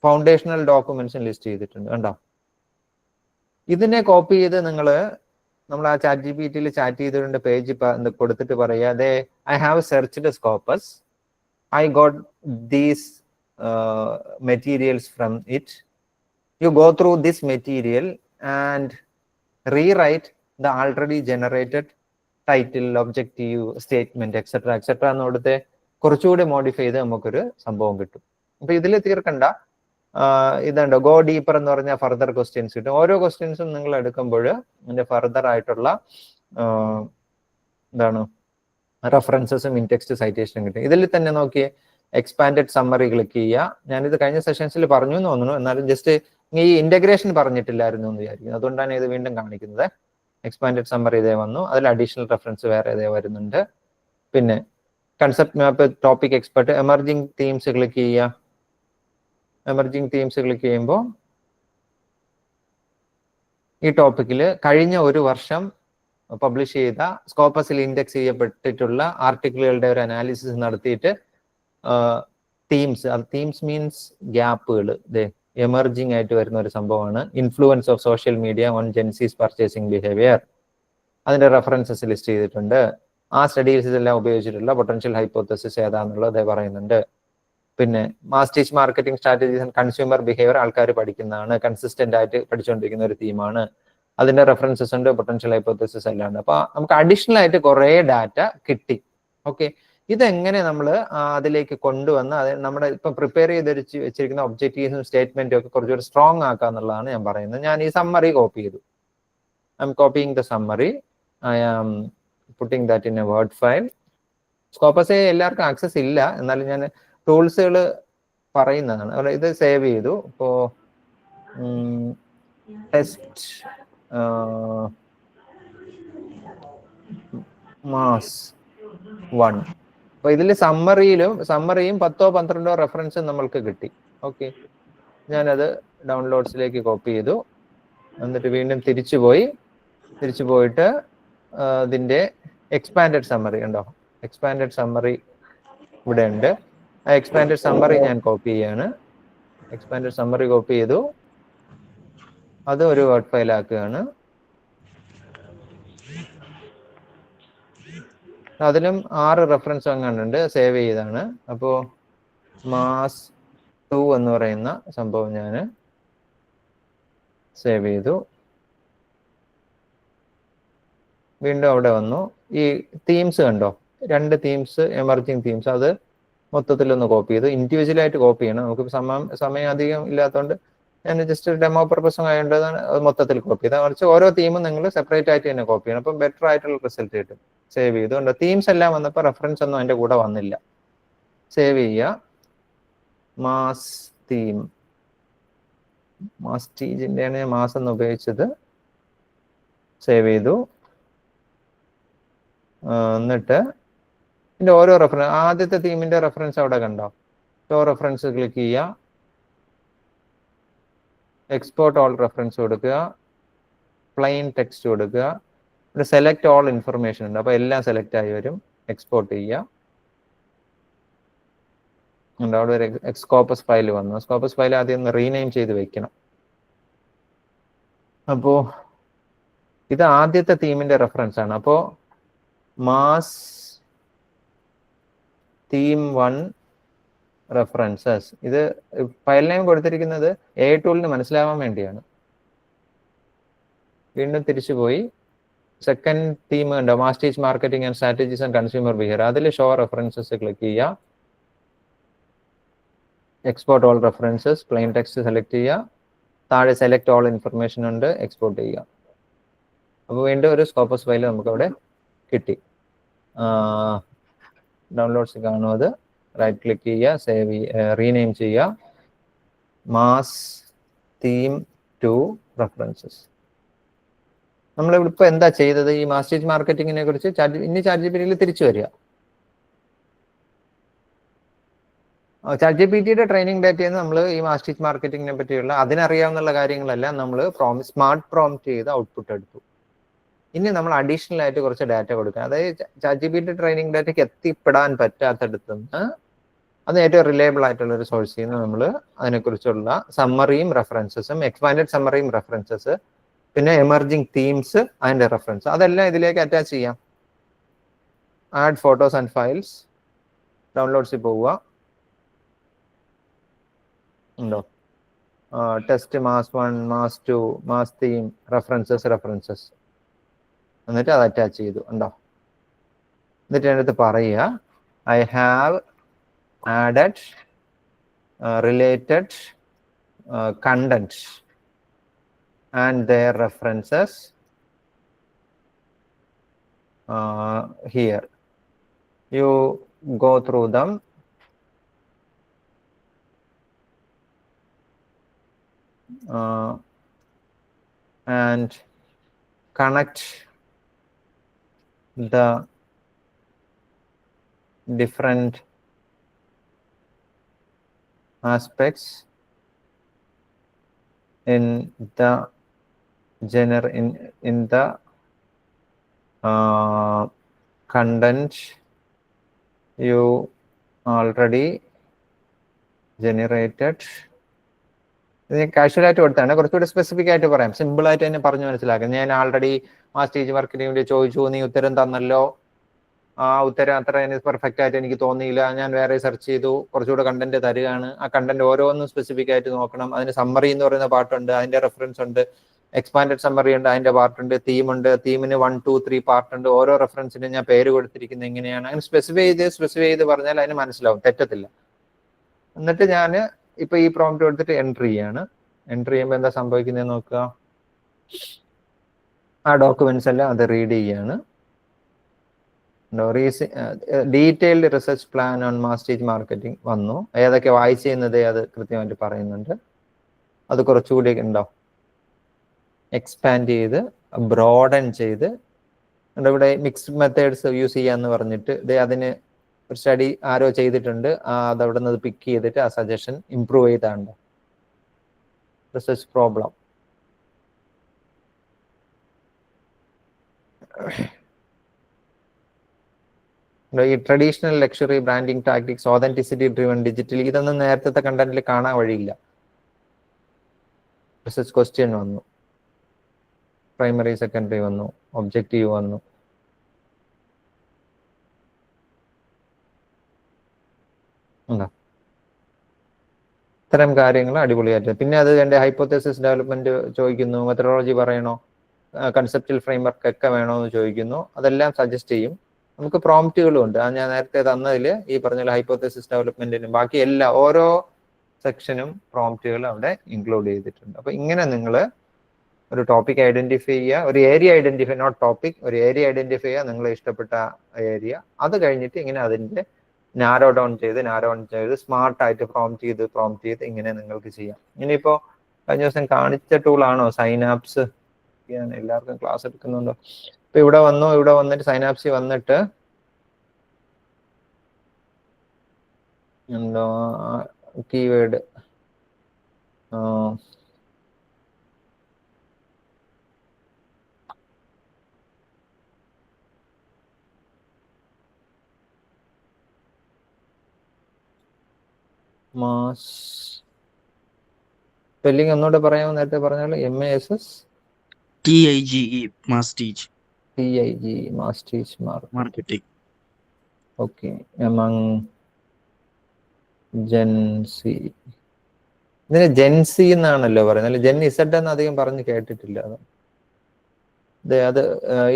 ഫൗണ്ടേഷണൽ ഡോക്യുമെന്റ്സും ലിസ്റ്റ് ചെയ്തിട്ടുണ്ട്. കണ്ടോ? ഇതിനെ കോപ്പി ചെയ്ത് നമ്മൾ ആ ChatGPT ചാറ്റ് ചെയ്തിട്ടുണ്ട് പേജ് കൊടുത്തിട്ട് പറയുക, അതെ I have searched Scopus, I got these materials from it, you go through this material and rewrite the already generated title, objective, statement, etcetera etcetera എന്ന് കൊടുത്ത് കുറച്ചുകൂടി മോഡിഫൈ ചെയ്ത് നമുക്കൊരു സംഭവം കിട്ടും. അപ്പൊ ഇതിൽ തീർക്കണ്ട, ഇതുണ്ട് ഗോ ഡീപ്പർ എന്ന് പറഞ്ഞാൽ ഫർദർ ക്വസ്റ്റ്യൻസ് കിട്ടും. ഓരോ ക്വസ്റ്റ്യൻസും നിങ്ങൾ എടുക്കുമ്പോൾ അതിന്റെ ഫർദർ ആയിട്ടുള്ള എന്താണ് റെഫറൻസസും ഇൻടെക്സ്റ്റ് സൈറ്റേഷനും കിട്ടും. ഇതിൽ തന്നെ നോക്കിയേ, എക്സ്പാൻഡഡ് സമ്മറി ക്ലിക്ക് ചെയ്യുക. ഞാനിത് കഴിഞ്ഞ സെഷൻസിൽ പറഞ്ഞു എന്ന് തോന്നുന്നു, എന്നാലും ജസ്റ്റ് ഈ ഇന്റഗ്രേഷൻ പറഞ്ഞിട്ടില്ലായിരുന്നു എന്ന് വിചാരിക്കുന്നു, അതുകൊണ്ടാണ് ഇത് വീണ്ടും കാണിക്കുന്നത്. എക്സ്പാൻഡഡ് സമ്മറി ഇതേ വന്നു, അതിൽ അഡീഷണൽ റെഫറൻസ് വേറെ ഇതേ വരുന്നുണ്ട്. പിന്നെ concept map, topic expert, emerging themes click ചെയ്യുക. എമർജിംഗ് തീംസ് ക്ലിക്ക് ചെയ്യുമ്പോൾ ഈ ടോപ്പിക്കിൽ കഴിഞ്ഞ ഒരു വർഷം പബ്ലിഷ് ചെയ്ത സ്കോപ്പസിൽ ഇൻഡെക്സ് ചെയ്യപ്പെട്ടിട്ടുള്ള ആർട്ടിക്കിളുകളുടെ ഒരു അനാലിസിസ് നടത്തിയിട്ട് തീംസ്, തീംസ് മീൻസ് ഗ്യാപ്പുകൾ, എമർജിംഗ് ആയിട്ട് വരുന്ന ഒരു സംഭവമാണ്. Influence of social media on Gen Zs purchasing behaviour, അതിന്റെ റെഫറൻസസ് ലിസ്റ്റ് ചെയ്തിട്ടുണ്ട്. ആ സ്റ്റഡീസ് എല്ലാം ഉപയോഗിച്ചിട്ടുള്ള പൊട്ടൻഷ്യൽ ഹൈപ്പോത്തസിസ് ഏതാണെന്നുള്ളത് പറയുന്നുണ്ട്. പിന്നെ masstige marketing strategies and consumer behaviour ആൾക്കാർ പഠിക്കുന്നതാണ്, കൺസിസ്റ്റന്റ് ആയിട്ട് പഠിച്ചുകൊണ്ടിരിക്കുന്ന ഒരു തീമാണ്. അതിന്റെ റെഫറൻസസ് ഉണ്ട്, പൊട്ടൻഷ്യൽ ഹൈപ്പോത്തസിസ് എല്ലാം ഉണ്ട്. അപ്പൊ നമുക്ക് അഡീഷണൽ ആയിട്ട് കുറെ ഡാറ്റ കിട്ടി. ഓക്കെ, ഇതെങ്ങനെ നമ്മൾ അതിലേക്ക് കൊണ്ടുവന്ന് അത് നമ്മുടെ ഇപ്പൊ പ്രിപ്പയർ ചെയ്ത് വെച്ചിരിക്കുന്ന ഒബ്ജക്റ്റീവ്സും സ്റ്റേറ്റ്മെന്റും ഒക്കെ കുറച്ചുകൂടി സ്ട്രോങ് ആക്കുക എന്നുള്ളതാണ് ഞാൻ പറയുന്നത്. ഞാൻ ഈ സമ്മറി കോപ്പി ചെയ്തു. I am copying the summary, I am putting that in a word file. Scopus എല്ലാവർക്കും ആക്സസ് ഇല്ല, എന്നാലും ഞാൻ ടൂൾസുകൾ പറയുന്നതാണ്. ഇത് സേവ് ചെയ്തു. ഇപ്പോ ടെസ്റ്റ് മാസ് 1, അപ്പൊ ഇതിൽ സമ്മറിയും 10-12 റെഫറൻസ് നമ്മൾക്ക് കിട്ടി. ഓക്കെ, ഞാനത് ഡൗൺലോഡ്സിലേക്ക് കോപ്പി ചെയ്തു. എന്നിട്ട് വീണ്ടും തിരിച്ചു പോയിട്ട് ഇതിന്റെ എക്സ്പാൻഡഡ് സമ്മറി ഉണ്ടോ, എക്സ്പാൻഡഡ് സമ്മറി ഇവിടെ ഉണ്ട്. ആ എക്സ്പാൻഡഡ് സമ്മറി ഞാൻ കോപ്പി ചെയ്യാണ്. എക്സ്പാൻഡഡ് സമ്മറി കോപ്പി ചെയ്തു, അത് ഒരു വേർഡ് ഫയൽ ആക്കുകയാണ്. അതിലും 6 റെഫറൻസ് അങ്ങാണ്ടുണ്ട്, സേവ് ചെയ്താണ്. അപ്പോ മാസ് 2 എന്ന് പറയുന്ന സംഭവം ഞാൻ സേവ് ചെയ്തു. വീണ്ടും അവിടെ വന്നു. ഈ തീംസ് കണ്ടോ, 2 തീംസ്, എമർജിങ് തീംസ്, അത് മൊത്തത്തിലൊന്ന് കോപ്പി ചെയ്തു. ഇൻഡിവിജ്വൽ ആയിട്ട് കോപ്പി ചെയ്യണം, നമുക്ക് സമയം അധികം ഇല്ലാത്തതുകൊണ്ട് ഞാൻ ജസ്റ്റ് ഡെമോ പർപ്പസും ആയതുകൊണ്ടാണ് അത് മൊത്തത്തിൽ കോപ്പി ചെയ്തത്. മറിച്ച് ഓരോ തീമും നിങ്ങൾ സെപ്പറേറ്റ് ആയിട്ട് തന്നെ കോപ്പി ചെയ്യണം, അപ്പം ബെറ്റർ ആയിട്ടുള്ള റിസൾട്ട് കിട്ടും. സേവ് ചെയ്തു. തീംസ് എല്ലാം വന്നപ്പോൾ റെഫറൻസ് ഒന്നും അതിന്റെ കൂടെ വന്നില്ല. സേവ് ചെയ്യുക. മാസ് തീം, മാസ്റ്റീജിന്റെയാണ് മാസ് എന്ന് ഉപയോഗിച്ചത്. സേവ് ചെയ്തു. എന്നിട്ട് ഇതിന്റെ ഓരോ റെഫറൻസ്, ആദ്യത്തെ തീമിന്റെ റെഫറൻസ് അവിടെ കണ്ടോ, ഷോ റെഫറൻസ് ക്ലിക്ക് ചെയ്യുക, എക്സ്പോർട്ട് ഓൾ റെഫറൻസ് കൊടുക്കുക, പ്ലെയിൻ ടെക്സ്റ്റ് കൊടുക്കുക, ഇവിടെ സെലക്ട് ഓൾ ഇൻഫർമേഷൻ ഉണ്ട്, അപ്പൊ എല്ലാം സെലക്ട് ആയി വരും. എക്സ്പോർട്ട് ചെയ്യുക. അവിടെ ഒരു സ്കോപ്പസ് ഫയൽ വന്നു. സ്കോപ്പസ് ഫയൽ ആദ്യം ഒന്ന് റീനെയിം ചെയ്ത് വെക്കണം. അപ്പോ ഇത് ആദ്യത്തെ തീമിന്റെ റെഫറൻസ് ആണ്. അപ്പോ മാസ് തീം 1 റെഫറൻസസ്, ഇത് ഫയൽ നെയിം കൊടുത്തിരിക്കുന്നത് എ ടൂളിന് മനസ്സിലാവാൻ വേണ്ടിയാണ്. വീണ്ടും തിരിച്ചു പോയി സെക്കൻഡ് തീം ഉണ്ടോ, masstige marketing and strategies and consumer behaviour, അതിൽ ഷോ റെഫറൻസസ് ക്ലിക്ക് ചെയ്യുക, export all references, plain text select ചെയ്യുക, താഴെ സെലക്ട് ഓൾ ഇൻഫർമേഷൻ ഉണ്ട്, എക്സ്പോർട്ട് ചെയ്യുക. അപ്പോൾ വീണ്ടും ഒരു സ്കോപ്പസ് ഫയൽ നമുക്ക് അവിടെ കിട്ടി. ഡൗൺലോഡ്സ് കാണും, അത് റൈറ്റ് ക്ലിക്ക് ചെയ്യുക, സേവ് റീനെയിം ചെയ്യുക, മാസ് തീം 2 റെഫറൻസസ്. നമ്മളിവിടെ ഇപ്പോൾ എന്താ ചെയ്തത്, ഈ മാസ്റ്റേജ് മാർക്കറ്റിങ്ങിനെ കുറിച്ച് ഇനി ChatGPT തിരിച്ചു വരിക. ChatGPTയുടെ ട്രെയിനിങ് ഡാറ്റയിൽ നമ്മൾ ഈ മാസ്റ്റേജ് മാർക്കറ്റിങ്ങിനെ പറ്റിയുള്ള അതിനറിയാവുന്ന കാര്യങ്ങളെല്ലാം നമ്മൾ സ്മാർട്ട് പ്രോംപ്റ്റ് ചെയ്ത് ഔട്ട്പുട്ട് എടുത്തു. ഇനി നമ്മൾ അഡീഷണൽ ആയിട്ട് കുറച്ച് ഡാറ്റ കൊടുക്കുക. അതായത് ChatGPT ട്രെയിനിങ് ഡാറ്റയ്ക്ക് എത്തിപ്പെടാൻ പറ്റാത്തടത്തുനിന്ന് അത് ഏറ്റവും റിലയബിൾ ആയിട്ടുള്ള ഒരു സോഴ്സിൽ നിന്ന് നമ്മൾ അതിനെക്കുറിച്ചുള്ള സമ്മറിയും റെഫറൻസസും, എക്സ്പാൻഡഡ് സമ്മറിയും റെഫറൻസസ്, പിന്നെ എമർജിംഗ് തീംസ് അതിന്റെ റെഫറൻസ്, അതെല്ലാം ഇതിലേക്ക് അറ്റാച്ച് ചെയ്യാം. ആഡ് ഫോട്ടോസ് ആൻഡ് ഫയൽസ്, ഡൗൺലോഡ്സിൽ പോവുക, ഉണ്ടോ test mass 1, mass 2, mass theme, references, എന്നിട്ട് അത് അറ്റാച്ച് ചെയ്തു ഉണ്ടോ. എന്നിട്ട് എൻ്റെ അടുത്ത് പറയുക, I have added related content and their references here. You go through them. And connect the different aspects in the content you already generated. Casual ആയിട്ട് കൊടുത്താണ്, കുറച്ചുകൂടി സ്പെസിഫിക് ആയിട്ട് പറയാം, സിമ്പിൾ ആയിട്ട് തന്നെ പറഞ്ഞു മനസ്സിലാക്കാം. ഞാൻ ആൾറെഡി മാസ്റ്റേജ് വർക്കിന് വേണ്ടി ചോദിച്ചു, നീ ഉത്തരം തന്നല്ലോ, ആ ഉത്തരം അത്ര പെർഫെക്റ്റ് ആയിട്ട് എനിക്ക് തോന്നിയില്ല, ഞാൻ വേറെ സെർച്ച് ചെയ്തു, കുറച്ചുകൂടെ കണ്ടന്റ് തരികയാണ്. ആ കണ്ടന്റ് ഓരോന്നും സ്പെസിഫിക് ആയിട്ട് നോക്കണം. അതിന് സമ്മറി എന്ന് പറയുന്ന പാർട്ടുണ്ട്, അതിന്റെ റെഫറൻസ് ഉണ്ട്, എക്സ്പാൻഡഡ് സമ്മറി ഉണ്ട്, അതിന്റെ പാർട്ടുണ്ട്, തീമുണ്ട്, തീമിന് 1, 2, 3 പാർട്ടുണ്ട്. ഓരോ റെഫറൻസിനും ഞാൻ പേര് കൊടുത്തിരിക്കുന്നത് എങ്ങനെയാണ്, അങ്ങനെ സ്പെസിഫൈ ചെയ്ത് പറഞ്ഞാൽ അതിന് മനസ്സിലാവും, തെറ്റത്തില്ല. എന്നിട്ട് ഞാൻ ഇപ്പൊ ഈ പ്രോംപ്റ്റ് കൊടുത്തിട്ട് എൻട്രി ചെയ്യാണ്. എൻട്രി ചെയ്യുമ്പോൾ എന്താ സംഭവിക്കുന്നത് നോക്കുക. ആ ഡോക്യുമെന്റ്സ് എല്ലാം അത് റീഡ് ചെയ്യാണ്. Detailed research plan on masstige marketing വന്നു. ഏതൊക്കെ വായിച്ച് ചെയ്യുന്നത് അത് കൃത്യമായിട്ട് പറയുന്നുണ്ട്. അത് കുറച്ചുകൂടി ഉണ്ടോ എക്സ്പാൻഡ് ചെയ്ത് ബ്രോഡൻ ചെയ്ത് ഇവിടെ മിക്സ്ഡ് മെത്തേഡ്സ് യൂസ് ചെയ്യാന്ന് പറഞ്ഞിട്ട് അതിന് ഒരു സ്റ്റഡി ആരോ ചെയ്തിട്ടുണ്ട്, അതവിടെ നിന്ന് പിക്ക് ചെയ്തിട്ട് ആ സജഷൻ ഇംപ്രൂവ് ചെയ്താണ്ട് റിസർച്ച് പ്രോബ്ലം. ഈ traditional luxury branding tactics, authenticity driven digital, ഇതൊന്നും നേരത്തെ കണ്ടന്റിൽ കാണാൻ വഴിയില്ല. റിസർച്ച് ക്വസ്റ്റ്യൻ വന്നു, പ്രൈമറി സെക്കൻഡറി വന്നു, ഒബ്ജക്റ്റീവ് വന്നു. ഇത്തരം കാര്യങ്ങൾ അടിപൊളിയായിട്ട്. പിന്നെ അത് എൻ്റെ ഹൈപ്പോത്തസിസ് ഡെവലപ്മെന്റ് ചോദിക്കുന്നു, മെത്തഡോളജി പറയണോ, കൺസെപ്റ്റൽ ഫ്രെയിംവർക്ക് ഒക്കെ വേണോ എന്ന് ചോദിക്കുന്നു. അതെല്ലാം സജസ്റ്റ് ചെയ്യും. നമുക്ക് പ്രോംപ്റ്റുകളും ഉണ്ട്. ഞാൻ നേരത്തെ തന്നതിൽ ഈ പറഞ്ഞ ഹൈപ്പോത്തസിസ് ഡെവലപ്മെന്റിനും ബാക്കി എല്ലാ ഓരോ സെക്ഷനും പ്രോംപ്റ്റുകൾ അവിടെ ഇൻക്ലൂഡ് ചെയ്തിട്ടുണ്ട്. അപ്പൊ ഇങ്ങനെ നിങ്ങൾ ഒരു ടോപ്പിക് ഐഡന്റിഫൈ ചെയ്യുക, ഒരു ഏരിയ ഐഡന്റിഫൈ, നോട്ട് ടോപ്പിക്, ഒരു ഏരിയ ഐഡന്റിഫൈ ചെയ്യുക, നിങ്ങളെ ഇഷ്ടപ്പെട്ട ഏരിയ. അത് കഴിഞ്ഞിട്ട് ഇങ്ങനെ അതിന്റെ നാരോ ഡൗൺ ചെയ്ത് സ്മാർട്ടായിട്ട് പ്രോംപ്റ്റ് ചെയ്ത് ഇങ്ങനെ നിങ്ങൾക്ക് ചെയ്യാം. ഇനിയിപ്പോ കഴിഞ്ഞ ദിവസം കാണിച്ച ടൂളാണോ സൈനാപ്സ്? എല്ലാവർക്കും ക്ലാസ് എടുക്കുന്നുണ്ടോ? ഇപ്പൊ ഇവിടെ വന്നിട്ട് സൈനാപ്സിൽ വന്നിട്ട് എന്തോ കീവേഡ് മാസ് സ്പെല്ലിംഗ് ഒന്നുകൂടെ പറയാമോ? നേരത്തെ പറഞ്ഞാൽ MASS TIGE masstige marketing. Okay. Among Gen Z, ഇതിന് ജെൻസി എന്നാണല്ലോ പറയുന്നത്, അല്ലെ ജെൻ ഇസഡ് എന്ന് അധികം പറഞ്ഞ് കേട്ടിട്ടില്ല. അത്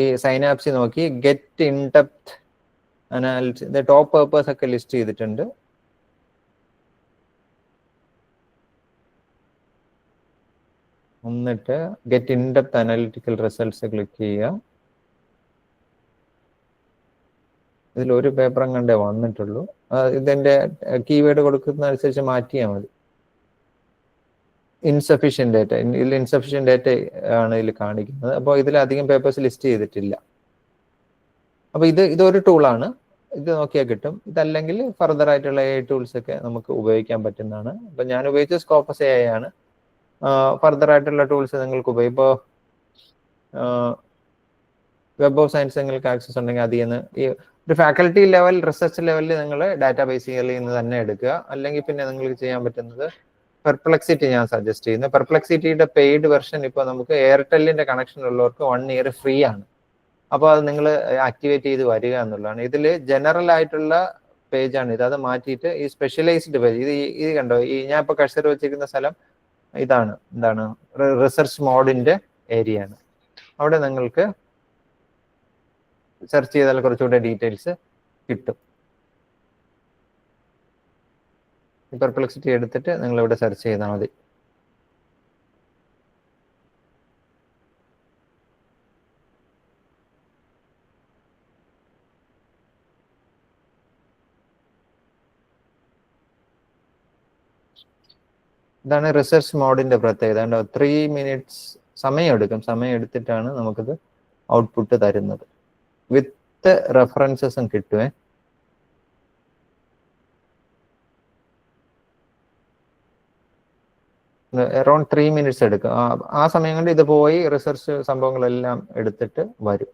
ഈ സൈനാപ്സി നോക്കി get in depth analysis, top papers ഒക്കെ ലിസ്റ്റ് ചെയ്തിട്ടുണ്ട്. എന്നിട്ട് get in depth analytical results click ചെയ്യുക. ഇതിലൊരു പേപ്പറും കണ്ടേ വന്നിട്ടുള്ളൂ. ഇതിന്റെ കീവേഡ് കൊടുക്കുന്ന അനുസരിച്ച് മാറ്റിയാൽ മതി. ഇൻസഫിഷ്യന്റ് ഡേറ്റ, ഇതിൽ ഇൻസഫിഷ്യന്റ് ഡേറ്റ ആണ് ഇതിൽ കാണിക്കുന്നത്. അപ്പോൾ ഇതിലധികം പേപ്പേഴ്സ് ലിസ്റ്റ് ചെയ്തിട്ടില്ല. അപ്പൊ ഇതൊരു ടൂളാണ്, ഇത് നോക്കിയാൽ കിട്ടും. ഇതല്ലെങ്കിൽ ഫർദർ ആയിട്ടുള്ള AI ടൂൾസ് ഒക്കെ നമുക്ക് ഉപയോഗിക്കാൻ പറ്റുന്നതാണ്. അപ്പൊ ഞാൻ ഉപയോഗിച്ച സ്കോപ്പസ് AI ആണ്. ഫർദർ ആയിട്ടുള്ള ടൂൾസ് നിങ്ങൾക്ക് ഉപയോഗിക്കും. ഇപ്പോൾ വെബ് ഓഫ് സയൻസ് നിങ്ങൾക്ക് ആക്സസ് ഉണ്ടെങ്കിൽ അതിൽ നിന്ന് ഈ ഒരു ഫാക്കൽറ്റി ലെവൽ, റിസർച്ച് ലെവലിൽ നിങ്ങൾ ഡാറ്റാബേസിൽ നിന്ന് തന്നെ എടുക്കുക. അല്ലെങ്കിൽ പിന്നെ നിങ്ങൾക്ക് ചെയ്യാൻ പറ്റുന്നത് പെർപ്ലക്സിറ്റി ഞാൻ സജസ്റ്റ് ചെയ്യുന്നത്. പെർപ്ലക്സിറ്റിയുടെ പെയ്ഡ് വെർഷൻ ഇപ്പോൾ നമുക്ക് എയർടെല്ലിന്റെ കണക്ഷൻ ഉള്ളവർക്ക് 1 ഇയർ ഫ്രീ ആണ്. അപ്പോൾ അത് നിങ്ങൾ ആക്ടിവേറ്റ് ചെയ്ത് വരിക എന്നുള്ളതാണ്. ഇതിൽ ജനറൽ ആയിട്ടുള്ള പേജാണ് ഇത്. അത് മാറ്റിയിട്ട് ഈ സ്പെഷ്യലൈസ്ഡ് പേജ്, ഇത് കണ്ടോ, ഈ ഞാൻ ഇപ്പോൾ കഴ്സർ വെച്ചിരിക്കുന്ന സ്ഥലം ഇതാണ്, എന്താണ് റിസർച്ച് മോഡിന്റെ ഏരിയ ആണ്. അവിടെ നിങ്ങൾക്ക് സെർച്ച് ചെയ്താൽ കുറച്ചുകൂടെ ഡീറ്റെയിൽസ് കിട്ടും. പെർപ്ലക്സിറ്റി എടുത്തിട്ട് നിങ്ങൾ ഇവിടെ സെർച്ച് ചെയ്താൽ മതി. ഇതാണ് റിസർച്ച് മോഡിന്റെ പ്രത്യേകത. 3 minutes സമയം എടുക്കും. സമയം എടുത്തിട്ടാണ് നമുക്കിത് ഔട്ട്പുട്ട് തരുന്നത്. വിത്ത് റെഫറൻസസും കിട്ടുവേ. അറൌണ്ട് 3 minutes എടുക്കും. ആ സമയം കൊണ്ട് ഇത് പോയി റിസർച്ച് സംഭവങ്ങളെല്ലാം എടുത്തിട്ട് വരും.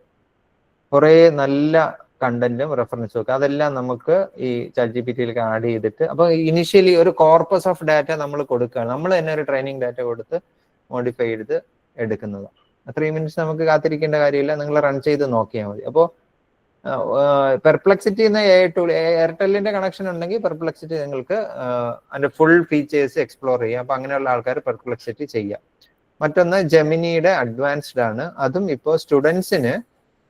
കുറേ നല്ല കണ്ടന്റും റെഫറൻസും ഒക്കെ അതെല്ലാം നമുക്ക് ഈ ChatGPT-യിലേക്ക് ആഡ് ചെയ്തിട്ട്, അപ്പൊ ഇനിഷ്യലി ഒരു കോർപ്പസ് ഓഫ് ഡാറ്റ നമ്മൾ കൊടുക്കുകയാണ്. നമ്മൾ തന്നെ ഒരു ട്രെയിനിങ് ഡാറ്റ കൊടുത്ത് മോഡിഫൈ ചെയ്ത് എടുക്കുന്നതാണ്. 3 minutes നമുക്ക് കാത്തിരിക്കേണ്ട കാര്യമില്ല. നിങ്ങൾ റൺ ചെയ്ത് നോക്കിയാൽ മതി. അപ്പോൾ പെർപ്ലക്സിറ്റി എന്ന ടൂൾ, എയർടെല്ലിന്റെ കണക്ഷൻ ഉണ്ടെങ്കിൽ പെർപ്ലക്സിറ്റി നിങ്ങൾക്ക് അതിന്റെ ഫുൾ ഫീച്ചേഴ്സ് എക്സ്പ്ലോർ ചെയ്യാം. അപ്പൊ അങ്ങനെയുള്ള ആൾക്കാർ പെർപ്ലക്സിറ്റി ചെയ്യാം. മറ്റൊന്ന് ജെമിനിയുടെ അഡ്വാൻസ്ഡ് ആണ്. അതും ഇപ്പോൾ സ്റ്റുഡൻസിന്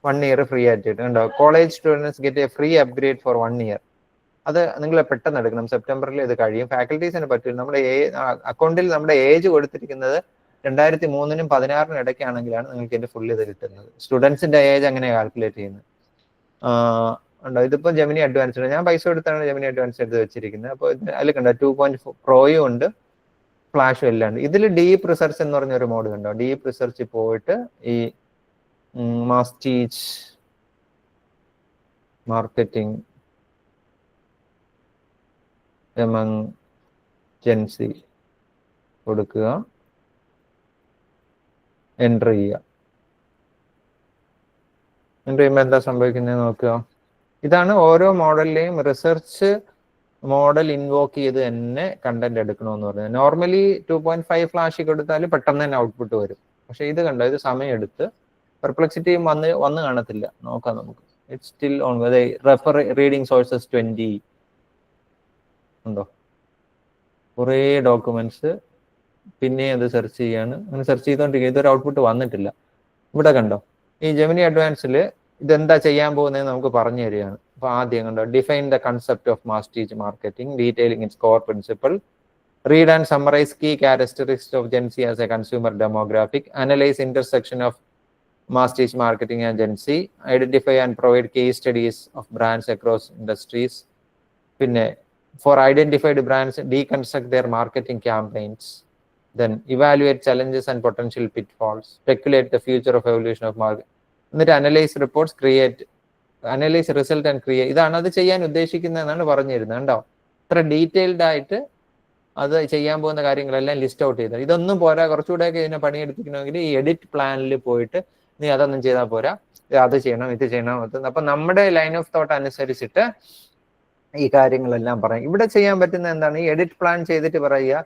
1 year ഫ്രീ ആയിട്ട് ഉണ്ടോ. College students get a free upgrade for 1 year. അത് നിങ്ങൾ പെട്ടെന്ന് എടുക്കണം. സെപ്റ്റംബറിൽ ഇത് കഴിയും. ഫാക്കൽറ്റീസിന് പറ്റില്ല. നമ്മുടെ അക്കൗണ്ടിൽ നമ്മുടെ ഏജ് കൊടുത്തിരിക്കുന്നത് 2003-നും 2016-നും ഇടയ്ക്കാണെങ്കിലാണ് നിങ്ങൾക്ക് ഇതിന്റെ ഫുൾ ഇത് കിട്ടുന്നത്. സ്റ്റുഡൻസിന്റെ ഏജ് അങ്ങനെ കാൽക്കുലേറ്റ് ചെയ്യുന്നത്. ഉണ്ടോ. ഇതിപ്പോ ജെമിനി അഡ്വാൻസ്ഡ്. ഞാൻ പൈസ കൊടുത്താണ് ജെമിനി അഡ്വാൻസ്ഡ് എടുത്ത് വെച്ചിരിക്കുന്നത്. അപ്പോൾ അതിൽ കണ്ടോ 2.4 പ്രോയും ഉണ്ട്, ഫ്ലാഷും എല്ലാം ഉണ്ട്. ഇതിൽ ഡീപ്പ് റിസർച്ച് എന്ന് പറഞ്ഞ ഒരു മോഡ് കണ്ടോ. ഡീപ്പ് റിസർച്ച് പോയിട്ട് ഈ മാസ്റ്റീച്ച് മാർക്കറ്റിംഗ് എമംഗ് ജെൻസി കൊടുക്കുക, എൻ്റർ ചെയ്യുക. എൻ്റർ ചെയ്യുമ്പോൾ എന്താ സംഭവിക്കുന്നത് നോക്കുക. ഇതാണ് ഓരോ മോഡലിലെയും റിസർച്ച് മോഡൽ ഇൻവോക്ക് ചെയ്ത് തന്നെ കണ്ടന്റ് എടുക്കണമെന്ന് പറഞ്ഞത്. നോർമലി 2.5 ഫ്ലാഷ് കൊടുത്താൽ പെട്ടെന്ന് തന്നെ ഔട്ട്പുട്ട് വരും. പക്ഷെ ഇത് കണ്ടോ, ഇത് സമയം എടുത്ത്. പെർപ്ലക്സിറ്റിയും വന്ന് കാണത്തില്ല. നോക്കാം നമുക്ക്. It's still on. Refer reading sources 20 ഉണ്ടോ. കുറേ ഡോക്യുമെന്റ്സ്. പിന്നെ അത് സെർച്ച് ചെയ്യാണ്. അങ്ങനെ സെർച്ച് ചെയ്തോണ്ടിരിക്കുക. ഇതൊരു ഔട്ട്പുട്ട് വന്നിട്ടില്ല. ഇവിടെ കണ്ടോ, ഈ ജെമിനി അഡ്വാൻസിൽ ഇതെന്താ ചെയ്യാൻ പോകുന്നത് നമുക്ക് പറഞ്ഞു തരികയാണ്. അപ്പൊ ആദ്യം കണ്ടോ, define the concept of masstige marketing, detailing its core principle, read and summarize key characteristics of Gen Z as a consumer demographic, analyze intersection of masstige marketing and Gen Z, identify and provide case studies of brands across industries. Pinne, for identified brands, deconstruct their marketing campaigns, then evaluate challenges and potential pitfalls, speculate the future of evolution of market, എന്നിട്ട് analyze reports, analyze result and create. ഇതാണ് അത് ചെയ്യാൻ ഉദ്ദേശിക്കുന്നതെന്നാണ് പറഞ്ഞിരുന്നത്. കണ്ടോ, ഇത്ര detailed ആയിട്ട് അത് ചെയ്യാൻ പോകുന്ന കാര്യങ്ങളെല്ലാം ലിസ്റ്റ് ഔട്ട് ചെയ്തത്. ഇതൊന്നും പോരാ, കുറച്ചുകൂടെയൊക്കെ ഇതിനെ പണിയെടുപ്പിക്കണമെങ്കിൽ ഈ എഡിറ്റ് പ്ലാനിൽ പോയിട്ട് നീ അതൊന്നും ചെയ്താൽ പോരാ, അത് ചെയ്യണം, ഇത് ചെയ്യണം. അപ്പൊ നമ്മുടെ ലൈൻ ഓഫ് തോട്ട് അനുസരിച്ചിട്ട് ഈ കാര്യങ്ങളെല്ലാം പറയും. ഇവിടെ ചെയ്യാൻ പറ്റുന്ന എന്താണ്, ഈ എഡിറ്റ് പ്ലാൻ ചെയ്തിട്ട് പറയുക,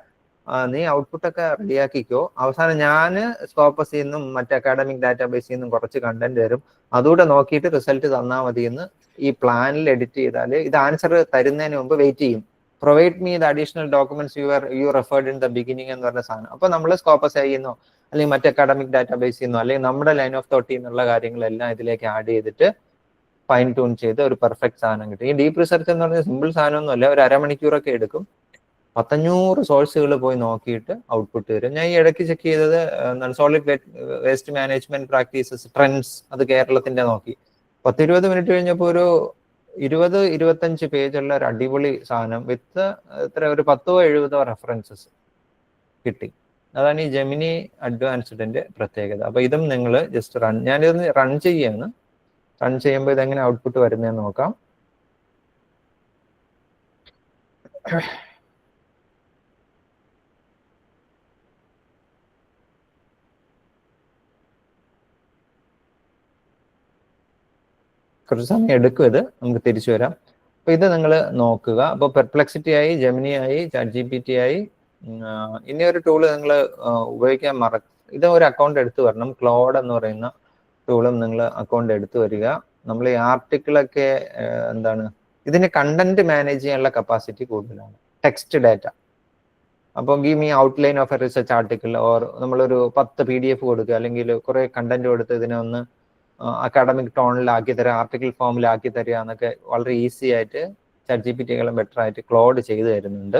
നീ ഔട്ട്പുട്ടൊക്കെ റെഡിയാക്കിക്കോ, അവസാനം ഞാൻ സ്കോപ്പസിൽ നിന്നും മറ്റേ അക്കാഡമിക് ഡാറ്റാബേസിൽ നിന്നും കുറച്ച് കണ്ടന്റ് തരും, അതുകൂടെ നോക്കിയിട്ട് റിസൾട്ട് തന്നാൽ മതി എന്ന് ഈ പ്ലാനിൽ എഡിറ്റ് ചെയ്താൽ ഇത് ആൻസർ തരുന്നതിന് മുമ്പ് വെയിറ്റ് ചെയ്യും. Provide me the additional documents you referred in the beginning എന്ന് പറഞ്ഞ സാധനം. അപ്പൊ നമ്മൾ സ്കോപ്പസ് ചെയ്യുന്നോ അല്ലെങ്കിൽ മറ്റേ അക്കാഡമിക് ഡാറ്റാബേസിൽ നിന്നോ അല്ലെങ്കിൽ നമ്മുടെ ലൈൻ ഓഫ് തോട്ടിൽ നിന്നുള്ള കാര്യങ്ങളെല്ലാം ഇതിലേക്ക് ആഡ് ചെയ്തിട്ട് ഫൈൻ ട്യൂൺ ചെയ്ത് ഒരു പെർഫെക്റ്റ് സാധനം കിട്ടും. ഈ ഡീപ്പ് റിസർച്ച് എന്ന് പറഞ്ഞാൽ സിമ്പിൾ സാധനമൊന്നുമല്ല. ഒരു അരമണിക്കൂറൊക്കെ എടുക്കും. 500 സോഴ്സുകൾ പോയി നോക്കിയിട്ട് ഔട്ട്പുട്ട് വരും. ഞാൻ ഈ ഇടയ്ക്ക് ചെക്ക് ചെയ്തത് solid waste management practices trends, അത് കേരളത്തിന്റെ നോക്കി. 10-20 മിനിറ്റ് കഴിഞ്ഞപ്പോൾ ഒരു 20-25 പേജുള്ള ഒരു അടിപൊളി സാധനം വിത്ത് ഒരു 10-70 റെഫറൻസസ് കിട്ടി. അതാണ് ഈ ജെമിനി അഡ്വാൻസ്ഡിന്റെ പ്രത്യേകത. അപ്പൊ ഇതും നിങ്ങൾ ജസ്റ്റ് ഞാനിതൊന്ന് റൺ ചെയ്യാണ്. റൺ ചെയ്യുമ്പോൾ ഇതെങ്ങനെ ഔട്ട്പുട്ട് വരുന്നതെന്ന് നോക്കാം. കുറച്ച് സമയം എടുക്കും, ഇത് നമുക്ക് തിരിച്ചു വരാം. അപ്പൊ ഇത് നിങ്ങൾ നോക്കുക. അപ്പൊ പെർപ്ലക്സിറ്റി ആയി, ജെമിനി ആയി, ChatGPT ആയി. ഇനി ഒരു ടൂള് നിങ്ങൾ ഉപയോഗിക്കാൻ ഇത് ഒരു അക്കൗണ്ട് എടുത്തു വരണം. ക്ലോഡ് എന്ന് പറയുന്ന ടൂളും നിങ്ങൾ അക്കൗണ്ട് എടുത്തു വരിക. നമ്മൾ ഈ ആർട്ടിക്കിളൊക്കെ എന്താണ്, ഇതിന് കണ്ടന്റ് മാനേജ് ചെയ്യാനുള്ള കപ്പാസിറ്റി കൂടുതലാണ്. Text data. അപ്പോൾ give me outline of a research article, or നമ്മളൊരു 10 PDF കൊടുക്കുക, അല്ലെങ്കിൽ കുറെ കണ്ടന്റ് കൊടുത്ത് ഇതിനെ ഒന്ന് അക്കാഡമിക് ടോണിലാക്കി തരിക, ആർട്ടിക്കിൾ ഫോമിലാക്കി തരിക എന്നൊക്കെ വളരെ ഈസി ആയിട്ട് ChatGPT-കളും ബെറ്റർ ആയിട്ട് ക്ലോഡ് ചെയ്തു തരുന്നുണ്ട്.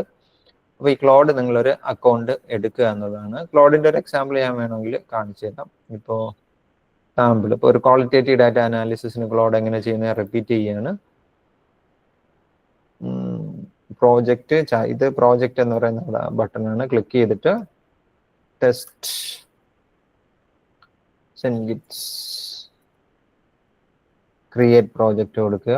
അപ്പോൾ ഈ ക്ലോഡ് നിങ്ങളൊരു അക്കൗണ്ട് എടുക്കുക എന്നതാണ്. ക്ലോഡിന്റെ ഒരു എക്സാമ്പിൾ ഞാൻ വേണമെങ്കിൽ കാണിച്ചു തരാം. ഇപ്പോൾ സാമ്പിൾ ഇപ്പോൾ ഒരു ക്വാളിറ്റേറ്റീവ് ഡാറ്റ അനാലിസിസിന് ക്ലോഡ് എങ്ങനെ ചെയ്യുന്നത് റിപ്പീറ്റ് ചെയ്യാണ്. പ്രോജക്റ്റ് ഇത് പ്രോജക്റ്റ് എന്ന് പറയുന്ന ബട്ടണാണ്. ക്ലിക്ക് ചെയ്തിട്ട് ടെസ്റ്റ് സെൻഗിറ്റ്സ് ക്രിയേറ്റ് പ്രോജക്റ്റ് കൊടുക്കുക.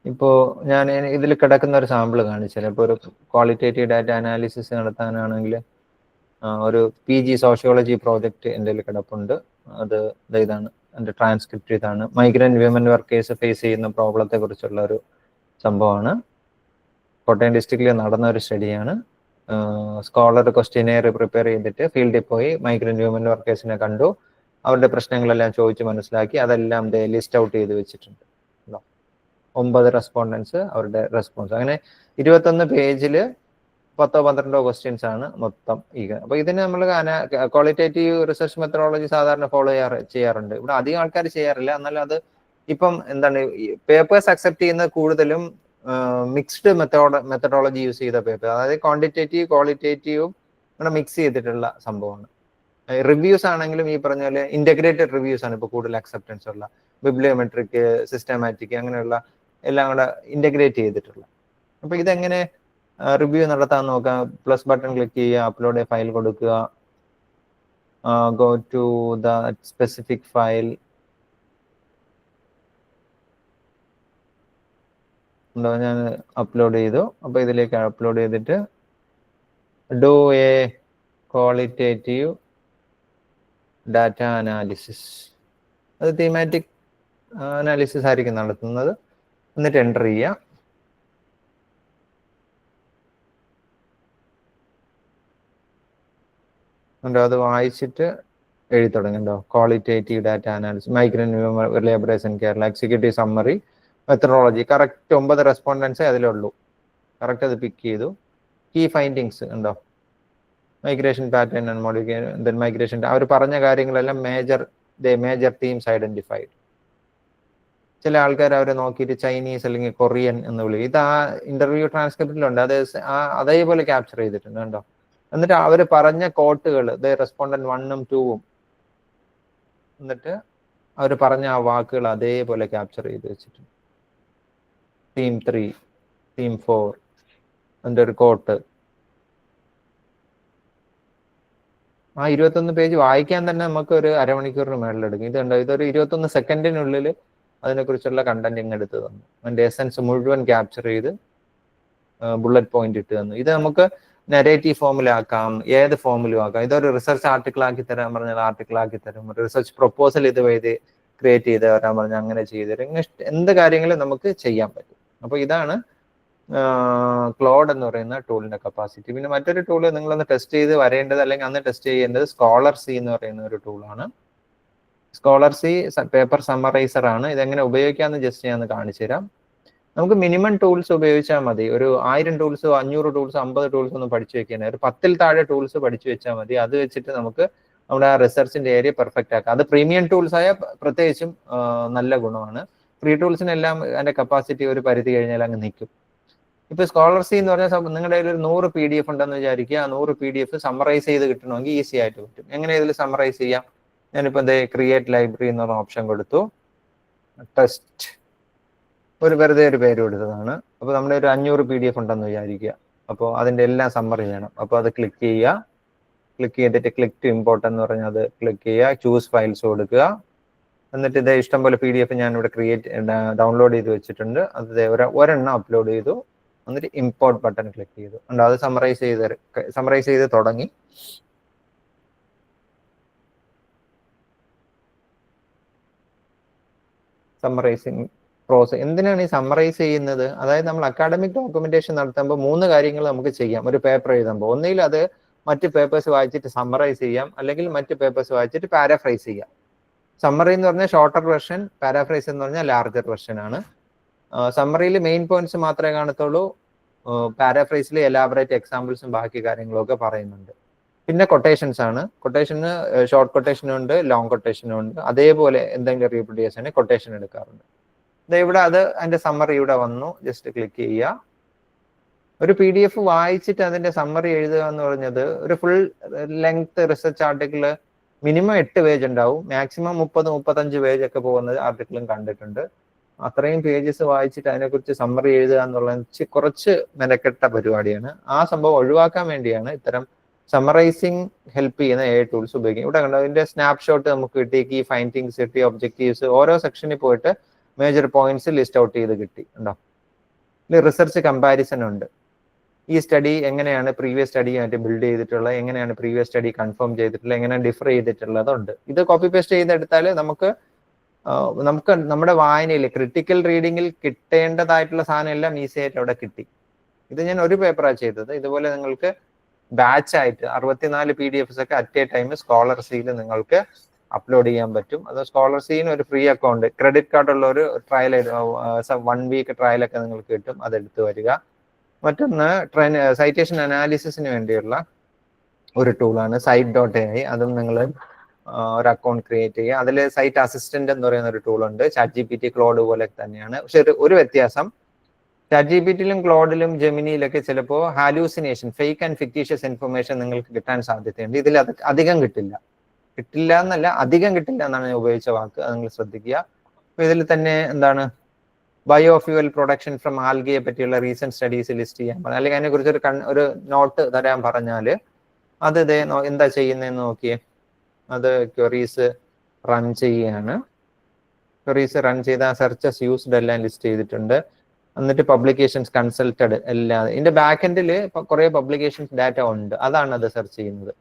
ഇപ്പോൾ ഞാൻ ഇതിൽ കിടക്കുന്ന ഒരു സാമ്പിൾ കാണിച്ചുതരാം. ഇപ്പോൾ ഒരു ക്വാളിറ്റേറ്റീവ് ഡാറ്റ അനാലിസിസ് നടത്താനാണെങ്കിൽ ഒരു PG സോഷ്യോളജി പ്രോജക്റ്റ് എൻ്റെ കയ്യിൽ കിടപ്പുണ്ട്. അത് ഇതാണ്, എൻ്റെ ട്രാൻസ്ക്രിപ്റ്റ് ഇതാണ്. മൈഗ്രൻ്റ് വിമൻ വർക്കേഴ്സ് ഫേസ് ചെയ്യുന്ന പ്രോബ്ലത്തെ കുറിച്ചുള്ള ഒരു സംഭവമാണ്. കോട്ടയം ഡിസ്ട്രിക്റ്റിൽ നടന്ന ഒരു സ്റ്റഡിയാണ്. സ്കോളർ ക്വസ്റ്റ്യനെയർ പ്രിപ്പയർ ചെയ്തിട്ട് ഫീൽഡിൽ പോയി മൈഗ്രൻ്റ് വിമൻ വർക്കേഴ്സിനെ കണ്ടു, അവരുടെ പ്രശ്നങ്ങളെല്ലാം ചോദിച്ച് മനസ്സിലാക്കി, അതെല്ലാം ലിസ്റ്റ് ഔട്ട് ചെയ്ത് വെച്ചിട്ടുണ്ട്. 9 റെസ്പോണ്ടൻസ്, അവരുടെ റെസ്പോൺസ്. അങ്ങനെ 21 പേജിൽ 10-12 ക്വസ്റ്റ്യൻസ് ആണ് മൊത്തം. അപ്പൊ ഇതിന് നമ്മൾ ക്വാളിറ്റേറ്റീവ് റിസർച്ച് മെത്തഡോളജി സാധാരണ ഫോളോ ചെയ്യാറുണ്ട്. ഇവിടെ അധികം ആൾക്കാർ ചെയ്യാറില്ല. എന്നാലും അത് ഇപ്പം എന്താണ്, പേപ്പേഴ്സ് അക്സെപ്റ്റ് ചെയ്യുന്നത് കൂടുതലും മിക്സ്ഡ് മെത്തഡോളജി യൂസ് ചെയ്ത പേപ്പർ, അതായത് ക്വാണ്ടിറ്റേറ്റീവ് ക്വാളിറ്റേറ്റീവും ഇവിടെ മിക്സ് ചെയ്തിട്ടുള്ള സംഭവമാണ്. റിവ്യൂസ് ആണെങ്കിലും ഈ പറഞ്ഞ പോലെ ഇന്റഗ്രേറ്റഡ് റിവ്യൂസ് ആണ് ഇപ്പോൾ കൂടുതൽ അക്സെപ്റ്റൻസ് ഉള്ള. ബിബ്ലിയോമെട്രിക്, സിസ്റ്റമാറ്റിക്, അങ്ങനെയുള്ള എല്ലാം കൂടെ ഇന്റഗ്രേറ്റ് ചെയ്തിട്ടുള്ള. അപ്പൊ ഇതെങ്ങനെ റിവ്യൂ നടത്താൻ നോക്കാം. പ്ലസ് ബട്ടൺ ക്ലിക്ക് ചെയ്യുക, അപ്ലോഡ് എ ഫയൽ കൊടുക്കുക, go to the specific file. ഉണ്ടോ, ഞാൻ അപ്ലോഡ് ചെയ്തു. അപ്പൊ ഇതിലേക്ക് അപ്ലോഡ് ചെയ്തിട്ട് do a qualitative data analysis, അത് തീമാറ്റിക് അനാലിസിസ് ആയിരിക്കും നടത്തുന്നത്. എന്നിട്ട് എൻ്റർ ചെയ്യുക. ഉണ്ടോ, അത് വായിച്ചിട്ട് എഴുതി തുടങ്ങുന്നുണ്ടോ. Qualitative data analysis, migrant labourers in Kerala, executive summary, methodology. Correct 9 റെസ്പോണ്ടൻസേ അതിലുള്ളൂ. കറക്റ്റ് അത് പിക്ക് ചെയ്തു. കീ ഫൈൻഡിങ്സ് ഉണ്ടോ, migration pattern and modification, then migration. അവർ പറഞ്ഞ കാര്യങ്ങളെല്ലാം മേജർ തീംസ് ഐഡന്റിഫൈഡ്. ചില ആൾക്കാർ അവരെ നോക്കിയിട്ട് ചൈനീസ് അല്ലെങ്കിൽ കൊറിയൻ എന്ന് വിളിക്കും. ഇത് ആ ഇന്റർവ്യൂ ട്രാൻസ്ക്രിപ്റ്റിലുണ്ട്. അത് അതേപോലെ ക്യാപ്ചർ ചെയ്തിട്ടുണ്ട് കണ്ടോ. എന്നിട്ട് അവർ പറഞ്ഞ കോട്ടുകൾ, റെസ്പോണ്ടന്റ് 1ഉം 2ഉം, എന്നിട്ട് അവർ പറഞ്ഞ ആ വാക്കുകൾ അതേപോലെ ക്യാപ്ചർ ചെയ്ത് വെച്ചിട്ടുണ്ട്. തീം 3, തീം 4, അതിൻ്റെ ഒരു കോട്ട്. ആ 21 പേജ് വായിക്കാൻ തന്നെ നമുക്ക് ഒരു അരമണിക്കൂറിന് മേളിലെടുക്കും. ഇതുണ്ടോ, ഇതൊരു 21 സെക്കൻഡിനുള്ളിൽ അതിനെക്കുറിച്ചുള്ള കണ്ടന്റ് ഇങ്ങ് എടുത്ത് തന്നു. അതിന്റെ എസൻസ് മുഴുവൻ ക്യാപ്ചർ ചെയ്ത് ബുള്ളറ്റ് പോയിന്റ് ഇട്ട് തന്നു. ഇത് നമുക്ക് നെറേറ്റീവ് ഫോമിലാക്കാം, ഏത് ഫോമിലും ആക്കാം. ഇതൊരു റിസർച്ച് ആർട്ടിക്കിൾ ആക്കി തരാൻ പറഞ്ഞാൽ ആർട്ടിക്കിൾ ആക്കി തരും. റിസർച്ച് പ്രൊപ്പോസൽ ഇത് വഴി ക്രിയേറ്റ് ചെയ്ത് വരാൻ പറഞ്ഞാൽ അങ്ങനെ ചെയ്തു തരും. എന്ത് കാര്യങ്ങളും നമുക്ക് ചെയ്യാൻ പറ്റും. അപ്പൊ ഇതാണ് ക്ലോഡ് എന്ന് പറയുന്ന ടൂളിന്റെ കപ്പാസിറ്റി. പിന്നെ മറ്റൊരു ടൂള് നിങ്ങളൊന്ന് ടെസ്റ്റ് ചെയ്ത് വരേണ്ടത്, അല്ലെങ്കിൽ അന്ന് ടെസ്റ്റ് ചെയ്യേണ്ടത് സ്കോളർസി എന്ന് പറയുന്ന ഒരു ടൂളാണ്. സ്കോളർസി പേപ്പർ സമ്മറൈസർ ആണ്. ഇതെങ്ങനെ ഉപയോഗിക്കാമെന്ന് ജസ്റ്റ് ഞാൻ കാണിച്ചു തരാം. നമുക്ക് മിനിമം ടൂൾസ് ഉപയോഗിച്ചാൽ മതി. ഒരു 1000 ടൂൾസോ 500 ടൂൾസോ 50 ടൂൾസോ ഒന്നും പഠിച്ചു വെക്കാൻ, ഒരു 10ൽ താഴെ ടൂൾസ് പഠിച്ചു വെച്ചാൽ മതി. അത് വെച്ചിട്ട് നമുക്ക് നമ്മുടെ ആ റിസർച്ചിന്റെ ഏരിയ പെർഫെക്റ്റ് ആക്കാം. അത് പ്രീമിയം ടൂൾസ് ആയ പ്രത്യേകിച്ചും നല്ല ഗുണമാണ്. ഫ്രീ ടൂൾസിനെല്ലാം അതിന്റെ കപ്പാസിറ്റി ഒരു പരിധി കഴിഞ്ഞാൽ അങ്ങ് നിൽക്കും. ഇപ്പൊ സ്കോളർസി എന്ന് പറഞ്ഞാൽ നിങ്ങളുടെ കയ്യിൽ ഒരു 100 PDF ഉണ്ടെന്ന് വിചാരിക്കുക. ആ 100 PDF സമ്മറൈസ് ചെയ്ത് കിട്ടണമെങ്കിൽ ഈസി ആയിട്ട് പറ്റും. എങ്ങനെ ഇതിൽ സമ്മറൈസ് ചെയ്യാം? ഞാനിപ്പോൾ ക്രിയേറ്റ് ലൈബ്രറി എന്ന് പറഞ്ഞ ഓപ്ഷൻ കൊടുത്തു. ടെസ്റ്റ് വെറുതെ ഒരു പേര് കൊടുത്തതാണ്. അപ്പോൾ നമ്മുടെ ഒരു 500 PDF ഉണ്ടെന്ന് വിചാരിക്കുക. അപ്പോൾ അതിൻ്റെ എല്ലാം സമ്മറി വേണം. അപ്പോൾ അത് ക്ലിക്ക് ചെയ്യുക. ക്ലിക്ക് ചെയ്തിട്ട് ക്ലിക്ക് ടു ഇമ്പോർട്ട് എന്ന് പറഞ്ഞാൽ അത് ക്ലിക്ക് ചെയ്യുക. ചൂസ് ഫയൽസ് കൊടുക്കുക. എന്നിട്ട് ഇത് ഇഷ്ടംപോലെ PDF ഞാനിവിടെ ഡൗൺലോഡ് ചെയ്ത് വെച്ചിട്ടുണ്ട്. അത് ഒരെണ്ണം അപ്ലോഡ് ചെയ്തു. എന്നിട്ട് ഇമ്പോർട്ട് ബട്ടൺ ക്ലിക്ക് ചെയ്തു. ഉണ്ട്, അത് സമ്മറൈസ് ചെയ്ത് തുടങ്ങി. Summarising process. എന്തിനാണ് ഈ സമ്മറൈസ് ചെയ്യുന്നത്? അതായത് നമ്മൾ അക്കാഡമിക് ഡോക്യുമെന്റേഷൻ നടത്തുമ്പോൾ 3 കാര്യങ്ങൾ നമുക്ക് ചെയ്യാം ഒരു പേപ്പർ എഴുതുമ്പോൾ. ഒന്നുകിൽ അത് മറ്റ് പേപ്പേഴ്സ് വായിച്ചിട്ട് സമ്മറൈസ് ചെയ്യാം, അല്ലെങ്കിൽ മറ്റ് പേപ്പേഴ്സ് വായിച്ചിട്ട് പാരാഫ്രൈസ് ചെയ്യാം. സമ്മറി എന്ന് പറഞ്ഞാൽ ഷോർട്ടർ വെർഷൻ, പാരാഫ്രൈസ് എന്ന് പറഞ്ഞാൽ ലാർജർ വെർഷൻ ആണ്. സമ്മറിയിൽ മെയിൻ പോയിന്റ്സ് മാത്രമേ കാണത്തുള്ളൂ. പാരാഫ്രൈസിൽ എലാബറേറ്റ് എക്സാമ്പിൾസും ബാക്കി കാര്യങ്ങളും ഒക്കെ പറയുന്നുണ്ട്. പിന്നെ കൊട്ടേഷൻസ് ആണ്. കൊട്ടേഷന് ഷോർട്ട് കൊട്ടേഷനും ഉണ്ട്, ലോങ് കൊട്ടേഷനും ഉണ്ട്. അതേപോലെ എന്തെങ്കിലും റീപ്രൊഡ്യൂസിന് കൊട്ടേഷൻ എടുക്കാറുണ്ട്. ഇവിടെ അതിന്റെ സമ്മറി ഇവിടെ വന്നു. ജസ്റ്റ് ക്ലിക്ക് ചെയ്യുക. ഒരു PDF വായിച്ചിട്ട് അതിന്റെ സമ്മറി എഴുതുക എന്ന് പറഞ്ഞത് ഒരു full length research article minimum 8 page ഉണ്ടാവും, മാക്സിമം 30-35 പേജ് ഒക്കെ പോകുന്നത് ആർട്ടിക്കിളും കണ്ടിട്ടുണ്ട്. അത്രയും പേജസ് വായിച്ചിട്ട് അതിനെക്കുറിച്ച് സമ്മറി എഴുതുക എന്നുള്ളത് കുറച്ച് മെനക്കെട്ട പരിപാടിയാണ്. ആ സംഭവം ഒഴിവാക്കാൻ വേണ്ടിയാണ് ഇത്തരം സമ്മറൈസിങ് ഹെൽപ്പ് ചെയ്യുന്ന AI ടൂൾസ് ഉപയോഗിക്കും. ഇവിടെ കണ്ടോ, ഇതിന്റെ സ്നാപ്ഷോട്ട് നമുക്ക് കിട്ടി, കീ ഫൈൻഡിങ്സ് കിട്ടി, ഒബ്ജക്റ്റീവ്സ്, ഓരോ സെക്ഷനിൽ പോയിട്ട് മേജർ പോയിന്റ്സ് ലിസ്റ്റ് ഔട്ട് ചെയ്ത് കിട്ടി. ഉണ്ടോ? ഇതിൽ റിസർച്ച് കമ്പാരിസൺ ഉണ്ട്. ഈ സ്റ്റഡി എങ്ങനെയാണ് പ്രീവിയസ് സ്റ്റഡിയായിട്ട് ബിൽഡ് ചെയ്തിട്ടുള്ളത്, എങ്ങനെയാണ് പ്രീവിയസ് സ്റ്റഡി കൺഫേം ചെയ്തിട്ടുള്ളത്, എങ്ങനെയാണ് ഡിഫർ ചെയ്തിട്ടുള്ളതുണ്ട്. ഇത് കോപ്പി പേസ്റ്റ് ചെയ്തെടുത്താൽ നമുക്ക് നമ്മുടെ വായനയിൽ ക്രിട്ടിക്കൽ റീഡിങ്ങിൽ കിട്ടേണ്ടതായിട്ടുള്ള സാധനം എല്ലാം ഈസി ആയിട്ട് അവിടെ കിട്ടി. ഇത് ഞാൻ ഒരു പേപ്പറാണ് ചെയ്തത്. ഇതുപോലെ നിങ്ങൾക്ക് ബാച്ച് ആയിട്ട് 64 PDFs ഒക്കെ അറ്റ് എ ടൈം സ്കോളർസിയിൽ നിങ്ങൾക്ക് അപ്ലോഡ് ചെയ്യാൻ പറ്റും. അത് സ്കോളർസിന് ഒരു ഫ്രീ അക്കൗണ്ട്, ക്രെഡിറ്റ് കാർഡ് ഉള്ള ഒരു ട്രയൽ 1 വീക്ക് ട്രയലൊക്കെ നിങ്ങൾക്ക് കിട്ടും, അതെടുത്ത് വരിക. മറ്റൊന്ന് സൈറ്റേഷൻ അനാലിസിസിന് വേണ്ടിയുള്ള ഒരു ടൂളാണ് Cite.ai. അതും നിങ്ങൾ ഒരു അക്കൗണ്ട് ക്രിയേറ്റ് ചെയ്യുക. അതിൽ സൈറ്റ് അസിസ്റ്റന്റ് എന്ന് പറയുന്ന ഒരു ടൂൾ ഉണ്ട്. ChatGPT, ക്ലോഡ് പോലെ തന്നെയാണ്. പക്ഷെ ഒരു വ്യത്യാസം, ChatGPTയിലും ക്ലോഡിലും ജെമിനിയിലൊക്കെ ചിലപ്പോൾ hallucination, fake and fictitious information നിങ്ങൾക്ക് കിട്ടാൻ സാധ്യതയുണ്ട്. ഇതിൽ അത് അധികം കിട്ടില്ല എന്നല്ല, അധികം കിട്ടില്ല എന്നാണ് ഞാൻ ഉപയോഗിച്ച വാക്ക്, അത് നിങ്ങൾ ശ്രദ്ധിക്കുക. അപ്പൊ ഇതിൽ തന്നെ എന്താണ് ബയോഫ്യൂവൽ പ്രൊഡക്ഷൻ ഫ്രം ആൽഗയെ പറ്റിയുള്ള റീസെന്റ് സ്റ്റഡീസ് ലിസ്റ്റ് ചെയ്യാൻ പറഞ്ഞാൽ, അല്ലെങ്കിൽ അതിനെ കുറിച്ച് ഒരു നോട്ട് തരാൻ പറഞ്ഞാൽ അത് എന്താ ചെയ്യുന്നതെന്ന് നോക്കിയേ. അത് ക്വറീസ് റൺ ചെയ്യുകയാണ്. ക്വറീസ് റൺ ചെയ്ത സെർച്ചസ് യൂസ്ഡ് എല്ലാം ലിസ്റ്റ് ചെയ്തിട്ടുണ്ട്. എന്നിട്ട് പബ്ലിക്കേഷൻസ് കൺസൾട്ടഡ് എല്ലാം, ഇതിന്റെ ബാക്ക് എൻഡിൽ കുറെ പബ്ലിക്കേഷൻസ് ഡാറ്റ ഉണ്ട്, അതാണ് അത് സെർച്ച് ചെയ്യുന്നത്.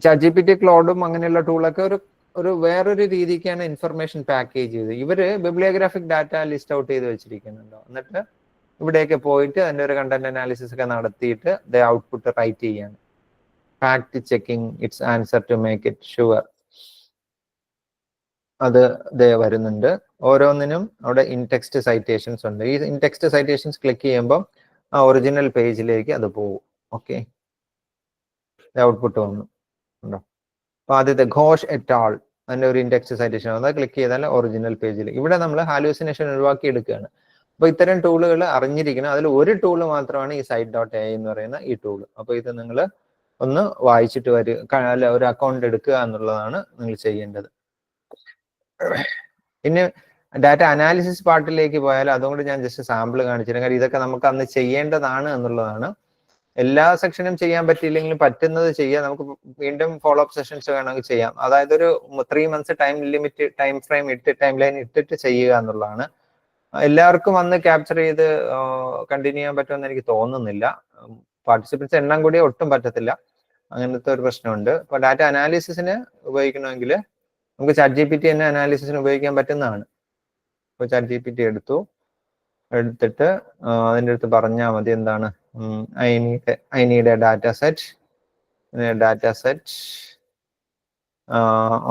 ChatGPT, ക്ലോഡും അങ്ങനെയുള്ള ടൂളൊക്കെ ഒരു വേറൊരു രീതിക്കാണ് ഇൻഫർമേഷൻ പാക്കേജ് ചെയ്ത്. ഇവര് ബിബ്ലിയോഗ്രാഫിക് ഡാറ്റ ലിസ്റ്റ് ഔട്ട് ചെയ്ത് വെച്ചിരിക്കുന്നുണ്ടോ, എന്നിട്ട് ഇവിടെയൊക്കെ പോയിട്ട് അതിന്റെ ഒരു കണ്ടന്റ് അനാലിസിസ് ഒക്കെ നടത്തിയിട്ട് ഔട്ട്പുട്ട് റൈറ്റ് ചെയ്യാണ്. Fact checking it's answer to make it sure, അത് വരുന്നുണ്ട്. ഓരോന്നിനും അവിടെ ഇൻടെക്സ്റ്റ് സൈറ്റേഷൻസ് ഉണ്ട്. ഈ ഇൻടെക്സ്റ്റ് സൈറ്റേഷൻസ് ക്ലിക്ക് ചെയ്യുമ്പോൾ ആ ഒറിജിനൽ പേജിലേക്ക് അത് പോകും. ഓക്കെ, ഔട്ട്പുട്ട് വന്നു ഉണ്ടോ. അപ്പൊ ആദ്യത്തെ ഘോഷ് എറ്റ് ആൾ, അതിന്റെ ഒരു ഇൻഡെക്സ് സൈറ്റേഷൻ, അത് ക്ലിക്ക് ചെയ്താൽ ഒറിജിനൽ പേജിൽ. ഇവിടെ നമ്മൾ ഹാലൂസിനേഷൻ ഒഴിവാക്കി എടുക്കുകയാണ്. അപ്പൊ ഇത്തരം ടൂളുകൾ അറിഞ്ഞിരിക്കണം. അതിൽ ഒരു ടൂള് മാത്രമാണ് ഈ Cite.ai എന്ന് പറയുന്ന ഈ ടൂള്. അപ്പൊ ഇത് നിങ്ങൾ ഒന്ന് വായിച്ചിട്ട് അല്ല ഒരു അക്കൗണ്ട് എടുക്കുക എന്നുള്ളതാണ് നിങ്ങൾ ചെയ്യേണ്ടത്. പിന്നെ ഡാറ്റ അനാലിസിസ് പാർട്ടിലേക്ക് പോയാൽ അതുകൊണ്ട് ഞാൻ ജസ്റ്റ് സാമ്പിൾ കാണിച്ചിരുന്നു. കാര്യം ഇതൊക്കെ നമുക്ക് അന്ന് ചെയ്യേണ്ടതാണ് എന്നുള്ളതാണ്. എല്ലാ സെക്ഷനും ചെയ്യാൻ പറ്റിയില്ലെങ്കിലും പറ്റുന്നത് ചെയ്യാം. നമുക്ക് വീണ്ടും ഫോളോ അപ്പ് സെഷൻസ് വേണമെങ്കിൽ ചെയ്യാം. അതായത് ഒരു 3 months time frame time line ഇട്ടിട്ട് ചെയ്യുക എന്നുള്ളതാണ്. എല്ലാവർക്കും അന്ന് ക്യാപ്ചർ ചെയ്ത് കണ്ടിന്യൂ ചെയ്യാൻ പറ്റുമെന്ന് എനിക്ക് തോന്നുന്നില്ല. പാർട്ടിസിപ്പൻസ് എണ്ണം കൂടി ഒട്ടും പറ്റത്തില്ല, അങ്ങനത്തെ ഒരു പ്രശ്നമുണ്ട്. അപ്പൊ ഡാറ്റ അനാലിസിസിന് ഉപയോഗിക്കണമെങ്കിൽ നമുക്ക് ChatGPT തന്നെ അനാലിസിസിന് ഉപയോഗിക്കാൻ പറ്റുന്നതാണ്. ഇപ്പൊ ChatGPT എടുത്തിട്ട് അതിൻ്റെ അടുത്ത് പറഞ്ഞാൽ മതി എന്താണ് I need a data set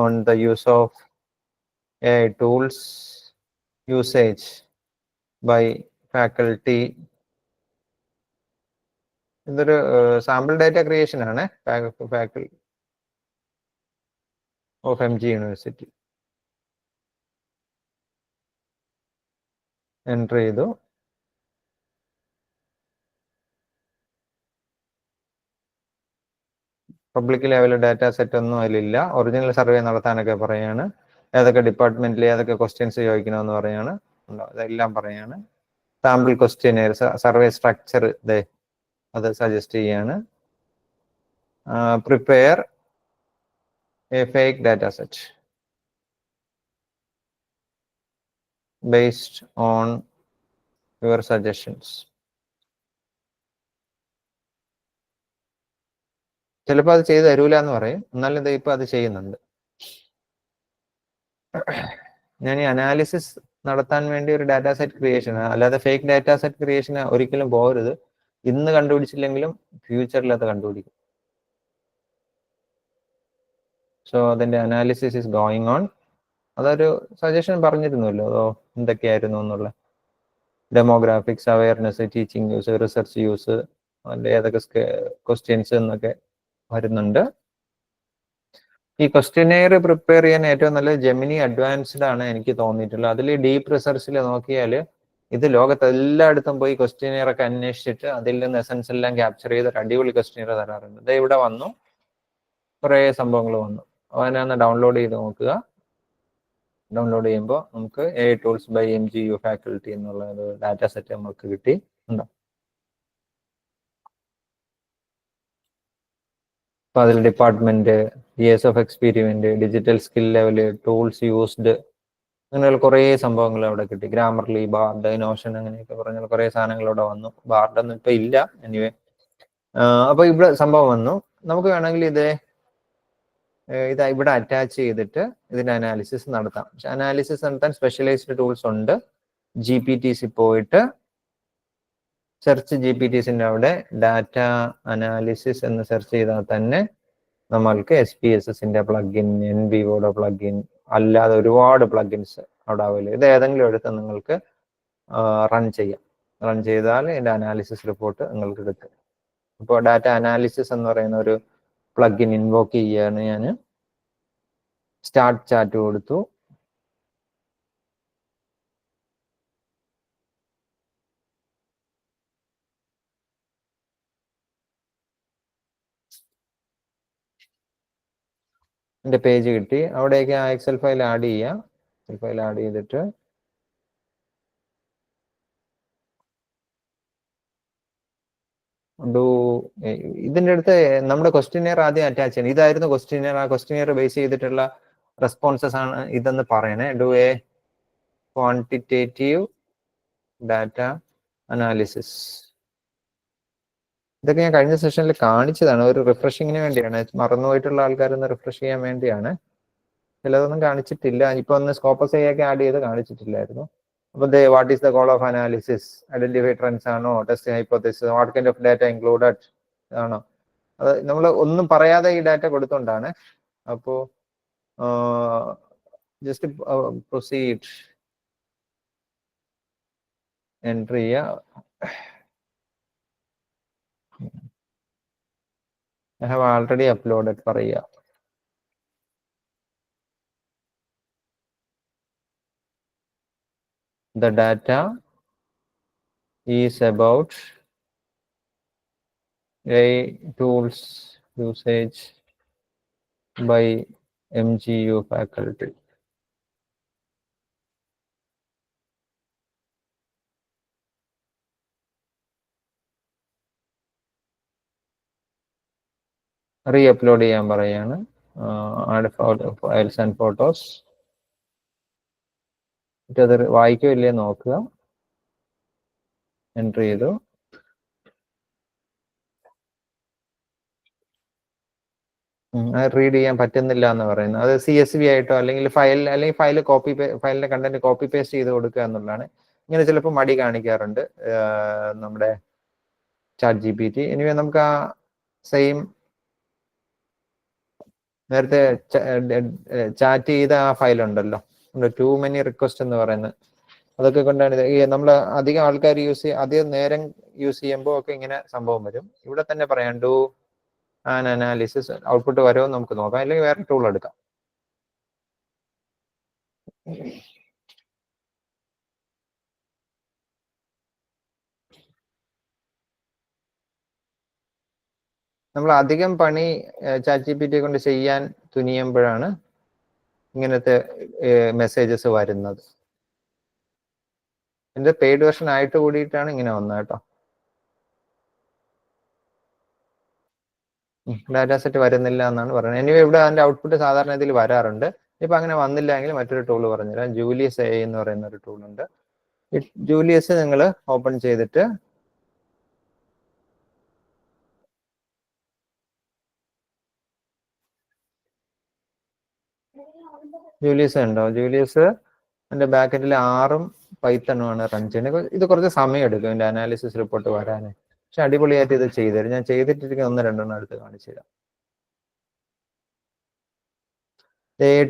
on the use of AI tools usage by faculty. ഇതൊരു സാമ്പിൾ ഡാറ്റ ക്രിയേഷൻ ആണ്, faculty of MG university. Enter ചെയ്തു. പബ്ലിക് ലെവൽ ഡാറ്റ സെറ്റ് ഒന്നും അതിലില്ല. ഒറിജിനൽ സർവേ നടത്താനൊക്കെ പറയാണ്. ഏതൊക്കെ ഡിപ്പാർട്ട്മെന്റിൽ ഏതൊക്കെ ക്വസ്റ്റ്യൻസ് ചോദിക്കണമെന്ന് പറയാണ്, അതെല്ലാം പറയാണ്. സാമ്പിൾ ക്വസ്റ്റ്യൻ സർവേ സ്ട്രക്ചർ അത് സജസ്റ്റ് ചെയ്യാണ്. Prepare A fake data set based on your suggestions. ചിലപ്പോൾ അത് ചെയ്ത് തരൂല എന്ന് പറയും, എന്നാലും ഇത് ഇപ്പൊ അത് ചെയ്യുന്നുണ്ട്. ഞാൻ ഈ അനാലിസിസ് നടത്താൻ വേണ്ടി ഒരു ഡാറ്റ സെറ്റ് ക്രിയേഷൻ, അല്ലാതെ ഫേക്ക് ഡാറ്റ സെറ്റ് ക്രിയേഷൻ ഒരിക്കലും പോകരുത്. ഇന്ന് കണ്ടുപിടിച്ചില്ലെങ്കിലും ഫ്യൂച്ചറിൽ അത് കണ്ടുപിടിക്കും. സോ അതിന്റെ അനാലിസിസ് ഇസ് ഗോയിങ് ഓൺ. അതൊരു സജഷൻ പറഞ്ഞിരുന്നല്ലോ, അതോ എന്തൊക്കെയായിരുന്നു എന്നുള്ള. Demographics, awareness, teaching use, research use, അതിൻ്റെ ഏതൊക്കെ ക്വസ്റ്റ്യൻസ് എന്നൊക്കെ വരുന്നുണ്ട്. ഈ ക്വസ്റ്റ്യനെയർ പ്രിപ്പയർ ചെയ്യാൻ ഏറ്റവും നല്ലത് ജെമിനി അഡ്വാൻസ്ഡ് ആണ് എനിക്ക് തോന്നിയിട്ടുള്ളത്. അതിൽ ഡീപ്പ് റിസർച്ചിൽ നോക്കിയാൽ ഇത് ലോകത്ത് എല്ലായിടത്തും പോയി ക്വസ്റ്റ്യനിയർ ഒക്കെ അന്വേഷിച്ചിട്ട് അതിൽ നിന്ന് എസൻസ് എല്ലാം ക്യാപ്ചർ ചെയ്ത് അടിപൊളി ക്വസ്റ്റ്യനിയർ തരാറുണ്ട്. ഇത് ഇവിടെ വന്നു, കുറേ സംഭവങ്ങൾ വന്നു. അതിനൊന്ന് ഡൗൺലോഡ് ചെയ്ത് നോക്കുക. ഡൗൺലോഡ് ചെയ്യുമ്പോൾ നമുക്ക് AI tools by MGU faculty എന്നുള്ള ഒരു ഡാറ്റ സെറ്റ് നമുക്ക് കിട്ടി. ഉണ്ടോ? അപ്പൊ അതിൽ department, years of experience, digital skill level, tools used, അങ്ങനെയുള്ള കുറേ സംഭവങ്ങൾ അവിടെ കിട്ടി. ഗ്രാമർലി, ബാർഡ്, നോഷൻ, അങ്ങനെയൊക്കെ പറഞ്ഞ കുറേ സാധനങ്ങൾ ഇവിടെ വന്നു. ബാർഡൊന്നും ഇപ്പൊ ഇല്ല. എനിവേ, അപ്പൊ ഇവിടെ സംഭവം വന്നു. നമുക്ക് വേണമെങ്കിൽ ഇത് ഇവിടെ അറ്റാച്ച് ചെയ്തിട്ട് ഇതിന്റെ അനാലിസിസ് നടത്താം. പക്ഷെ അനാലിസിസ് നടത്താൻ സ്പെഷ്യലൈസ്ഡ് ടൂൾസ് ഉണ്ട്. GPTC പോയിട്ട് സെർച്ച് GPTCന്റെ അവിടെ ഡാറ്റ അനാലിസിസ് എന്ന് സെർച്ച് ചെയ്താൽ തന്നെ നമ്മൾക്ക് SPSSന്റെ പ്ലഗിൻ, NVIVOയുടെ പ്ലഗിൻ, അല്ലാതെ ഒരുപാട് പ്ലഗിൻസ് അവിടെ അവൈലബിൾ. ഇത് ഏതെങ്കിലും എടുത്ത് നിങ്ങൾക്ക് റൺ ചെയ്യാം. റൺ ചെയ്താൽ ഇതിന്റെ അനാലിസിസ് റിപ്പോർട്ട് നിങ്ങൾക്ക് കിട്ടും. ഇപ്പോൾ ഡാറ്റ അനാലിസിസ് എന്ന് പറയുന്ന ഒരു പ്ലഗിൻ ഇൻവോക്ക് ചെയ്യാണ് ഞാൻ. സ്റ്റാർട്ട് ചാറ്റ് കൊടുത്തു. എൻ്റെ പേജ് കിട്ടി. അവിടേക്ക് ആ എക്സൽ ഫയൽ ആഡ് ചെയ്യാം. എക്സൽ ഫയൽ ആഡ് ചെയ്തിട്ട് ഇതിൻ്റെ അടുത്ത് നമ്മുടെ ക്വസ്റ്റ്യനിയർ ആദ്യം അറ്റാച്ച് ചെയ്യണം. ഇതായിരുന്നു ക്വസ്റ്റ്യനിയർ. ആ ക്വസ്റ്റ്യനിയർ ബേസ് ചെയ്തിട്ടുള്ള റെസ്പോൺസസ് ആണ് ഇതെന്ന് പറയണേ. Do A quantitative data analysis. ഇതൊക്കെ ഞാൻ കഴിഞ്ഞ സെഷനിൽ കാണിച്ചതാണ്. ഒരു റിഫ്രഷിങ്ങിന് വേണ്ടിയാണ്. മറന്നുപോയിട്ടുള്ള ആൾക്കാരൊന്ന് റിഫ്രഷ് ചെയ്യാൻ വേണ്ടിയാണ്. ചിലതൊന്നും കാണിച്ചിട്ടില്ല. ഇപ്പൊ ഒന്ന് സ്കോപ്പസ് ഒക്കെ ആഡ് ചെയ്ത് കാണിച്ചിട്ടില്ലായിരുന്നു. അപ്പൊ what is the goal of analysis? Identify trends ആണോ? Test hypothesis? What kind of data included ആണോ? അത് നമ്മൾ ഒന്നും പറയാതെ ഈ ഡാറ്റ കൊടുത്തോണ്ടാണ്. അപ്പോ ജസ്റ്റ് പ്രൊസീഡ് എൻട്രി ചെയ്യുക. I have already uploaded പറയുക. The data is about AI tools usage by MGU faculty. റീഅപ്ലോഡ് ചെയ്യാൻ പറയാണ്. Add files and photos. അത് വായിക്കില്ലേ നോക്കുക. എൻട്രി ചെയ്തു. റീഡ് ചെയ്യാൻ പറ്റുന്നില്ല എന്ന് പറയുന്നത്. അത് CSV ആയിട്ടോ അല്ലെങ്കിൽ ഫയലിന്റെ കണ്ടന്റ് കോപ്പി പേസ്റ്റ് ചെയ്ത് കൊടുക്കുക എന്നുള്ളതാണ്. ഇങ്ങനെ ചിലപ്പോൾ മടി കാണിക്കാറുണ്ട് നമ്മുടെ ചാറ്റ് GPT. എനിവേ നമുക്ക് ആ സെയിം നേരത്തെ ചാറ്റ് ചെയ്ത ആ ഫയൽ ഉണ്ടല്ലോ, ടു മെനി റിക്വസ്റ്റ് എന്ന് പറയുന്നത്, അതൊക്കെ കൊണ്ടാണ് നമ്മൾ അധികം ആൾക്കാർ അധികം നേരം യൂസ് ചെയ്യുമ്പോൾ ഒക്കെ ഇങ്ങനെ സംഭവം വരും. ഇവിടെ തന്നെ പറയാം ഡു ആൻ അനാലിസിസ്. ഔട്ട്പുട്ട് വരുമോ നമുക്ക് നോക്കാം, അല്ലെങ്കിൽ വേറെ ടൂൾ എടുക്കാം. നമ്മൾ അധികം പണി ചാറ്റ് GPT കൊണ്ട് ചെയ്യാൻ തുനിയുമ്പോഴാണ് ഇങ്ങനത്തെ മെസ്സേജസ് വരുന്നത്. എൻ്റെ പെയ്ഡ് വെർഷൻ ആയിട്ട് കൂടിയിട്ടാണ് ഇങ്ങനെ വന്നത് കേട്ടോ. ഡാറ്റ സെറ്റ് വരുന്നില്ല എന്നാണ് പറയുന്നത്. എനിവേ ഇവിടെ അതിന്റെ ഔട്ട്പുട്ട് സാധാരണ ഇതിൽ വരാറുണ്ട്. ഇപ്പൊ അങ്ങനെ വന്നില്ല എങ്കിൽ മറ്റൊരു ടൂൾ പറഞ്ഞുതരാം. ജൂലിയസ് AI എന്ന് പറയുന്ന ഒരു ടൂൾ ഉണ്ട്. ഈ ജൂലിയസ് നിങ്ങൾ ഓപ്പൺ ചെയ്തിട്ട് ജൂലിയസ് ഉണ്ടോ? ജൂലിയസ് എൻ്റെ ബാക്കെൻഡിൽ R-ഉം പൈത്തണുമാണ് റൺ ചെയ്യുന്നത്. ഇത് കുറച്ച് സമയം എടുക്കും എൻ്റെ അനാലിസിസ് റിപ്പോർട്ട് വരാൻ. പക്ഷെ അടിപൊളിയായിട്ട് ഇത് ചെയ്തുതരും. ഞാൻ ചെയ്തിട്ടിരിക്കുന്ന 1-2 എടുത്ത് കാണിച്ചു തരാം.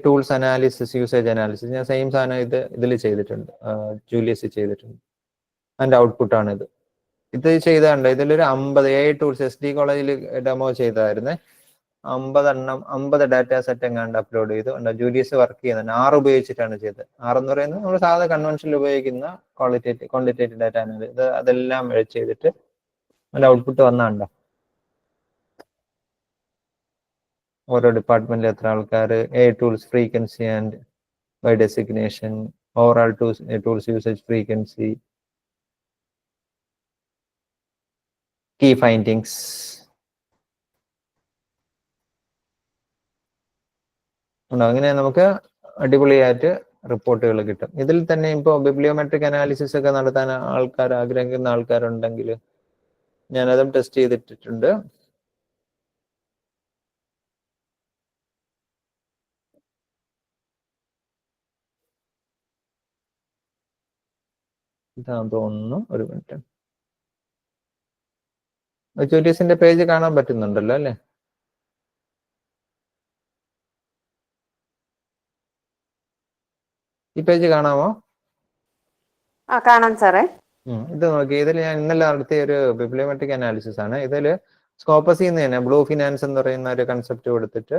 Tools analysis, usage analysis. ഞാൻ സെയിം സാധനം ഇതിൽ ചെയ്തിട്ടുണ്ട്, ജൂലിയസ് ചെയ്തിട്ടുണ്ട്. അതിൻ്റെ ഔട്ട്പുട്ടാണ് ഇത്. ഇത് ചെയ്താണ്ട് ഇതിലൊരു 50 AI ടൂൾസ് SD കോളേജിൽ ഡെമോ ചെയ്തായിരുന്നേ. 50 ഡാറ്റ സെറ്റ് എങ്ങാണ്ട് അപ്ലോഡ് ചെയ്തു. ജൂലിയസ് വർക്ക് ചെയ്യുന്നുണ്ട്. 6 ഉപയോഗിച്ചിട്ടാണ് ചെയ്തത്. 6 എന്ന് പറയുന്നത് നമ്മൾ സാധാരണ കൺവെൻഷനിൽ ഉപയോഗിക്കുന്ന ക്വാണ്ടിറ്റേറ്റീവ് ഡാറ്റ ഇത് അതെല്ലാം ചെയ്തിട്ട് അതിന്റെ ഔട്ട്പുട്ട് വന്നാണ്ടോ ഓരോ ഡിപ്പാർട്ട്മെന്റിൽ എത്ര ആൾക്കാർ, a tools frequency and by designation, overall tools usage frequency, key findings. അങ്ങനെ നമുക്ക് അടിപൊളിയായിട്ട് റിപ്പോർട്ടുകൾ കിട്ടും. ഇതിൽ തന്നെ ഇപ്പോൾ ബിബ്ലിയോമെട്രിക് അനാലിസിസ് ഒക്കെ നടത്താൻ ആഗ്രഹിക്കുന്ന ആൾക്കാരുണ്ടെങ്കിൽ ഞാനതും ടെസ്റ്റ് ചെയ്തിട്ടുണ്ട്. ഇതാന്ന് തോന്നുന്നു. ഒരു മിനിറ്റ്. ജൂലിയസിന്റെ പേജ് കാണാൻ പറ്റുന്നുണ്ടല്ലോ അല്ലേ? ഈ പേജ് കാണാമോ? കാണാം സാറേ. ഇത് നോക്കി, ഇതിൽ ഞാൻ ഇന്നലെ നടത്തിയ ഒരു ബിബ്ലിയോമെട്രിക് അനാലിസിസ് ആണ്. ഇതിൽ സ്കോപ്പസിൽ നിന്ന് തന്നെ ബ്ലൂ ഫിനാൻസ് എന്ന് പറയുന്ന ഒരു കൺസെപ്റ്റ് കൊടുത്തിട്ട്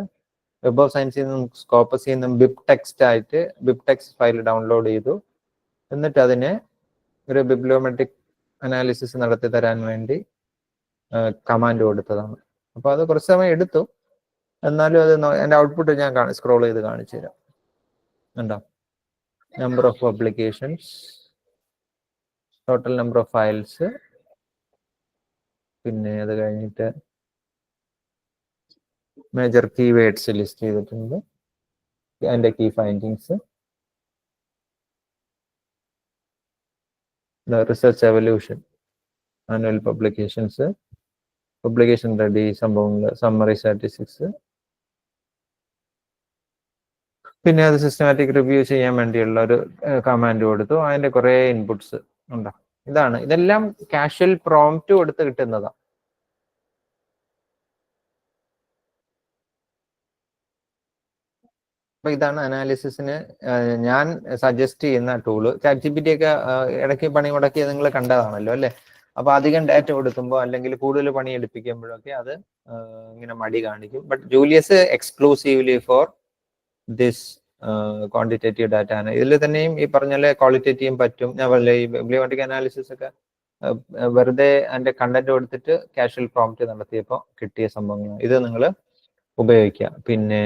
വെബ് ഓഫ് സയൻസിൽ നിന്നും സ്കോപ്പസിൽ നിന്നും ബിബ് ടെക്സ്റ്റ് ഫയൽ ഡൗൺലോഡ് ചെയ്തു. എന്നിട്ട് അതിനെ ഒരു ബിബ്ലിയോമെട്രിക് അനാലിസിസ് നടത്തി തരാൻ വേണ്ടി കമാൻഡ് കൊടുത്തതാണ്. അപ്പോൾ അത് കുറച്ച് സമയം എടുത്തു. എന്നാലും അത് എൻ്റെ ഔട്ട്പുട്ട് ഞാൻ സ്ക്രോൾ ചെയ്ത് കാണിച്ചു തരാം. ഉണ്ടോ? Number of publications, total number of files, പിന്നെ അത് കഴിഞ്ഞിട്ട് മേജർ കീവേഡ്സ് ലിസ്റ്റ് ചെയ്തിട്ടുണ്ട്, അതിൻ്റെ key findings, research evolution, annual publications, publication ready സംഭവങ്ങൾ, സമ്മറി സ്റ്റാറ്റിസ്റ്റിക്സ്, പിന്നെ അത് സിസ്റ്റമാറ്റിക് റിവ്യൂ ചെയ്യാൻ വേണ്ടിയുള്ള ഒരു കമാൻഡ് കൊടുത്തു. അതിന്റെ കുറെ ഇൻപുട്സ് ഉണ്ടോ? ഇതെല്ലാം കാഷ്വൽ പ്രോംപ്റ്റ് കൊടുത്ത് കിട്ടുന്നതാണ്. അപ്പൊ ഇതാണ് അനാലിസിസിന് ഞാൻ സജസ്റ്റ് ചെയ്യുന്ന ടൂള്. ChatGPT ഒക്കെ ഇടയ്ക്ക് പണി മുടക്കി നിങ്ങൾ കണ്ടതാണല്ലോ അല്ലെ? അപ്പൊ അധികം ഡാറ്റ കൊടുക്കുമ്പോൾ അല്ലെങ്കിൽ കൂടുതൽ പണി എടുപ്പിക്കുമ്പോഴൊക്കെ അത് ഇങ്ങനെ മടി കാണിക്കും. But Julius exclusively for this quantitative data ആണ്. ഇതിൽ തന്നെയും ഈ പറഞ്ഞാൽ ക്വാളിറ്റേറ്റീവും പറ്റും. ഞാൻ പറഞ്ഞ ഈ ബിബ്ലിയോമെട്രിക് അനാലിസിസ് ഒക്കെ വെറുതെ അതിന്റെ കണ്ടന്റ് കൊടുത്തിട്ട് കാഷ്വൽ പ്രോംപ്റ്റ് നടത്തിയപ്പോൾ കിട്ടിയ സംഭവങ്ങൾ ഇത് നിങ്ങൾ ഉപയോഗിക്കുക. പിന്നെ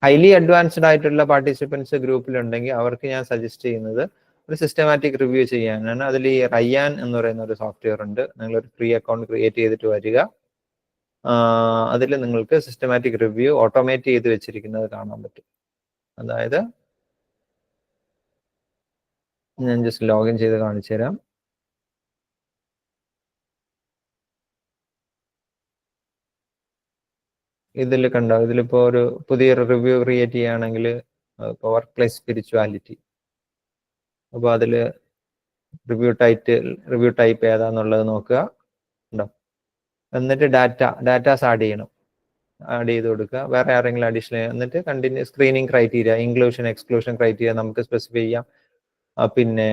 ഹൈലി അഡ്വാൻസ്ഡ് ആയിട്ടുള്ള പാർട്ടിസിപ്പൻസ് ഗ്രൂപ്പിലുണ്ടെങ്കിൽ അവർക്ക് ഞാൻ സജസ്റ്റ് ചെയ്യുന്നത് ഒരു സിസ്റ്റമാറ്റിക് റിവ്യൂ ചെയ്യാനാണ്. അതിൽ ഈ റയ്യാൻ എന്ന് പറയുന്ന ഒരു സോഫ്റ്റ്വെയർ ഉണ്ട്. നിങ്ങളൊരു ഫ്രീ അക്കൗണ്ട് ക്രിയേറ്റ് ചെയ്തിട്ട് വരിക. അതിൽ നിങ്ങൾക്ക് സിസ്റ്റമാറ്റിക് റിവ്യൂ ഓട്ടോമേറ്റ് ചെയ്ത് വെച്ചിരിക്കുന്നത് കാണാൻ പറ്റും. അതായത് ഞാൻ ജസ്റ്റ് ലോഗിൻ ചെയ്ത് കാണിച്ചു തരാം. ഇതിൽ കണ്ടോ, ഇതിലിപ്പോ ഒരു പുതിയൊരു റിവ്യൂ ക്രിയേറ്റ് ചെയ്യുകയാണെങ്കിൽ വർക്ക് പ്ലേസ് സ്പിരിച്വാലിറ്റി. അപ്പോൾ അതിൽ റിവ്യൂ ടൈപ്പ് ഏതാന്നുള്ളത് നോക്കുക. ഉണ്ടോ? എന്നിട്ട് ഡാറ്റാസ് ആഡ് ചെയ്ത് കൊടുക്കുക. വേറെ ആരെങ്കിലും അഡീഷണൽ, എന്നിട്ട് continue screening criteria, inclusion exclusion criteria നമുക്ക് സ്പെസിഫൈ ചെയ്യാം. പിന്നെ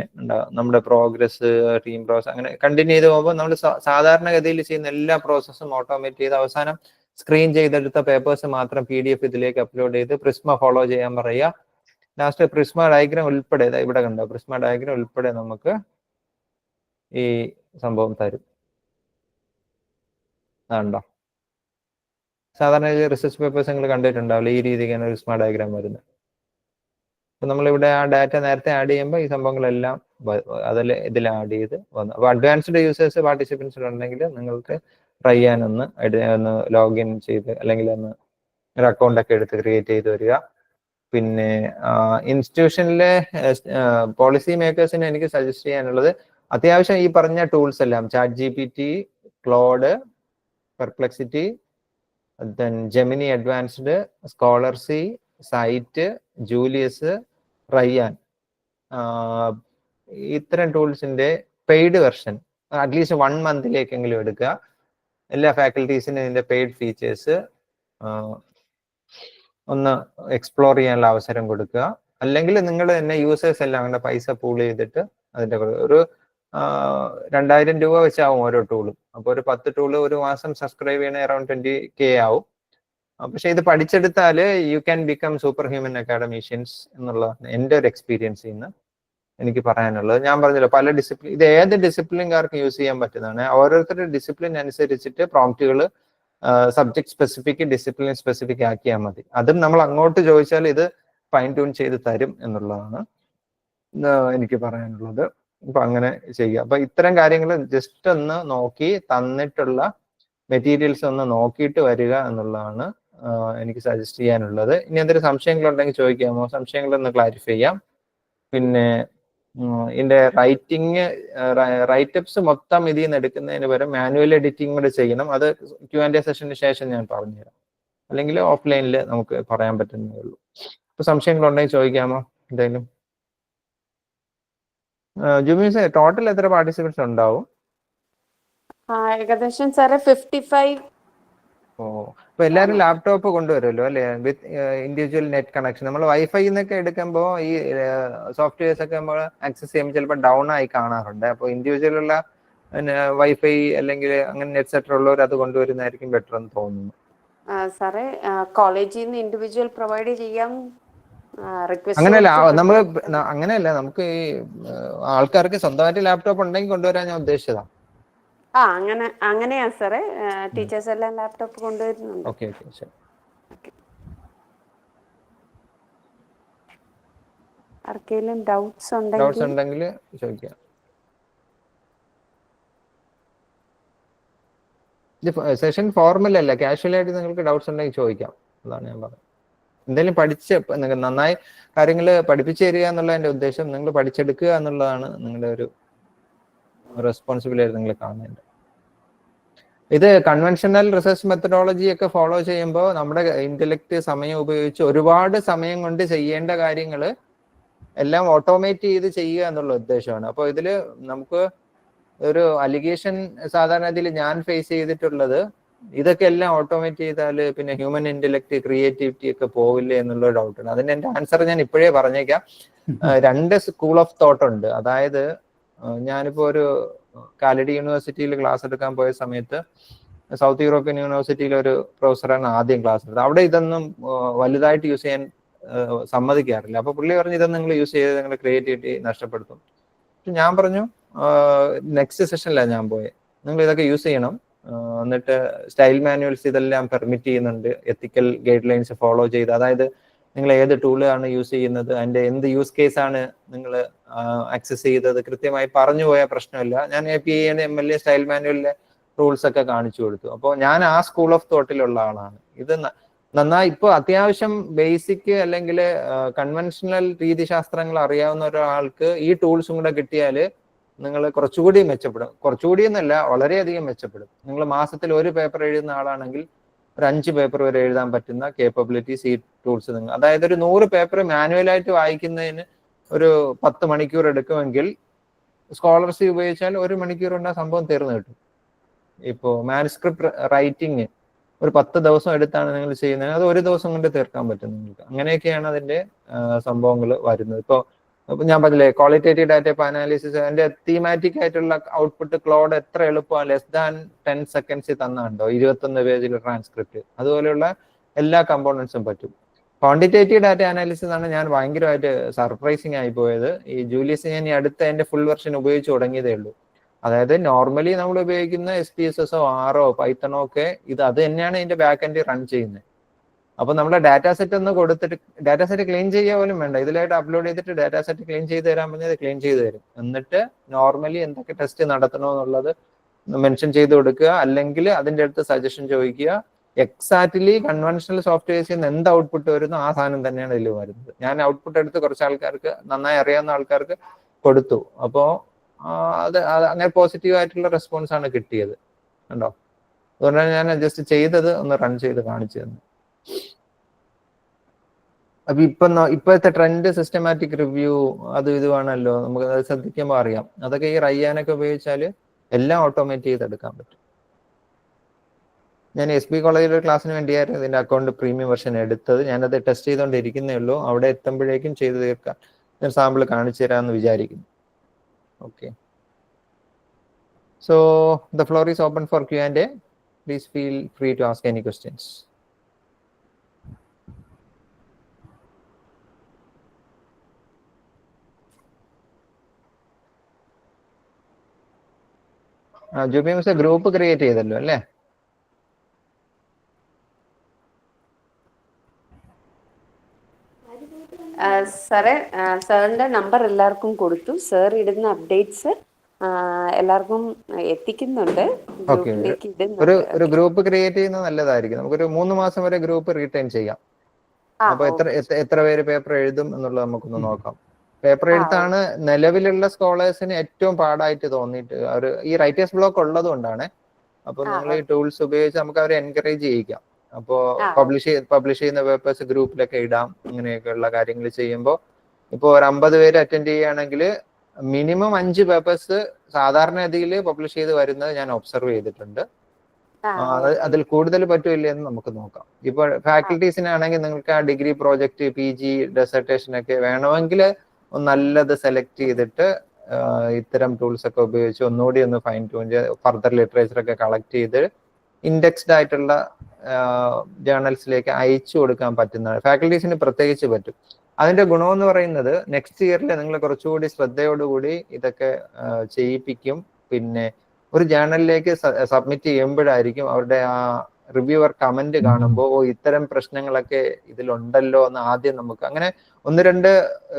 നമ്മുടെ പ്രോഗ്രസ്, ടീം പ്രോസസ്, അങ്ങനെ കണ്ടിന്യൂ ചെയ്ത് പോകുമ്പോൾ നമ്മൾ സാധാരണഗതിയിൽ ചെയ്യുന്ന എല്ലാ പ്രോസസ്സും ഓട്ടോമേറ്റ് ചെയ്ത് അവസാനം സ്ക്രീൻ ചെയ്തെടുത്ത പേപ്പേഴ്സ് മാത്രം PDF ഇതിലേക്ക് അപ്ലോഡ് ചെയ്ത് പ്രിസ്മ ഫോളോ ചെയ്യാൻ പറയുക. ലാസ്റ്റ് പ്രിസ്മ ഡയഗ്രാം ഉൾപ്പെടെ, ഇവിടെ കണ്ടോ, പ്രിസ്മ ഡയഗ്രാം ഉൾപ്പെടെ നമുക്ക് ഈ സംഭവം തരും. അതുണ്ടോ? സാധാരണ റിസർച്ച് പേപ്പേഴ്സ് നിങ്ങൾ കണ്ടിട്ടുണ്ടാവില്ല ഈ രീതിക്കാണ് പ്രിസ്മ ഡയഗ്രാം വരുന്നത്. അപ്പൊ നമ്മളിവിടെ ആ ഡാറ്റ നേരത്തെ ആഡ് ചെയ്യുമ്പോൾ ഈ സംഭവങ്ങളെല്ലാം ഇതിൽ ആഡ് ചെയ്ത് വന്നു. അപ്പൊ അഡ്വാൻസ്ഡ് യൂസേഴ്സ് പാർട്ടിസിപ്പൻസ് ഉണ്ടെങ്കിൽ നിങ്ങൾക്ക് ട്രൈ ചെയ്യാനൊന്ന് ലോഗിൻ ചെയ്ത് അല്ലെങ്കിൽ ഒന്ന് ഒരു അക്കൗണ്ട് ഒക്കെ എടുത്ത് ക്രിയേറ്റ് ചെയ്ത് വരിക. പിന്നെ ഇൻസ്റ്റിറ്റ്യൂഷനിലെ പോളിസി മേക്കേഴ്സിന് എനിക്ക് സജസ്റ്റ് ചെയ്യാനുള്ളത് അത്യാവശ്യം ഈ പറഞ്ഞ ടൂൾസ് എല്ലാം, ChatGPT, Claude, Perplexity, then Gemini advanced, Scholarcy, Scite, Julius, Rayyan, ഇത്തരം ടൂൾസിന്റെ പെയ്ഡ് വെർഷൻ അറ്റ്ലീസ്റ്റ് 1 മന്തിലേക്കെങ്കിലും എടുക്കുക. എല്ലാ ഫാക്കൽറ്റീസിനും ഇതിന്റെ പെയ്ഡ് ഫീച്ചേഴ്സ് ഒന്ന് എക്സ്പ്ലോർ ചെയ്യാനുള്ള അവസരം കൊടുക്കുക. അല്ലെങ്കിൽ നിങ്ങൾ തന്നെ യൂസേഴ്സ് എല്ലാം അങ്ങനെ പൈസ പൂൾ ചെയ്തിട്ട് അതിന്റെ ഒരു ₹2000 വെച്ചാവും ഓരോ ടൂളും. അപ്പോൾ ഒരു 10 ടൂള് ഒരു മാസം സബ്സ്ക്രൈബ് ചെയ്യണ അറൌണ്ട് 20K ആവും. പക്ഷെ ഇത് പഠിച്ചെടുത്താല് you can become super human academicians എന്നുള്ളതാണ് എൻ്റെ ഒരു എക്സ്പീരിയൻസിൽ നിന്ന് എനിക്ക് പറയാനുള്ളത്. ഞാൻ പറഞ്ഞല്ലോ പല ഡിസിപ്ലിൻ, ഇത് ഏത് ഡിസിപ്ലിൻകാർക്ക് യൂസ് ചെയ്യാൻ പറ്റുന്നതാണ്. ഓരോരുത്തരുടെ ഡിസിപ്ലിൻ അനുസരിച്ചിട്ട് പ്രോംപ്റ്റുകൾ സബ്ജക്ട് സ്പെസിഫിക്, ഡിസിപ്ലിൻ സ്പെസിഫിക് ആക്കിയാൽ മതി. അതും നമ്മൾ അങ്ങോട്ട് ചോദിച്ചാൽ ഇത് ഫൈൻ ട്യൂൺ ചെയ്ത് തരും എന്നുള്ളതാണ് എനിക്ക് പറയാനുള്ളത്. അപ്പൊ അങ്ങനെ ചെയ്യുക. അപ്പൊ ഇത്തരം കാര്യങ്ങൾ ജസ്റ്റ് ഒന്ന് നോക്കി തന്നിട്ടുള്ള മെറ്റീരിയൽസ് ഒന്ന് നോക്കിയിട്ട് വരിക എന്നുള്ളതാണ് എനിക്ക് സജസ്റ്റ് ചെയ്യാനുള്ളത്. ഇനി എന്തെങ്കിലും സംശയങ്ങളുണ്ടെങ്കിൽ ചോദിക്കാമോ? സംശയങ്ങളൊന്ന് ക്ലാരിഫൈ ചെയ്യാം. പിന്നെ ഇതിന്റെ റൈറ്റപ്സ് മൊത്തം ഇതിൽ നിന്ന് എടുക്കുന്നതിന് പകരം മാനുവൽ എഡിറ്റിംഗ് കൂടെ ചെയ്യണം. അത് Q&A സെഷന് ശേഷം ഞാൻ പറഞ്ഞുതരാം. അല്ലെങ്കിൽ ഓഫ്ലൈനിൽ നമുക്ക് പറയാൻ പറ്റുന്നേ ഉള്ളൂ. ഇപ്പൊ സംശയങ്ങളുണ്ടെങ്കിൽ ചോദിക്കാമോ എന്തെങ്കിലും? ജുമീസ്, ടോട്ടൽ എത്ര പാർട്ടിസിപ്പൻസ് ഉണ്ടാവും? ഏകദേശം സാറേ 55. ഓ, അപ്പൊ എല്ലാരും ലാപ്ടോപ്പ് കൊണ്ടുവരുമല്ലോ അല്ലെ, വിത്ത് ഇൻഡിവിജ്വൽ നെറ്റ് കണക്ഷൻ. നമ്മൾ വൈഫൈ എന്നൊക്കെ എടുക്കുമ്പോൾ ഈ സോഫ്റ്റ്വെയർസ് ഒക്കെ നമ്മൾ ആക്സസ് ചെയ്യുമ്പോൾ ചിലപ്പോൾ ഡൗൺ ആയി കാണാറുണ്ട്. അപ്പൊ ഇൻഡിവിജ്വൽ ഉള്ള വൈഫൈ അല്ലെങ്കിൽ അങ്ങനെ നെറ്റ് സെറ്റർ ഉള്ളവർ അത് കൊണ്ടുവരുന്നതായിരിക്കും ബെറ്റർ എന്ന് തോന്നുന്നു. സാറേ കോളേജിൽ നിന്ന് ഇൻഡിവിജ്വൽ പ്രൊവൈഡ് ചെയ്യാം. അങ്ങനെയല്ല നമ്മൾ അങ്ങനെയല്ല, നമുക്ക് ഈ ആൾക്കാർക്ക് സ്വന്തമായിട്ട് ലാപ്ടോപ്പ് ഉണ്ടെങ്കിൽ കൊണ്ടുവരാൻ ഞാൻ ഉദ്ദേശിച്ചതാ. അങ്ങനെയാ സാറേ, ടീച്ചേഴ്സ് എല്ലാം ലാപ്ടോപ്പ് കൊണ്ടുവരുന്നുണ്ട്. ഓക്കെ ശരി. ആർക്കെങ്കിലും ഡൗട്ട്സ് ഉണ്ടെങ്കിൽ ചോദിക്കാം. സെഷൻ ഫോർമൽ അല്ല, കാഷ്വൽ ആയിട്ട് നിങ്ങൾക്ക് ഡൗട്ട്സ് ഉണ്ടെങ്കിൽ ചോദിക്കാം. അതാണ് ഞാൻ പറഞ്ഞത്. എന്തെങ്കിലും പഠിച്ച് നന്നായി കാര്യങ്ങൾ പഠിപ്പിച്ചു തരിക എന്നുള്ള എൻ്റെ ഉദ്ദേശം. നിങ്ങൾ പഠിച്ചെടുക്കുക എന്നുള്ളതാണ് നിങ്ങളുടെ ഒരു റെസ്പോൺസിബിലിറ്റി നിങ്ങൾ കാണേണ്ടത്. ഇത് കൺവെൻഷണൽ റിസർച്ച് മെത്തഡോളജി ഒക്കെ ഫോളോ ചെയ്യുമ്പോൾ നമ്മുടെ ഇന്റലക്ട് സമയം ഉപയോഗിച്ച് ഒരുപാട് സമയം കൊണ്ട് ചെയ്യേണ്ട കാര്യങ്ങൾ എല്ലാം ഓട്ടോമേറ്റ് ചെയ്ത് ചെയ്യുക എന്നുള്ള ഉദ്ദേശമാണ്. അപ്പോൾ ഇതിൽ നമുക്ക് ഒരു അലിഗേഷൻ സാധാരണ ഇതിൽ ഞാൻ ഫേസ് ചെയ്തിട്ടുള്ളത്, ഇതൊക്കെ എല്ലാം ഓട്ടോമേറ്റ് ചെയ്താൽ പിന്നെ ഹ്യൂമൻ ഇന്റലക്ട്, ക്രിയേറ്റിവിറ്റി ഒക്കെ പോവില്ലേ എന്നുള്ള ഡൗട്ടാണ്. അതിന് എൻ്റെ ആൻസർ ഞാൻ ഇപ്പോഴേ പറഞ്ഞേക്കാം. രണ്ട് സ്കൂൾ ഓഫ് തോട്ട് ഉണ്ട്. അതായത് ഞാനിപ്പോ ഒരു കാലഡി യൂണിവേഴ്സിറ്റിയിൽ ക്ലാസ് എടുക്കാൻ പോയ സമയത്ത് സൗത്ത് യൂറോപ്യൻ യൂണിവേഴ്സിറ്റിയിലെ ഒരു പ്രൊഫസറാണ് ആദ്യം ക്ലാസ് എടുത്തത്. അവിടെ ഇതൊന്നും വലുതായിട്ട് യൂസ് ചെയ്യാൻ സമ്മതിക്കാറില്ല. അപ്പൊ പുള്ളി പറഞ്ഞു, ഇതൊന്നും നിങ്ങൾ യൂസ് ചെയ്ത് നിങ്ങളുടെ ക്രിയേറ്റിവിറ്റി നഷ്ടപ്പെടുത്തും. ഞാൻ പറഞ്ഞു, നെക്സ്റ്റ് സെഷനിലാണ് ഞാൻ പോയത്, നിങ്ങൾ ഇതൊക്കെ യൂസ് ചെയ്യണം. എന്നിട്ട് സ്റ്റൈൽ മാനുവൽസ് ഇതെല്ലാം പെർമിറ്റ് ചെയ്യുന്നുണ്ട്, എത്തിക്കൽ ഗൈഡ് ലൈൻസ് ഫോളോ ചെയ്ത്. അതായത് നിങ്ങൾ ഏത് ടൂളാണ് യൂസ് ചെയ്യുന്നത്, അതിന്റെ എന്ത് യൂസ് കേസ് ആണ് നിങ്ങൾ ആക്സസ് ചെയ്തത് കൃത്യമായി പറഞ്ഞു പോയാൽ പ്രശ്നമില്ല. ഞാൻ API MLA സ്റ്റൈൽ മാനുവലിലെ റൂൾസ് ഒക്കെ കാണിച്ചു കൊടുത്തു. അപ്പോൾ ഞാൻ ആ സ്കൂൾ ഓഫ് തോട്ടിലുള്ള ആളാണ്. ഇത് നന്നായി ഇപ്പൊ അത്യാവശ്യം ബേസിക് അല്ലെങ്കിൽ കൺവെൻഷണൽ രീതിശാസ്ത്രങ്ങൾ അറിയാവുന്ന ഒരാൾക്ക് ഈ ടൂൾസും കൂടെ കിട്ടിയാൽ നിങ്ങൾ കുറച്ചുകൂടി മെച്ചപ്പെടും. കുറച്ചുകൂടി എന്നല്ല, വളരെയധികം മെച്ചപ്പെടും. നിങ്ങൾ മാസത്തിൽ ഒരു പേപ്പർ എഴുതുന്ന ആളാണെങ്കിൽ ഒരു 5 പേപ്പർ വരെ എഴുതാൻ പറ്റുന്ന കേപ്പബിലിറ്റീസ് ഈ ടൂൾസ് നിങ്ങൾ, അതായത് ഒരു 100 പേപ്പർ മാനുവലായിട്ട് വായിക്കുന്നതിന് ഒരു 10 മണിക്കൂർ എടുക്കുമെങ്കിൽ സ്കോളർസി ഉപയോഗിച്ചാൽ 1 മണിക്കൂർ കൊണ്ട് ആ സംഭവം തീർന്നു കിട്ടും. ഇപ്പോൾ മാനുസ്ക്രിപ്റ്റ് റൈറ്റിംഗ് ഒരു 10 ദിവസം എടുത്താണ് നിങ്ങൾ ചെയ്യുന്നത്, അത് 1 ദിവസം കൊണ്ട് തീർക്കാൻ പറ്റും നിങ്ങൾക്ക്. അങ്ങനെയൊക്കെയാണ് അതിന്റെ സംഭവങ്ങൾ വരുന്നത്. ഇപ്പോൾ ഞാൻ പറഞ്ഞില്ലേ, ക്വാളിറ്റേറ്റീവ് ഡാറ്റ അനാലിസിസ്, അതിന്റെ തീമാറ്റിക് ആയിട്ടുള്ള ഔട്ട്പുട്ട് ക്ലോഡ് എത്ര എളുപ്പമാണ്, ലെസ് ദാൻ 10 സെക്കൻഡ്സ് തന്നുണ്ടോ, 21 പേജിൽ ട്രാൻസ്ക്രിപ്റ്റ്. അതുപോലെയുള്ള എല്ലാ കമ്പോണൻസും പറ്റും. ക്വാണ്ടിറ്റേറ്റീവ് ഡാറ്റ അനാലിസിസ് ആണ് ഞാൻ ഭയങ്കരമായിട്ട് സർപ്രൈസിങ് ആയി പോയത്. ഈ ജൂലിയസ് ഞാൻ ഈ അടുത്ത എൻ്റെ ഫുൾ വെർഷൻ ഉപയോഗിച്ച് തുടങ്ങിയതേ ഉള്ളൂ. അതായത് നോർമലി നമ്മൾ ഉപയോഗിക്കുന്ന SPSS ആറോ പൈത്തണോ ഒക്കെ അത് തന്നെയാണ് ഇതിന്റെ ബാക്ക് എൻഡ് റൺ ചെയ്യുന്നത്. അപ്പൊ നമ്മുടെ ഡാറ്റാ സെറ്റ് ഒന്ന് കൊടുത്തിട്ട് ഡാറ്റാ സെറ്റ് ക്ലീൻ ചെയ്യാൻ പോലും വേണ്ട, ഇതിലായിട്ട് അപ്ലോഡ് ചെയ്തിട്ട് ഡാറ്റാ സെറ്റ് ക്ലീൻ ചെയ്ത് തരാൻ പറഞ്ഞാൽ ക്ലീൻ ചെയ്ത് തരും. എന്നിട്ട് നോർമലി എന്തൊക്കെ ടെസ്റ്റ് നടത്തണോ എന്നുള്ളത് മെൻഷൻ ചെയ്ത് കൊടുക്കുക, അല്ലെങ്കിൽ അതിൻ്റെ അടുത്ത് സജഷൻ ചോദിക്കുക. എക്സാക്ട്ലി കൺവെൻഷണൽ സോഫ്റ്റ്വെയർസിൽ നിന്ന് എന്ത് ഔട്ട്പുട്ട് വരുന്നു ആ സാധനം തന്നെയാണ് ഇതിൽ വരുന്നത്. ഞാൻ ഔട്ട്പുട്ട് എടുത്ത് കുറച്ച് ആൾക്കാർക്ക്, നന്നായി അറിയാവുന്ന ആൾക്കാർക്ക് കൊടുത്തു. അപ്പോൾ അത് അങ്ങനെ പോസിറ്റീവ് ആയിട്ടുള്ള റെസ്പോൺസ് ആണ് കിട്ടിയത്. കണ്ടോ? അതുകൊണ്ടാണ് ഞാൻ ജസ്റ്റ് ചെയ്തത് ഒന്ന് റൺ ചെയ്ത് കാണിച്ചു തന്നു. അപ്പൊ ഇപ്പോഴത്തെ ട്രെൻഡ് സിസ്റ്റമാറ്റിക് റിവ്യൂ അത് ഇതുവാണല്ലോ, നമുക്ക് അത് ശ്രദ്ധിക്കുമ്പോൾ അറിയാം. അതൊക്കെ ഈ റയ്യാനൊക്കെ ഉപയോഗിച്ചാൽ എല്ലാം ഓട്ടോമേറ്റ് ചെയ്തെടുക്കാൻ പറ്റും. ഞാൻ SB കോളേജിൽ ഒരു ക്ലാസ്സിന് വേണ്ടിയായിരുന്നു ഇതിന്റെ അക്കൗണ്ട് പ്രീമിയം വെർഷൻ എടുത്തത്. ഞാനത് ടെസ്റ്റ് ചെയ്തുകൊണ്ടിരിക്കുന്നേ ഉള്ളൂ. അവിടെ എത്തുമ്പോഴേക്കും ചെയ്ത് തീർക്കാം. ഞാൻ സാമ്പിൾ കാണിച്ചു തരാമെന്ന് വിചാരിക്കുന്നു. Okay. So the floor is open for Q&A. Please feel free to ask any questions. Jubi miss group create ചെയ്തല്ലോ അല്ലേ? സാറേ, സാറിന്റെ നമ്പർ എല്ലാവർക്കും കൊടുത്തു. സാർ ഇടുന്ന അപ്ഡേറ്റ്സ് എല്ലാവർക്കും എത്തിക്കുന്നുണ്ട്, ഗ്രൂപ്പിലേക്ക് ഒരു ഇടുന്നുണ്ട്. ഗ്രൂപ്പ് ക്രിയേറ്റ് ചെയ്യുന്നത് നല്ലതായിരിക്കും. നമുക്കൊരു 3 മാസം വരെ ഗ്രൂപ്പ് റീറ്റെയിൻ ചെയ്യാം. അപ്പൊ എത്ര പേര് പേപ്പർ എഴുതും എന്നുള്ളത് നമുക്കൊന്ന് നോക്കാം. പേപ്പർ എഴുത്താണ് നിലവിലുള്ള സ്കോളേഴ്സിന് ഏറ്റവും പാടായിട്ട് തോന്നിയിട്ട്. ഈ റൈറ്റേഴ്സ് ബ്ലോക്ക് ഉള്ളത് കൊണ്ടാണ്. അപ്പൊ നിങ്ങൾ ഈ ടൂൾസ് ഉപയോഗിച്ച് നമുക്ക് അവരെ എൻകറേജ് ചെയ്യിക്കാം. അപ്പോ പബ്ലിഷ് ചെയ്യുന്ന പേപ്പേഴ്സ് ഗ്രൂപ്പിലൊക്കെ ഇടാം. അങ്ങനെയൊക്കെയുള്ള കാര്യങ്ങൾ ചെയ്യുമ്പോൾ ഇപ്പൊ ഒരു 50 പേര് അറ്റൻഡ് ചെയ്യുകയാണെങ്കിൽ മിനിമം 5 പേപ്പേഴ്സ് സാധാരണഗതിയിൽ പബ്ലിഷ് ചെയ്ത് വരുന്നത് ഞാൻ ഒബ്സർവ് ചെയ്തിട്ടുണ്ട്. അതിൽ കൂടുതൽ പറ്റൂല്ലേ എന്ന് നമുക്ക് നോക്കാം. ഇപ്പൊ ഫാക്കൽറ്റീസിനാണെങ്കിൽ നിങ്ങൾക്ക് ആ ഡിഗ്രി പ്രോജക്റ്റ്, PG ഡെസർട്ടേഷൻ ഒക്കെ വേണമെങ്കിൽ നല്ലത് സെലക്ട് ചെയ്തിട്ട് ഇത്തരം ടൂൾസ് ഒക്കെ ഉപയോഗിച്ച് ഒന്നുകൂടി ഒന്ന് ഫൈൻ ട്യൂൺ ചെയ്ത് ഫർദർ ലിറ്ററേച്ചർ ഒക്കെ കളക്ട് ചെയ്ത് ഇൻഡെക്സ്ഡ് ആയിട്ടുള്ള ജേർണൽസിലേക്ക് അയച്ചു കൊടുക്കാൻ പറ്റുന്നതാണ്. ഫാക്കൽറ്റീസിന് പ്രത്യേകിച്ച് പറ്റും. അതിന്റെ ഗുണമെന്ന് പറയുന്നത് നെക്സ്റ്റ് ഇയറിൽ നിങ്ങൾ കുറച്ചുകൂടി ശ്രദ്ധയോടുകൂടി ഇതൊക്കെ ചെയ്യിപ്പിക്കും. പിന്നെ ഒരു ജേർണലിലേക്ക് സബ്മിറ്റ് ചെയ്യുമ്പോഴായിരിക്കും അവരുടെ ആ റിവ്യൂവർ കമന്റ് കാണുമ്പോൾ ഇത്തരം പ്രശ്നങ്ങളൊക്കെ ഇതിലുണ്ടല്ലോ എന്ന് ആദ്യം നമുക്ക് അങ്ങനെ 1-2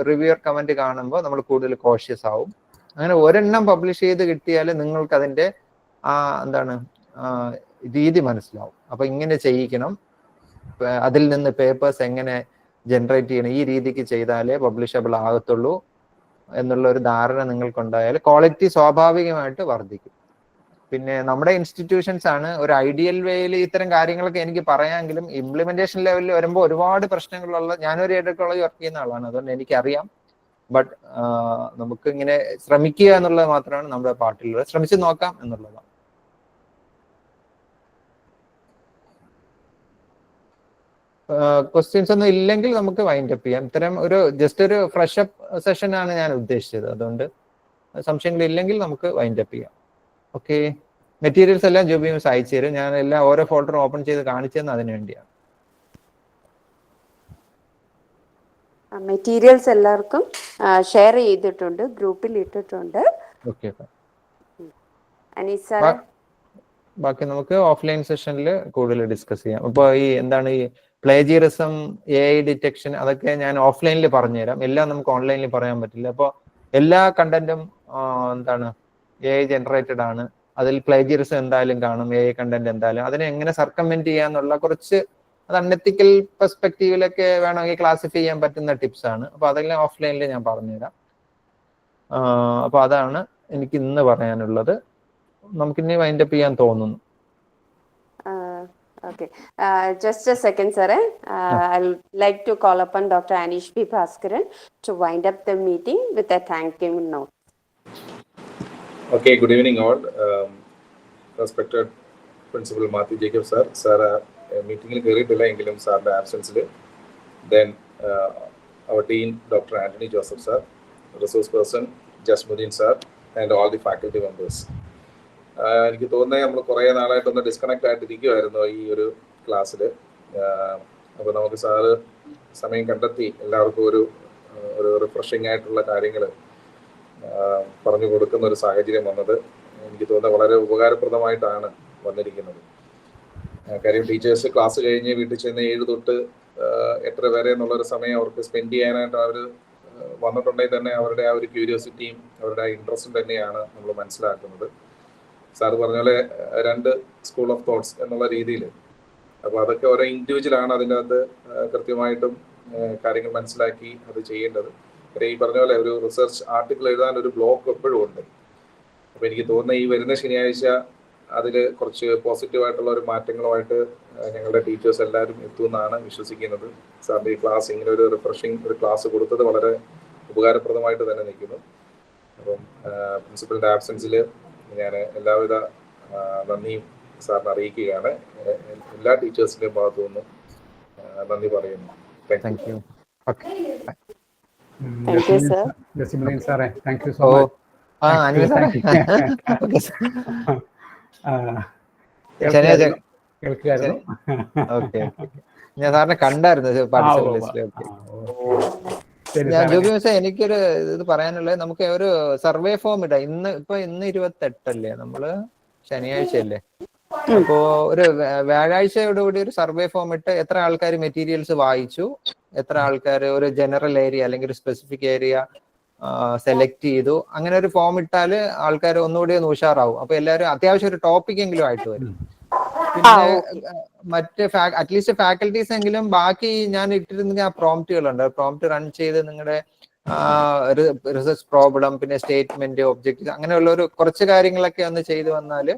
റിവ്യൂവർ കമന്റ് കാണുമ്പോൾ നമ്മൾ കൂടുതൽ കോഷ്യസ് ആവും. അങ്ങനെ ഒരെണ്ണം പബ്ലിഷ് ചെയ്ത് കിട്ടിയാൽ നിങ്ങൾക്ക് അതിന്റെ രീതി മനസ്സിലാവും. അപ്പൊ ഇങ്ങനെ ചെയ്യിക്കണം, അതിൽ നിന്ന് പേപ്പേഴ്സ് എങ്ങനെ ജനറേറ്റ് ചെയ്യണം, ഈ രീതിക്ക് ചെയ്താലേ പബ്ലിഷബിൾ ആകത്തുള്ളൂ എന്നുള്ള ഒരു ധാരണ നിങ്ങൾക്കുണ്ടായാൽ ക്വാളിറ്റി സ്വാഭാവികമായിട്ട് വർദ്ധിക്കും. പിന്നെ നമ്മുടെ ഇൻസ്റ്റിറ്റ്യൂഷൻസ് ആണ് ഒരു ഐഡിയൽ വേയിൽ ഇത്തരം കാര്യങ്ങളൊക്കെ എനിക്ക് പറയാമെങ്കിലും ഇംപ്ലിമെന്റേഷൻ ലെവലിൽ വരുമ്പോൾ ഒരുപാട് പ്രശ്നങ്ങളുള്ള, ഞാനൊരു കോളേജ് വർക്ക് ചെയ്യുന്ന ആളാണ്, അതുകൊണ്ട് എനിക്കറിയാം. ബട്ട് നമുക്ക് ഇങ്ങനെ ശ്രമിക്കുക എന്നുള്ളത് മാത്രമാണ് നമ്മുടെ പാർട്ടിലുള്ളത്. ശ്രമിച്ചു നോക്കാം എന്നുള്ളതാണ്. ക്വസ്റ്റ്യൻസ് ഒന്നും ഇല്ലെങ്കിൽ നമുക്ക് വൈൻഡ് അപ്പ് ചെയ്യാം. ഇത്തരം ജസ്റ്റ് ഒരു ഫ്രഷ് അപ്പ് സെഷൻ ആണ് ഞാൻ ഉദ്ദേശിച്ചത്. അതുകൊണ്ട് സംശയങ്ങൾ ഇല്ലെങ്കിൽ നമുക്ക് വൈൻഡ് അപ്പ് ചെയ്യാം. ഓക്കെ, മെറ്റീരിയൽസ് എല്ലാം ജോബി മിസ് അയച്ചു തരും. ഞാൻ എല്ലാം ഓരോ ഫോൾഡറും ഓപ്പൺ ചെയ്ത് കാണിച്ചതെന്ന് അതിനു വേണ്ടിയാണ്. മെറ്റീരിയൽസ് എല്ലാവർക്കും ഷെയർ ചെയ്തിട്ടുണ്ട്, ഗ്രൂപ്പിൽ ഇട്ടിട്ടുണ്ട്. ഓക്കെ, അനീസ് സാറേ, ബാക്കി നമുക്ക് ഓഫ്ലൈൻ സെഷനിൽ കൂടുതൽ ഡിസ്കസ് ചെയ്യാം. ഇപ്പോൾ ഈ പ്ലേജിയറിസം, AI ഡിറ്റക്ഷൻ, അതൊക്കെ ഞാൻ ഓഫ്ലൈനിൽ പറഞ്ഞുതരാം. എല്ലാം നമുക്ക് ഓൺലൈനിൽ പറയാൻ പറ്റില്ല. അപ്പോൾ എല്ലാ കണ്ടന്റും AI ജനറേറ്റഡ് ആണ്. അതിൽ പ്ലേജിയറിസം എന്തായാലും കാണും, AI കണ്ടന്റ് എന്തായാലും. അതിനെ എങ്ങനെ സർക്കംവെന്റ് ചെയ്യാന്നുള്ള കുറച്ച് അൺഎത്തിക്കൽ പെർസ്പെക്റ്റീവിലൊക്കെ വേണമെങ്കിൽ ക്ലാസിഫൈ ചെയ്യാൻ പറ്റുന്ന ടിപ്സ് ആണ്. അപ്പൊ അതെല്ലാം ഓഫ്ലൈനിൽ ഞാൻ പറഞ്ഞുതരാം. അപ്പൊ അതാണ് എനിക്ക് ഇന്ന് പറയാനുള്ളത്. നമുക്കിനി വൈൻഡ് അപ്പ് ചെയ്യാൻ തോന്നുന്നു. Okay, just a second, sir. I'd like to call upon Dr. Anish B. Bhaskaran to wind up the meeting with a thank you note. Okay, good evening all. Respected Principal Matthew Jacob sir. Sir, meeting il keriyilla engilum sir the absence il. Then our dean Dr. Anthony Joseph sir, resource person Jasmuddin sir, and all the faculty members. എനിക്ക് തോന്നുന്നത് നമ്മൾ കുറേ നാളായിട്ടൊന്ന് disconnect ആയിട്ടിരിക്കുമായിരുന്നു ഈ ഒരു ക്ലാസ്സിൽ. അപ്പോൾ നമുക്ക് sir സമയം കണ്ടെത്തി എല്ലാവർക്കും ഒരു റിഫ്രഷിംഗ് ആയിട്ടുള്ള കാര്യങ്ങൾ പറഞ്ഞു കൊടുക്കുന്ന ഒരു സാഹചര്യം വന്നത് എനിക്ക് തോന്നുന്നത് വളരെ ഉപകാരപ്രദമായിട്ടാണ് വന്നിരിക്കുന്നത്. കാര്യം ടീച്ചേഴ്സ് ക്ലാസ് കഴിഞ്ഞ് വീട്ടിൽ ചെന്ന് 7 തൊട്ട് 8 വരെ എന്നുള്ളൊരു സമയം അവർക്ക് സ്പെൻഡ് ചെയ്യാനായിട്ട് അവർ വന്നിട്ടുണ്ടെങ്കിൽ തന്നെ അവരുടെ ആ ഒരു ക്യൂരിയോസിറ്റിയും അവരുടെ ആ ഇൻട്രസ്റ്റും തന്നെയാണ് നമ്മൾ മനസ്സിലാക്കുന്നത്. സാറ് പറഞ്ഞ പോലെ 2 സ്കൂൾ ഓഫ് തോട്ട്സ് എന്നുള്ള രീതിയിൽ. അപ്പോൾ അതൊക്കെ ഓരോ ഇൻഡിവിജ്വലാണ് അതിൻ്റെ അകത്ത് കൃത്യമായിട്ടും കാര്യങ്ങൾ മനസ്സിലാക്കി അത് ചെയ്യേണ്ടത്. ഈ പറഞ്ഞ പോലെ ഒരു റിസർച്ച് ആർട്ടിക്കിൾ എഴുതാൻ ഒരു ബ്ലോക്ക് എപ്പോഴും ഉണ്ട്. അപ്പോൾ എനിക്ക് തോന്നുന്ന ഈ വരുന്ന ശനിയാഴ്ച അതിൽ കുറച്ച് പോസിറ്റീവായിട്ടുള്ള ഒരു മാറ്റങ്ങളുമായിട്ട് ഞങ്ങളുടെ ടീച്ചേഴ്സ് എല്ലാവരും എത്തുമെന്നാണ് വിശ്വസിക്കുന്നത്. സാറിൻ്റെ ഈ ക്ലാസ് ഇങ്ങനെ ഒരു റിഫ്രഷിംഗ് ഒരു ക്ലാസ് കൊടുത്തത് വളരെ ഉപകാരപ്രദമായിട്ട് തന്നെ നിൽക്കുന്നു. അപ്പം പ്രിൻസിപ്പലിൻ്റെ ആബ്സെൻസിൽ ഞാൻ എല്ലാവിധ നന്ദിയും സാറിന് അറിയിക്കുകയാണ്. എല്ലാ ടീച്ചേഴ്സിൻ്റെയും ഭാഗത്തു നിന്നും നന്ദി പറയുന്നു. Thank you. Thank you, sir. Jasmuddin sir, thank you so much. ആ അനിൽ സാറേ ഓക്കെ ശനിയാഴ്ച കേൾക്കുകയായിരുന്നു. ഓക്കെ ഞാൻ സാറിനെ കണ്ടായിരുന്നു പാർട്ടിസിപ്പന്റ് ലിസ്റ്റിൽ. ഞാൻ ജോബി മിസ്സേ എനിക്കൊരു ഇത് പറയാനുള്ളത്, നമുക്ക് ഒരു സർവേ ഫോം ഇടാം. ഇന്ന് 28 നമ്മള് ശനിയാഴ്ചയല്ലേ, അപ്പോ ഒരു വ്യാഴാഴ്ചയോടുകൂടി ഒരു സർവേ ഫോം ഇട്ട് എത്ര ആൾക്കാർ മെറ്റീരിയൽസ് വായിച്ചു, എത്ര ആൾക്കാർ ഒരു ജനറൽ ഏരിയ അല്ലെങ്കിൽ ഒരു സ്പെസിഫിക് ഏരിയ സെലക്ട് ചെയ്തു, അങ്ങനെ ഒരു ഫോം ഇട്ടാല് ആൾക്കാർ ഒന്നുകൂടി ഒന്ന് ഉഷാറാവും. അപ്പൊ എല്ലാവരും അത്യാവശ്യം ഒരു ടോപ്പിക് എങ്കിലും ആയിട്ട് വരും. പിന്നെ മറ്റ് അറ്റ്ലീസ്റ്റ് ഫാക്കൽറ്റീസ് എങ്കിലും ബാക്കി ഞാൻ ഇട്ടിരുന്ന ആ പ്രോംപ്റ്റുകളുണ്ട്, പ്രോംപ്റ്റ് റൺ ചെയ്ത് നിങ്ങളുടെ റിസർച്ച് പ്രോബ്ലം, പിന്നെ സ്റ്റേറ്റ്മെന്റ്, ഒബ്ജക്റ്റീവ്, അങ്ങനെയുള്ള ഒരു കുറച്ച് കാര്യങ്ങളൊക്കെ ഒന്ന് ചെയ്തു വന്നാല്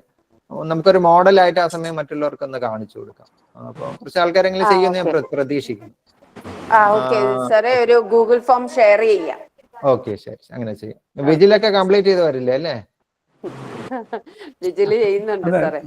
നമുക്കൊരു മോഡലായിട്ട് ആ സമയം മറ്റുള്ളവർക്ക് ഒന്ന് കാണിച്ചു കൊടുക്കാം. അപ്പൊ കുറച്ച് ആൾക്കാരെങ്കിലും ചെയ്യുമെന്ന് ഞാൻ പ്രതീക്ഷിക്കുന്നു. ഓക്കെ സാറേ, ഒരു ഗൂഗിൾ ഫോം ഷെയർ ചെയ്യാം. ഓക്കെ ശരി, അങ്ങനെ ചെയ്യാം. വിജിലൊക്കെ കംപ്ലീറ്റ് ചെയ്ത് വരില്ലേ അല്ലേ? വിജില് ചെയ്യുന്നുണ്ട് സാറേ.